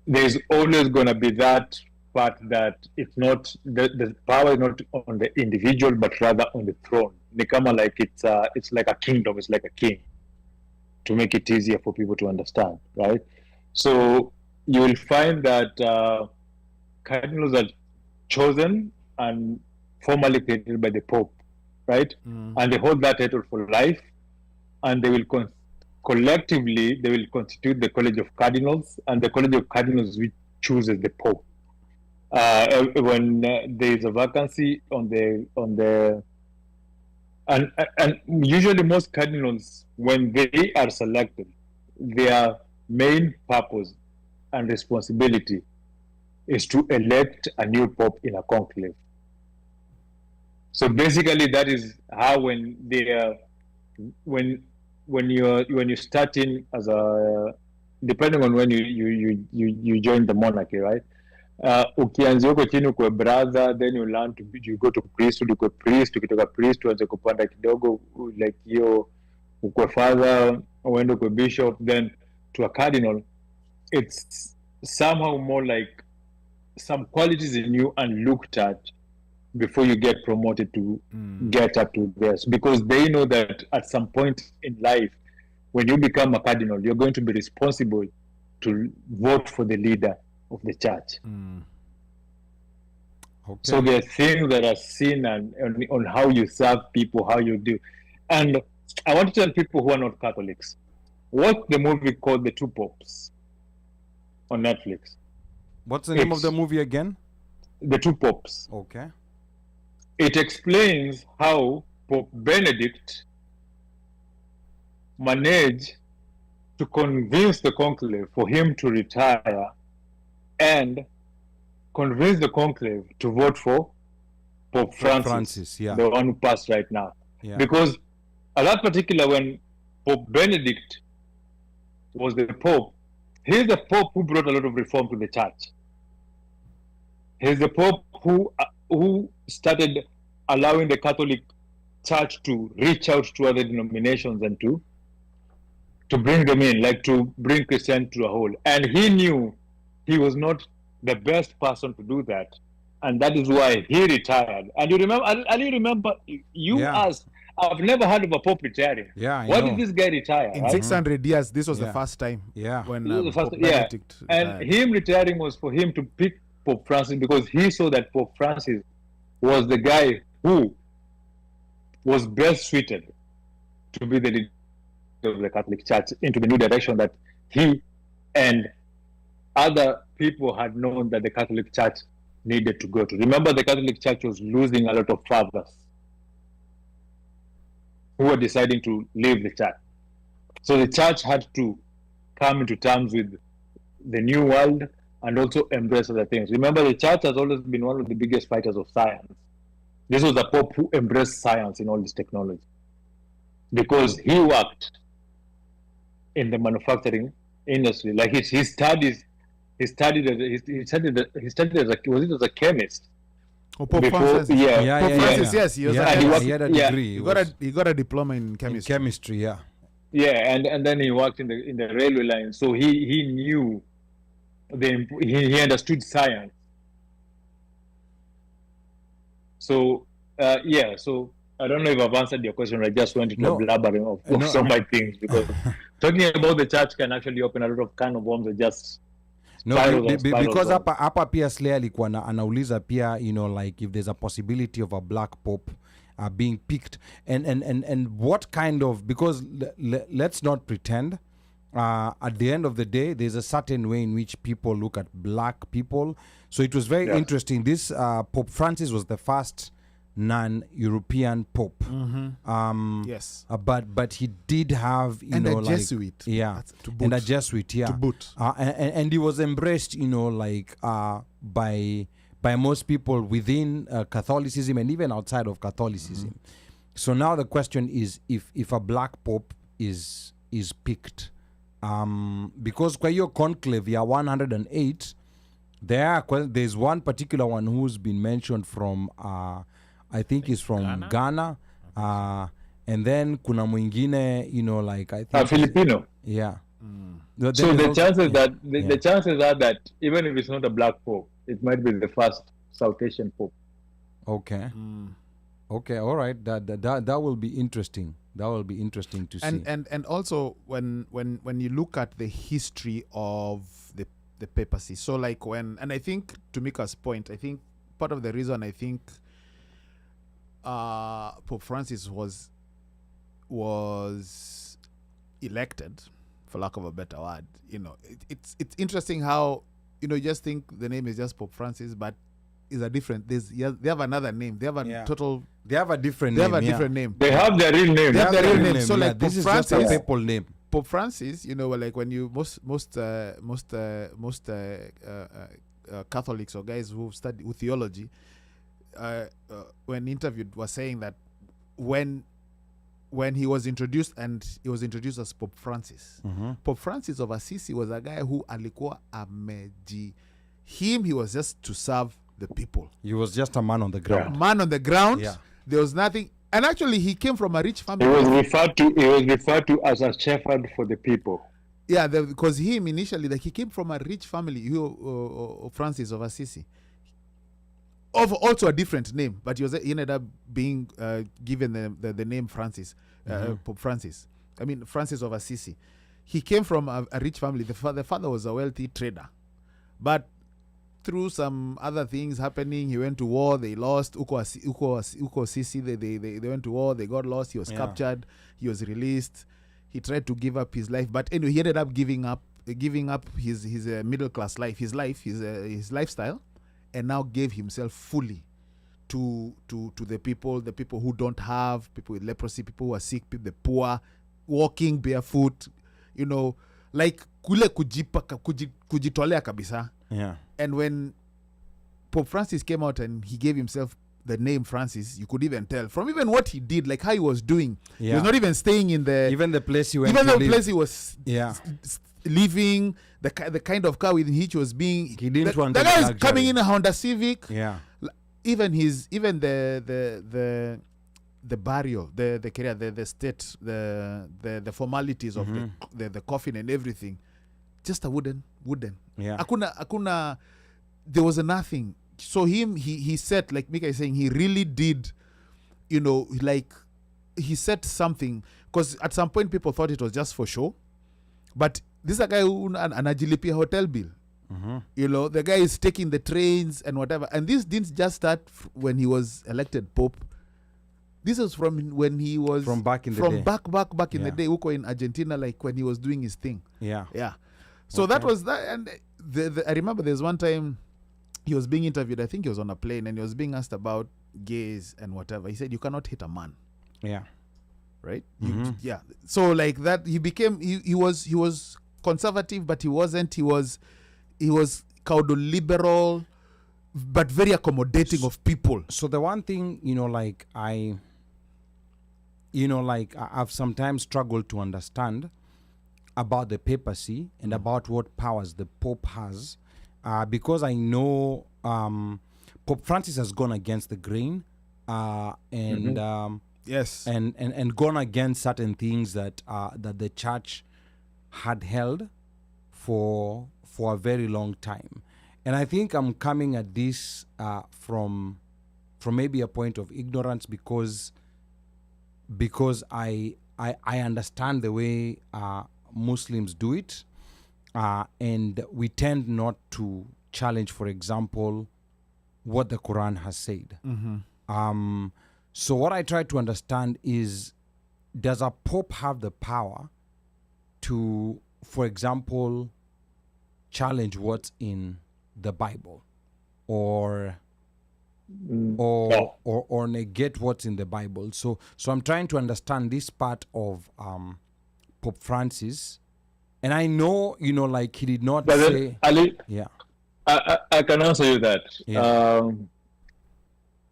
S5: there's always going to be that part that it's not, the power is not on the individual, but rather on the throne. Nikama, like it's like a kingdom, it's like a king, to make it easier for people to understand, right? So you will find that cardinals are chosen and formally created by the Pope, right? And they hold that title for life, and they will collectively they will constitute the College of Cardinals, and the College of Cardinals which chooses the Pope. When there is a vacancy on the and usually most cardinals, when they are selected, their main purpose and responsibility is to elect a new pope in a conclave. So basically, that is how when you're starting as a, depending on when you join the monarchy, right? Ukianzia huko chini kwa brother, then you learn to you go to priesthood, ukwe priest, ukitoka priest uanze kupanda kidogo, like hiyo ukwe father, uende ukwe bishop, then to a cardinal. It's somehow more like some qualities in you and looked at before you get promoted to get up to this, because they know that at some point in life, when you become a cardinal, you're going to be responsible to vote for the leader of the church.
S1: Okay.
S5: So there are things that are seen on how you serve people, how you do. And I want to tell people who are not Catholics, watch the movie called The Two Popes on Netflix.
S1: What's the name of the movie again?
S5: The Two Popes.
S1: Okay.
S5: It explains how Pope Benedict managed to convince the conclave for him to retire and convince the conclave to vote for Pope Francis,
S1: yeah,
S5: the one who passed right now.
S1: Yeah.
S5: Because at that particular, when Pope Benedict was the Pope, he's the Pope who brought a lot of reform to the church. He's the Pope who started allowing the Catholic Church to reach out to other denominations and to bring them in, like to bring Christianity to a whole. And he knew he was not the best person to do that, and that is why he retired. And you remember, you asked, I've never heard of a Pope retiring.
S1: Yeah,
S5: why did this guy retire?
S3: In 600 years, this was the first time.
S1: Yeah,
S3: when
S5: Pope
S3: Benedict
S5: and him retiring was for him to pick Pope Francis, because he saw that Pope Francis was the guy who was best suited to be the leader of the Catholic Church into the new direction that he and other people had known that the Catholic Church needed to go to. Remember, the Catholic Church was losing a lot of fathers who were deciding to leave the church. So the church had to come into terms with the new world and also embrace other things. Remember, the church has always been one of the biggest fighters of science. This was the Pope who embraced science in all this technology because he worked in the manufacturing industry. Like he studied as a chemist.
S3: Oh, Pope
S5: before,
S3: Francis. Pope Francis, yes,
S1: he had a degree.
S3: He got a diploma in chemistry.
S5: Yeah, and then he worked in the railway line, so he knew he understood science. So so I don't know if I've answered your question. I just wanted to elaborate of some of my things because talking about the church can actually open a lot of can of worms that just
S1: because hapa pia Slayer alikuwa anauliza pia, you know, like if there's a possibility of a black pope being picked and what kind of, because let's not pretend at the end of the day there's a certain way in which people look at black people. So it was very interesting. This Pope Francis was the first non-European pope.
S3: Yes.
S1: But he did have, you know,
S3: a Jesuit.
S1: Yeah.
S3: To boot.
S1: And a Jesuit, yeah.
S3: To boot.
S1: And he was embraced, you know, like by most people within Catholicism and even outside of Catholicism. So now the question is if a black pope is picked, because kwa hiyo conclave ya 108, there's one particular one who's been mentioned from I think is from Ghana. And then kuna mwingine, you know, like I think
S5: Filipino.
S1: Yeah.
S5: So the chances the chances are that even if it's not a black pope, it might be the first South Asian pope.
S1: Okay. Okay, all right. That will be interesting. That will be interesting to see.
S3: And also when you look at the history of the papacy, so like and I think to Micah's point, I think part of the reason I think Pope Francis was elected, for lack of a better word, you know, it's interesting how, you know, you just think the name is just Pope Francis, but is a different. They have another name. They have a total.
S1: They have a different name.
S3: Name.
S5: They have their real name.
S3: They have their real name. So like
S1: this
S3: Pope
S1: is
S3: Francis,
S1: just a papal name.
S3: Pope Francis, you know, like when you most Catholics or guys who study with theology, when interviewed, was saying that when he was introduced, and he was introduced as Pope Francis. Pope Francis of Assisi was a guy who alikuwa ameji. He was just to serve the people.
S1: He was just a man on the ground.
S3: Man on the ground. Yeah. There was nothing. And actually, he came from a rich family.
S5: He was referred to as a shepherd for the people.
S3: Yeah, because him initially, he came from a rich family. Francis of Assisi. Of also a different name, but he ended up being given the name Francis, Pope Francis. I mean, Francis of Assisi. He came from a rich family. The father was a wealthy trader, but through some other things happening, he went to war. They lost. Uko Assisi. They went to war. They got lost. He was captured. He was released. He tried to give up his life, but anyway, he ended up giving up his middle class life, his lifestyle, and now gave himself fully to the people who don't have, people with leprosy, people who are sick, people, the poor, walking barefoot, you know, like kule kujitolea kabisa.
S1: Yeah.
S3: And when Pope Francis came out and he gave himself the name Francis, you could even tell from even what he did, like how he was doing. He was not even staying in
S1: even the place he went.
S3: Even the place he was living, the kind of car with which he was being.
S1: He didn't want
S3: the guy is coming in a Honda Civic.
S1: Yeah.
S3: Even the burial, the career, the state, the formalities of the coffin and everything, just a wooden.
S1: Yeah.
S3: Akuna, there was nothing. So he said, like Micah is saying, he really did, you know, like he said something, because at some point people thought it was just for show, but this is a guy who anajilipia hotel bill. You know, the guy is taking the trains and whatever. And this didn't just start when he was elected Pope. This was from when he was
S1: from back in the day.
S3: Back in the day, Uko in Argentina, like when he was doing his thing.
S1: Yeah.
S3: So that was that, and I remember there's one time he was being interviewed. I think he was on a plane and he was being asked about gays and whatever. He said, "You cannot hit a man."
S1: Yeah.
S3: Right.
S1: Mhm.
S3: Yeah. So like that, he became. He was conservative, but he wasn't. He was kind of liberal, but very accommodating of people.
S1: So the one thing, like I've sometimes struggled to understand about the papacy and about what powers the Pope has, because I know Pope Francis has gone against the grain, and
S3: yes,
S1: and gone against certain things that that the church had held for a very long time. And I think I'm coming at this from maybe a point of ignorance, because I understand the way Muslims do it, and we tend not to challenge, for example, what the Quran has said. So what I try to understand is, does a pope have the power to, for example, challenge what's in the Bible, or negate what's in the Bible? So I'm trying to understand this part of Pope Francis, and I know like he did not
S5: But
S1: say.
S5: Ali,
S1: Yeah,
S5: I can answer you that.
S1: Yeah.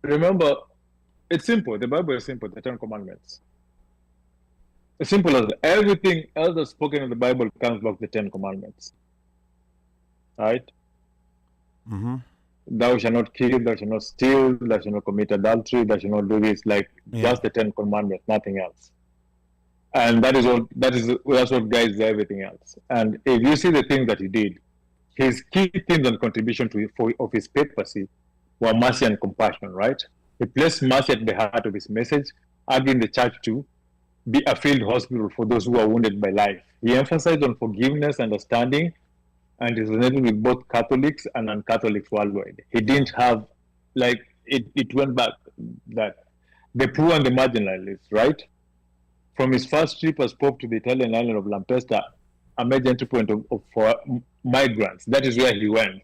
S5: Remember, it's simple. The Bible is simple. The Ten Commandments. As simple as everything else that's spoken in the Bible comes back to the Ten Commandments. Right?
S1: Mm-hmm.
S5: Thou shalt not kill, thou shalt not steal, thou shalt not commit adultery, thou shalt not do this, just the Ten Commandments, nothing else. And that's what guides everything else. And if you see the thing that he did, his key themes and contribution of his papacy were mercy and compassion, right? He placed mercy at the heart of his message, urging the church to be a field hospital for those who are wounded by life. He emphasized on forgiveness, understanding, and resonated with both Catholics and non-Catholics worldwide. He didn't have, it went back that the poor and the marginalized, right? From his first trip as Pope to the Italian island of Lampedusa, a major entry point for migrants. That is where he went,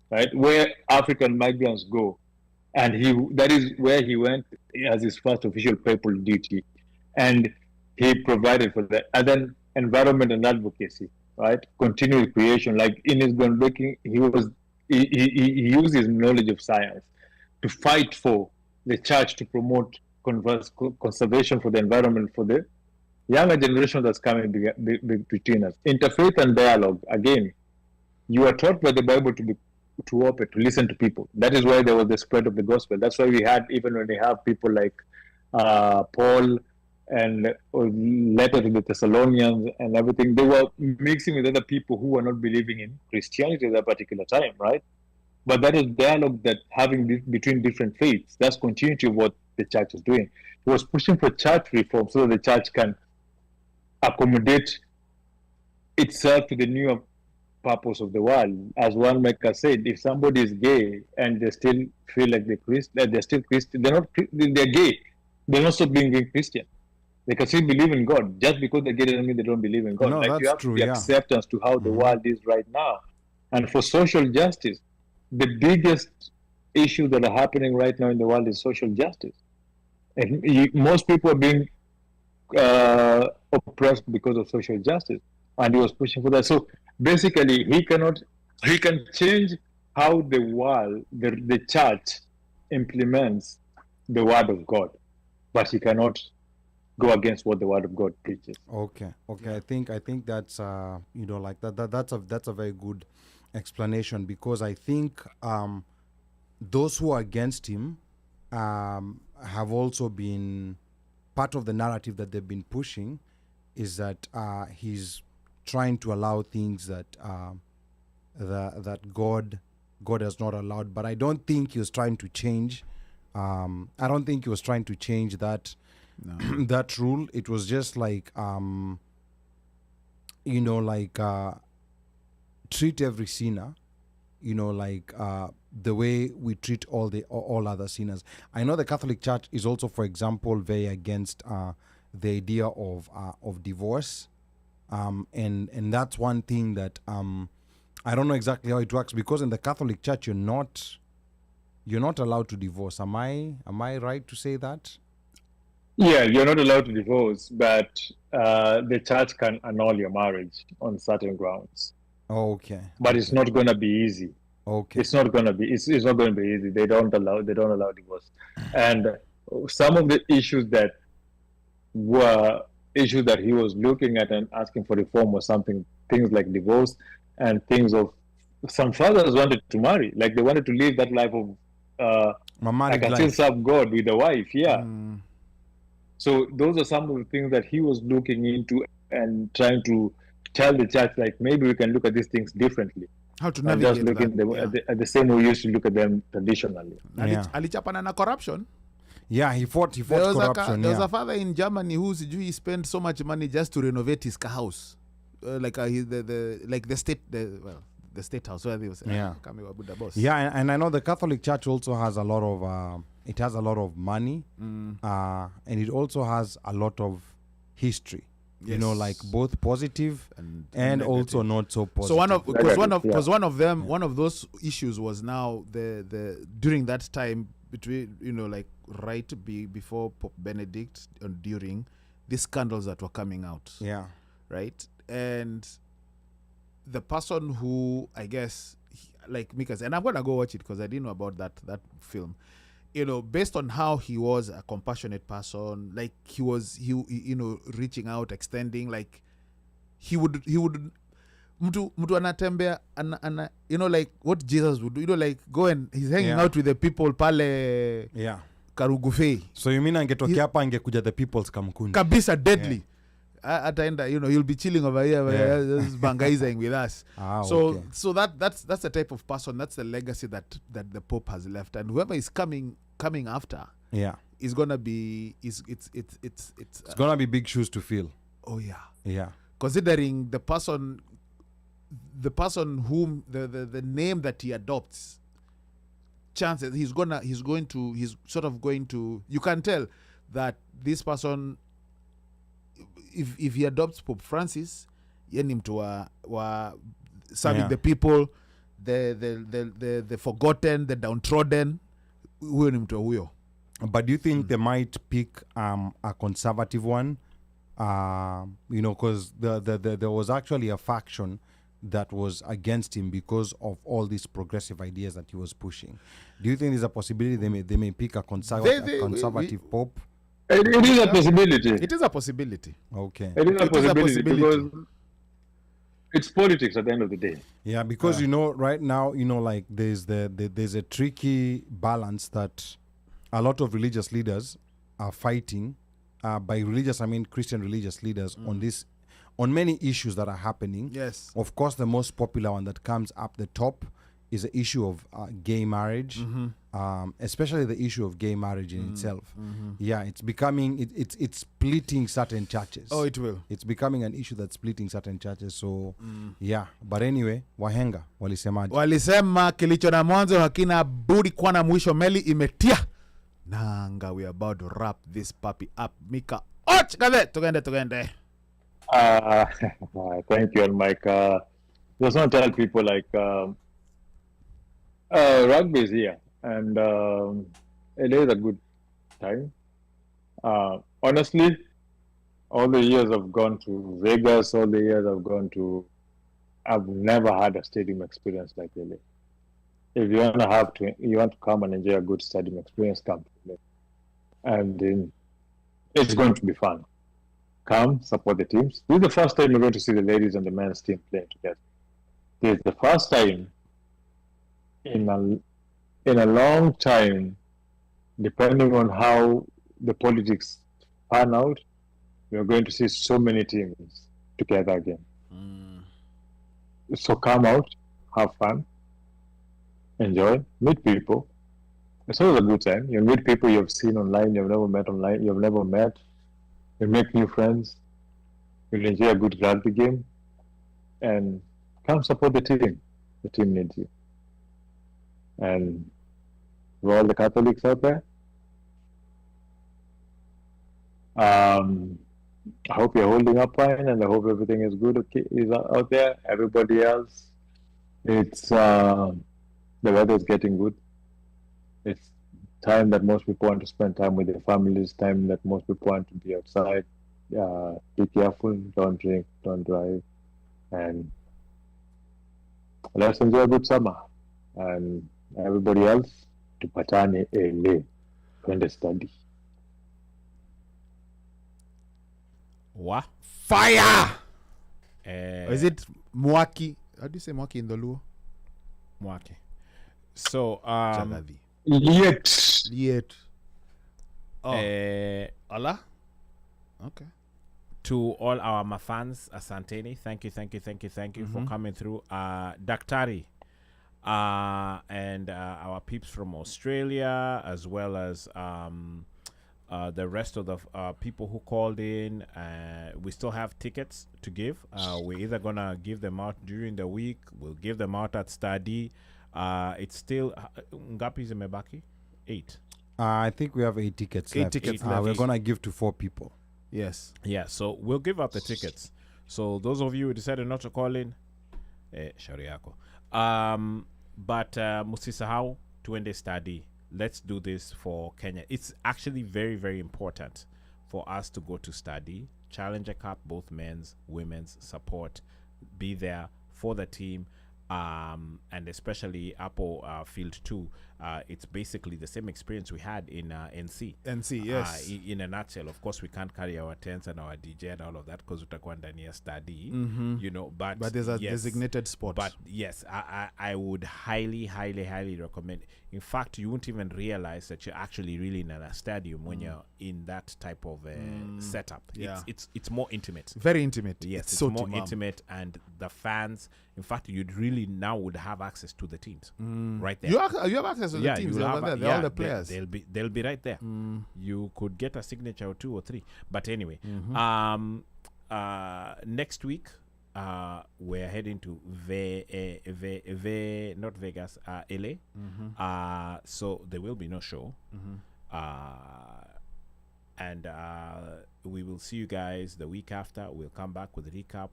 S5: right? Where African migrants go. And that is where he went as his first official papal duty. And he provided for that. And then environment and advocacy, right? Continued creation. Like in his groundbreaking, he used his knowledge of science to fight for the church to promote conservation for the environment for the younger generation that's coming between us. Interfaith and dialogue. Again, you are taught by the Bible to open, to listen to people. That is why there was the spread of the gospel. That's why we had, even when we have people like Paul and letter to the Thessalonians and everything, they were mixing with other people who were not believing in Christianity at that particular time, right? But that is dialogue that having between different faiths. That's continuity of what the church is doing. He was pushing for church reform so that the church can accommodate itself to the new purpose of the world. As OneMic said, if somebody is gay and they still feel like they're still Christian, they're gay. They're not stop being Christian. They can still believe in God. Just because they're gay doesn't mean they don't believe in God.
S1: No,
S5: like
S1: that's
S5: you have
S1: true,
S5: to be acceptance to how the world is right now. And for social justice, the biggest issue that are happening right now in the world is social justice. And most people are being oppressed because of social justice, and he was pushing for that. So basically, he can change how the world, the church implements the word of God, but he cannot go against what the word of God preaches.
S1: Okay. I think that's that's a very good explanation, because I think those who are against him have also been part of the narrative that they've been pushing, is that he's trying to allow things that that God has not allowed. But I don't think he was trying to change. I don't think he was trying to change that that rule. It was just like treat every sinner, the way we treat all other sinners. I know the Catholic Church is also, for example, very against the idea of divorce, and that's one thing that I don't know exactly how it works because in the Catholic Church you're not allowed to divorce. Am I right to say that?
S5: Yeah, you're not allowed to divorce, but the church can annul your marriage on certain grounds.
S1: Okay.
S5: But it's not going to be easy.
S1: Okay.
S5: It's not going to be. It's not going to be easy. They don't allow divorce, and some of the issues that were issues that he was looking at and asking for reform was things like divorce and things of some fathers wanted to marry, like they wanted to live that life of I can still serve God with a wife. Yeah. So those are some of the things that he was looking into and trying to tell the church, like maybe we can look at these things differently.
S3: How to navigate
S5: just look at the same way we used to look at them traditionally.
S3: Alichapana na corruption.
S1: Yeah, he fought corruption.
S3: There was a father in Germany who spent so much money just to renovate his house, the state house where they was.
S1: Yeah, and I know the Catholic Church also has a lot of money, and it also has a lot of history. Yes. You know, like both positive and also not so positive.
S3: So one of those issues was now the during that time between before Pope Benedict and during these scandals that were coming out.
S1: Yeah.
S3: Right? And the person who I guess like Micah, and I'm gonna go watch it because I didn't know about that film. Based on how he was a compassionate person, like he reaching out, extending, like he would mtu anatembea like what Jesus would do, like go and he's hanging out with the people pale Karugufei.
S1: So you mean angetokea hapa angekuja the people's kamkundi
S3: kabisa deadly. Ataenda, you'll be chilling over here just bangaizing with us. So that's the type of person, that's the legacy that the Pope has left, and whoever is coming after is gonna be it's
S1: gonna be big shoes to fill.
S3: Oh yeah, considering the person whom the name that he adopts, chances he's sort of going to, you can tell that this person, if he adopts Pope Francis, yeni mtu wa serving the people, the forgotten, the downtrodden, huyo ni mtu huyo.
S1: But do you think they might pick a conservative one? Because there was actually a faction that was against him because of all these progressive ideas that he was pushing. Do you think there's a possibility they may pick a conservative pope?
S5: It is a possibility.
S3: It is a possibility.
S1: Okay.
S5: It is a possibility because it's politics at the end of the day.
S1: Yeah, because right now, like there's a tricky balance that a lot of religious leaders are fighting. By religious, I mean Christian religious leaders on many issues that are happening.
S3: Yes.
S1: Of course, the most popular one that comes up the top is the issue of gay marriage, especially the issue of gay marriage in itself. Yeah, it's becoming, it's splitting certain churches.
S3: Oh, it will.
S1: It's becoming an issue that's splitting certain churches. So, yeah. But anyway, wahenga, walisemaje?
S3: Walisema kilicho na mwanzo hakina budi kuwa na mwisho, meli imetia nanga. We are about to wrap this puppy up. Micah, tugende.
S5: Thank you, and Micah. Just want to tell people like rugby is here, and it is a good time. Honestly, all the years I've gone to Vegas, all the years I've never had a stadium experience like LA. If you want to come and enjoy a good stadium experience, come to LA. And it's going to be fun. Come, support the teams. This is the first time you're going to see the ladies and the men's team playing together. This is the first time in a long time, depending on how the politics pan out, we're going to see so many teams together again. So come out, have fun, enjoy, meet people. It's always a good time. You'll meet people you've seen online, you've never met online, you'll make new friends, you'll enjoy a good rugby game, and come support the team. The team needs you. And for all the Catholics out there, I hope you're holding up fine, and I hope everything is good. Okay, is out there. Everybody else, It's the weather is getting good. It's time that most people want to spend time with their families. Time that most people want to be outside. Be careful. Don't drink. Don't drive. And let's enjoy a good summer. And everybody else, tupatane LA. Twende study.
S6: Wa
S3: Fire! Is it Mwaki? How do you say Mwaki in the Luo?
S6: Mwaki. So
S3: Jagavi.
S5: Liet.
S3: Oh. Allah? Okay.
S6: To all our mafans, asanteni, thank you for coming through. Daktari, and our peeps from Australia, as well as the rest of the people who called in. We still have tickets to give. We're either gonna give them out during the week. We'll give them out at study. It's still ngapi zimebaki? 8.
S1: I think we have 8 tickets left.
S3: Tickets left.
S1: We're gonna give to 4 people.
S3: Yes.
S6: Yeah, so we'll give out the tickets. So those of you who decided not to call in, shauri yako. But musisahau tuende study. Let's do this for Kenya. It's actually very, very important for us to go to study. Challenger Cup, both men's, women's, support, be there for the team. And especially Apple Field 2, it's basically the same experience we had in NC.
S3: NC, yes.
S6: In a nutshell, of course, we can't carry our tents and our DJ and all of that because utakuwa ndani ya study, you know. But
S3: there's a designated spot.
S6: But yes, I would highly recommend. In fact, you won't even realize that you're actually really in a stadium when you're in that type of setup.
S3: Yeah.
S6: It's more intimate.
S3: Very intimate.
S6: Yes, it's
S3: so
S6: more intimate, and the fans. In fact, you'd really now would have access to the teams right there.
S3: You have access to the teams. They're all the players.
S6: They'll be right there. You could get a signature or 2 or 3. But anyway, next week we're heading to not Vegas, LA. So there will be no show. And we will see you guys the week after. We'll come back with a recap,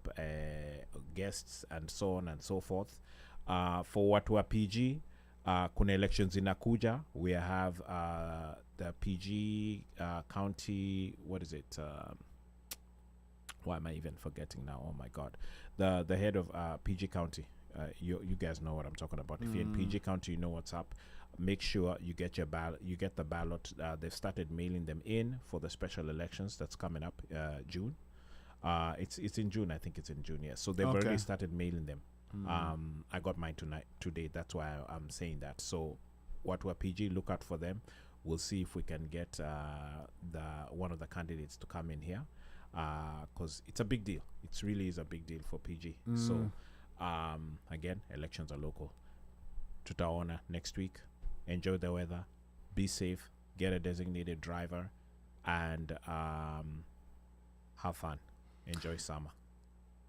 S6: guests, and so on and so forth. For watu wa PG, kuna elections inakuja. We have the PG county, what is it? Why am I even forgetting now? Oh my God. The head of PG county. You guys know what I'm talking about. If you're in PG county, you know what's up. Make sure you get your ballot. You get the ballot. They've started mailing them in for the special elections that's coming up June. It's in June. I think it's in June. Yes. So they've already started mailing them. I got mine today. That's why I'm saying that. So what were PG? Look out for them. We'll see if we can get one of the candidates to come in here, because it's a big deal. It really is a big deal for PG. So again, elections are local. Tutaona next week. Enjoy the weather, be safe, get a designated driver, and have fun. Enjoy summer.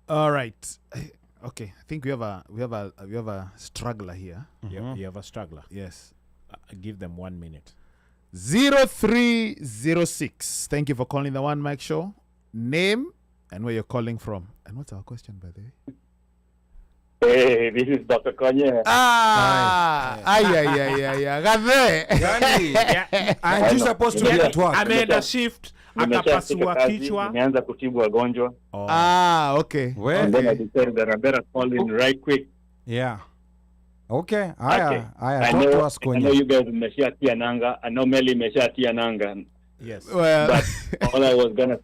S3: All right. Okay, I think we have a struggler here.
S6: You have a struggler.
S3: Yes.
S6: Give them 1 minute.
S3: 0306. Thank you for calling the OneMic show. Name and where you're calling from. And what's our question, by the way?
S9: Hey, this is Dr. Konye.
S1: Aren't you supposed to be at work?
S6: Ameenda shift, akapasua kichwa.
S9: Nimeanza kutibu wagonjwa.
S3: Okay.
S9: And then I decided that I better call in right quick.
S1: Yeah. Okay. Talk
S9: to
S1: us, Konye.
S9: I know you guys mmeshatia nanga. I know Meli mmeshatia nanga.
S6: Yes.
S3: Well,
S9: but all I was gonna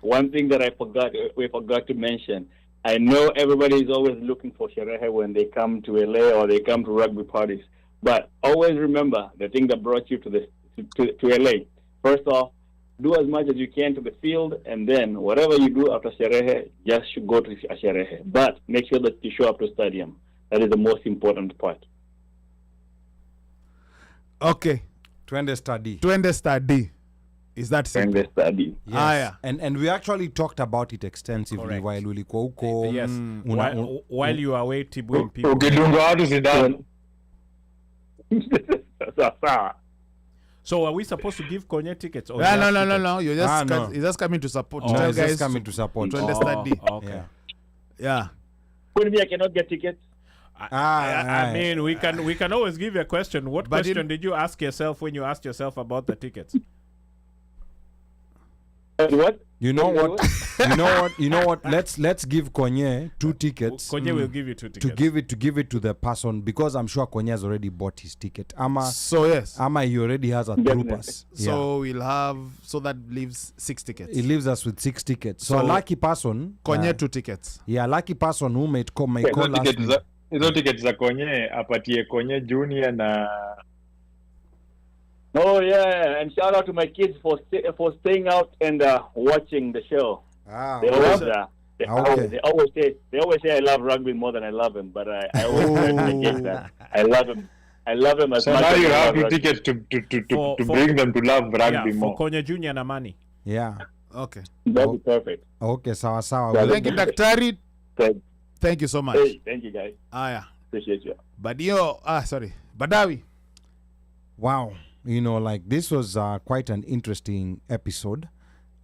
S9: one thing that we forgot to mention. I know everybody is always looking for sherehe when they come to LA or they come to rugby parties. But always remember the thing that brought you to LA. First off, do as much as you can to the field, and then whatever you do after sherehe, just should go to a sherehe. But make sure that you show up to stadium. That is the most important part.
S3: Okay.
S1: Twende study.
S3: Is that simple?
S9: Study.
S1: Yes. And we actually talked about it extensively while ulikuwa huko.
S6: Yes. While you are away tibuing people.
S9: Ukidunga watu sidani.
S6: So are we supposed to give Konye tickets? Or
S3: No. You're just coming to support.
S1: Just coming to support.
S3: Twende study.
S6: Okay.
S3: Yeah.
S14: Couldn't be I cannot get tickets.
S6: I mean, we can always give you a question. What question did you ask yourself when you asked yourself about the tickets?
S14: What?
S1: You know what? Let's give Konye 2 tickets.
S6: Konye will give you 2 tickets.
S1: To give it to the person, because I'm sure Konye has already bought his ticket.
S3: So yes.
S1: He already has a through pass.
S3: So we'll have, so that leaves 6 tickets.
S1: It leaves us with 6 tickets. So a lucky person,
S3: Konye 2 tickets.
S1: Yeah, a lucky person who may call last week.
S5: Hizo tickets za Konye apatie Konye Junior na.
S14: Oh yeah, and shout out to my kids for staying out and watching the show. They always they always say I love rugby more than I love him, but I always negate that. I love him as
S5: so
S14: much.
S5: So now
S14: as
S5: you
S14: I
S5: have
S14: love
S5: tickets to bring them to love rugby more.
S6: For Konye Junior na money.
S1: Yeah.
S3: Okay.
S14: That'd be perfect.
S1: Okay, sawa.
S3: Thank you, Daktari. Thank you so much.
S14: Hey, thank you guys.
S3: Yeah.
S14: Appreciate you.
S3: Badawy.
S1: Wow. Like this was quite an interesting episode.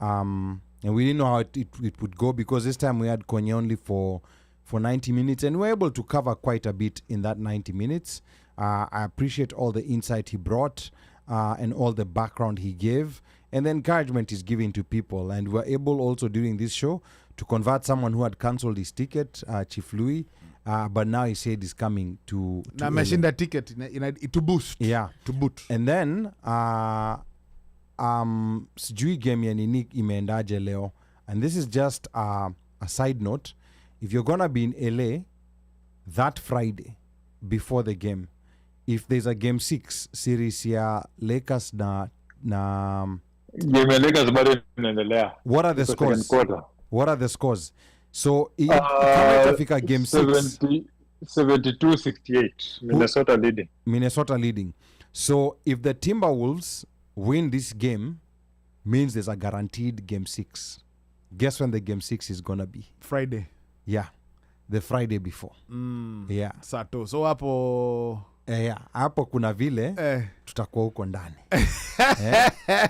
S1: And we didn't know how it would go, because this time we had Konye only for 90 minutes, and we were able to cover quite a bit in that 90 minutes. I appreciate all the insight he brought and all the background he gave and the encouragement he's giving to people. And we were able also during this show to convert someone who had cancelled his ticket, Chief Louis, but now he said he's coming to
S3: na ameshinda ticket to boost.
S1: Yeah.
S3: To boot.
S1: And then sijui game ya nini imeendaje leo. And this is just a side note. If you're gonna be in LA that Friday before the game, if there's a game 6 series ya Lakers na
S5: game ya Lakers bado inaendelea.
S1: What are the scores? What are the scores? So kama itafika game 6
S5: 72-68 Minnesota leading.
S1: So if the Timberwolves win this game, means there's a guaranteed game 6. Guess when the game 6 is gonna be?
S3: Friday.
S1: Yeah, the Friday before. Yeah.
S3: Sato. So hapo
S1: hapo kuna vile tutakuwa huko ndani.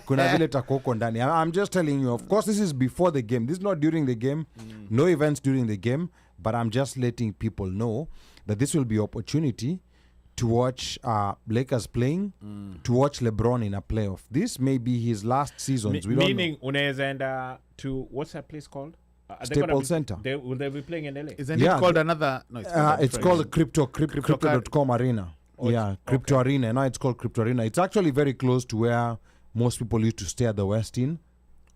S1: Kuna vile tutakuwa huko ndani. I'm just telling you, of course this is before the game. This is not during the game. No events during the game, but I'm just letting people know that this will be opportunity to watch Lakers playing, to watch LeBron in a playoff. This may be his last seasons.
S6: Meaning unaweza enda to, what's that place called?
S1: Staples Center.
S6: Will they be playing in LA?
S3: Isn't it called another? No,
S1: it's called Crypto.com Arena. Crypto Arena. Now it's called Crypto Arena. It's actually very close to where most people used to stay at the Westin.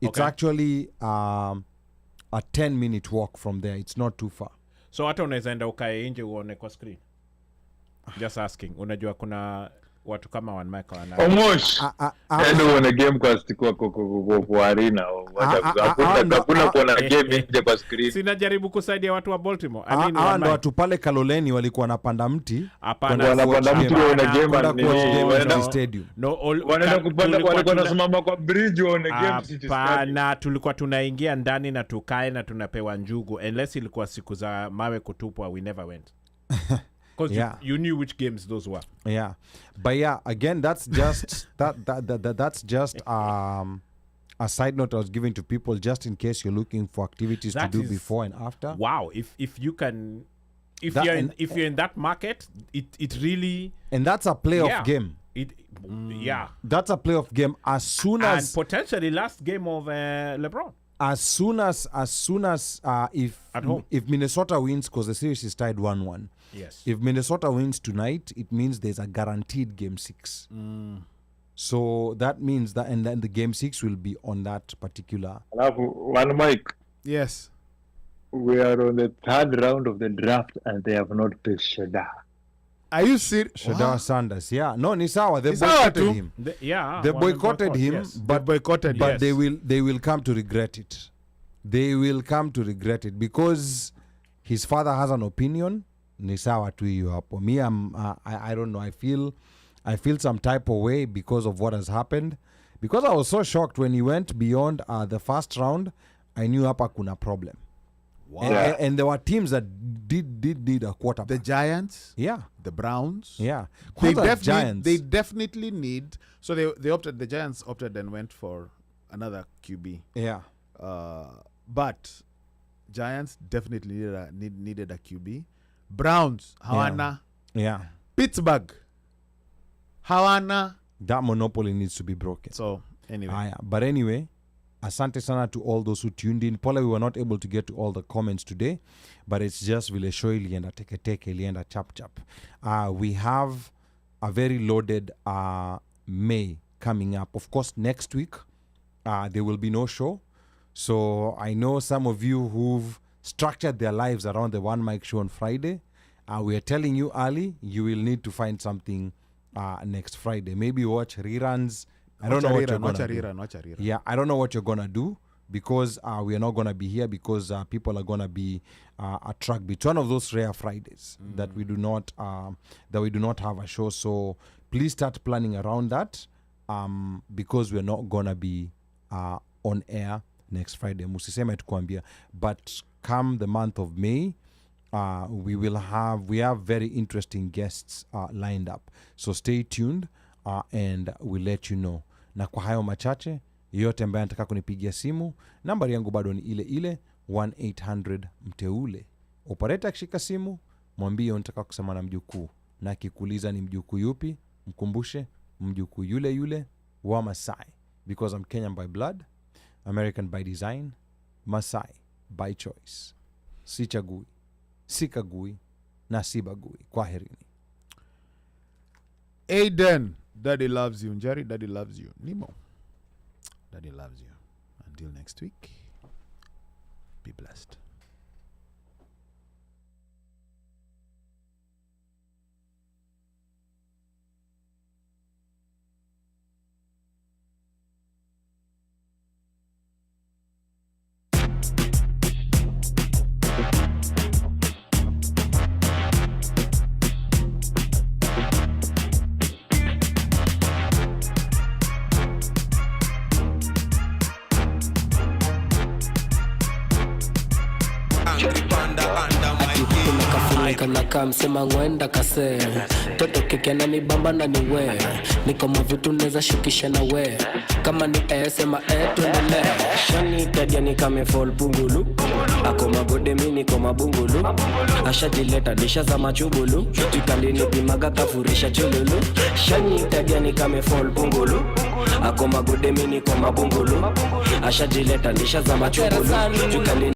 S1: It's actually a 10-minute walk from there. It's not too far.
S6: So hata unaweza enda ukae nje uone kwa screen. Just asking. Unajua kuna watu kama OneMic wana.
S5: Omosh. Ndio wana game kwa arena. Hakuna kuona game nje kwa screen.
S6: Sinajaribu kusaidia watu wa Baltimore.
S1: Ndio watu pale Kaloleni walikuwa wanapanda mti.
S5: Wanapanda mti wana game
S1: ni stadium.
S5: No, wanaenda kupanda walikuwa wanasimama kwa bridge wana game city.
S6: Hapana, tulikuwa tunaingia ndani na tukae na tunapewa njugu. Unless ilikuwa siku za mawe kutupwa, we never went. Because you knew which games those were.
S1: Yeah, but again, that's just that's just a side note I was giving to people just in case you're looking for activities to do before and after.
S6: Wow, if you can, if you're in that market, it really,
S1: and that's a playoff game. That's a playoff game as soon as,
S6: and potentially last game of LeBron.
S1: As soon as if Minnesota wins, because the series is tied 1-1.
S6: Yes.
S1: If Minnesota wins tonight, it means there's a guaranteed game 6. So that means that, and then the game 6 will be on that particular.
S5: OneMic.
S3: Yes.
S5: We are on the 3rd round of the draft, and they have not picked Shujaa.
S3: Are you serious?
S1: Shujaa Sanders, yeah. No, Nisawa, they boycotted him. They boycotted him,
S3: yes.
S1: but they will come to regret it. They will come to regret it because his father has an opinion. Nisawa tu hiyo hapo. Me, I don't know. I feel some type of way because of what has happened. Because I was so shocked when he went beyond the first round. I knew hapa kuna problem.
S3: Wow.
S1: And there were teams that did a quarterback.
S3: The Giants, the Browns, They definitely need. So they opted. The Giants opted and went for another QB.
S1: Yeah,
S3: but Giants definitely needed a QB. Browns, hawana.
S1: Yeah.
S3: Pittsburgh, hawana.
S1: That monopoly needs to be broken.
S3: So, anyway.
S1: But anyway, asante sana to all those who tuned in. Paula, we were not able to get to all the comments today, but it's just vile show ilienda teke ilienda chap. We have a very loaded May coming up. Of course, next week, there will be no show. So I know some of you who've structured their lives around the OneMic show on Friday. We are telling you early, you will need to find something next Friday. Maybe watch reruns. I don't know what you're going to do. Yeah, I don't know what you're going to do because we are not going to be here because people are going to be at Rugby. It's one of those rare Fridays that we do not have a show. So please start planning around that because we're not going to be on air next Friday. Musiseme tukwambia. But come the month of May, we have very interesting guests lined up. So stay tuned and we'll let you know. Na kwa hayo machache, yote ambaye anataka kunipigia simu, nambari yangu bado ni ile 1-800 mteule. Operator akishika simu, mwambie unataka kusema na mjukuu. Na akikuuliza ni mjukuu yupi, mkumbushe mjukuu yule wa Masai. Because I'm Kenyan by blood, American by design, Masai by choice. Sichagui, sikagui, na sibagui. Kwaherini.
S3: Aiden, Daddy loves you. Njeri, Daddy loves you. Nemo, Daddy loves you. Until next week, be blessed.
S15: Kanaka msema ngwenda kase toto kike na nibamba na niwe niko mavitu neza shukisha na we kama ni sema tuendele shani tadia ni kame fall pungulu ako magode mini koma bungulu ashajileta disha za machubulu tukalini pimaga kafurisha chululu shani tadia ni kame fall pungulu ako magode mini koma bungulu ashajileta disha za machubulu tukalini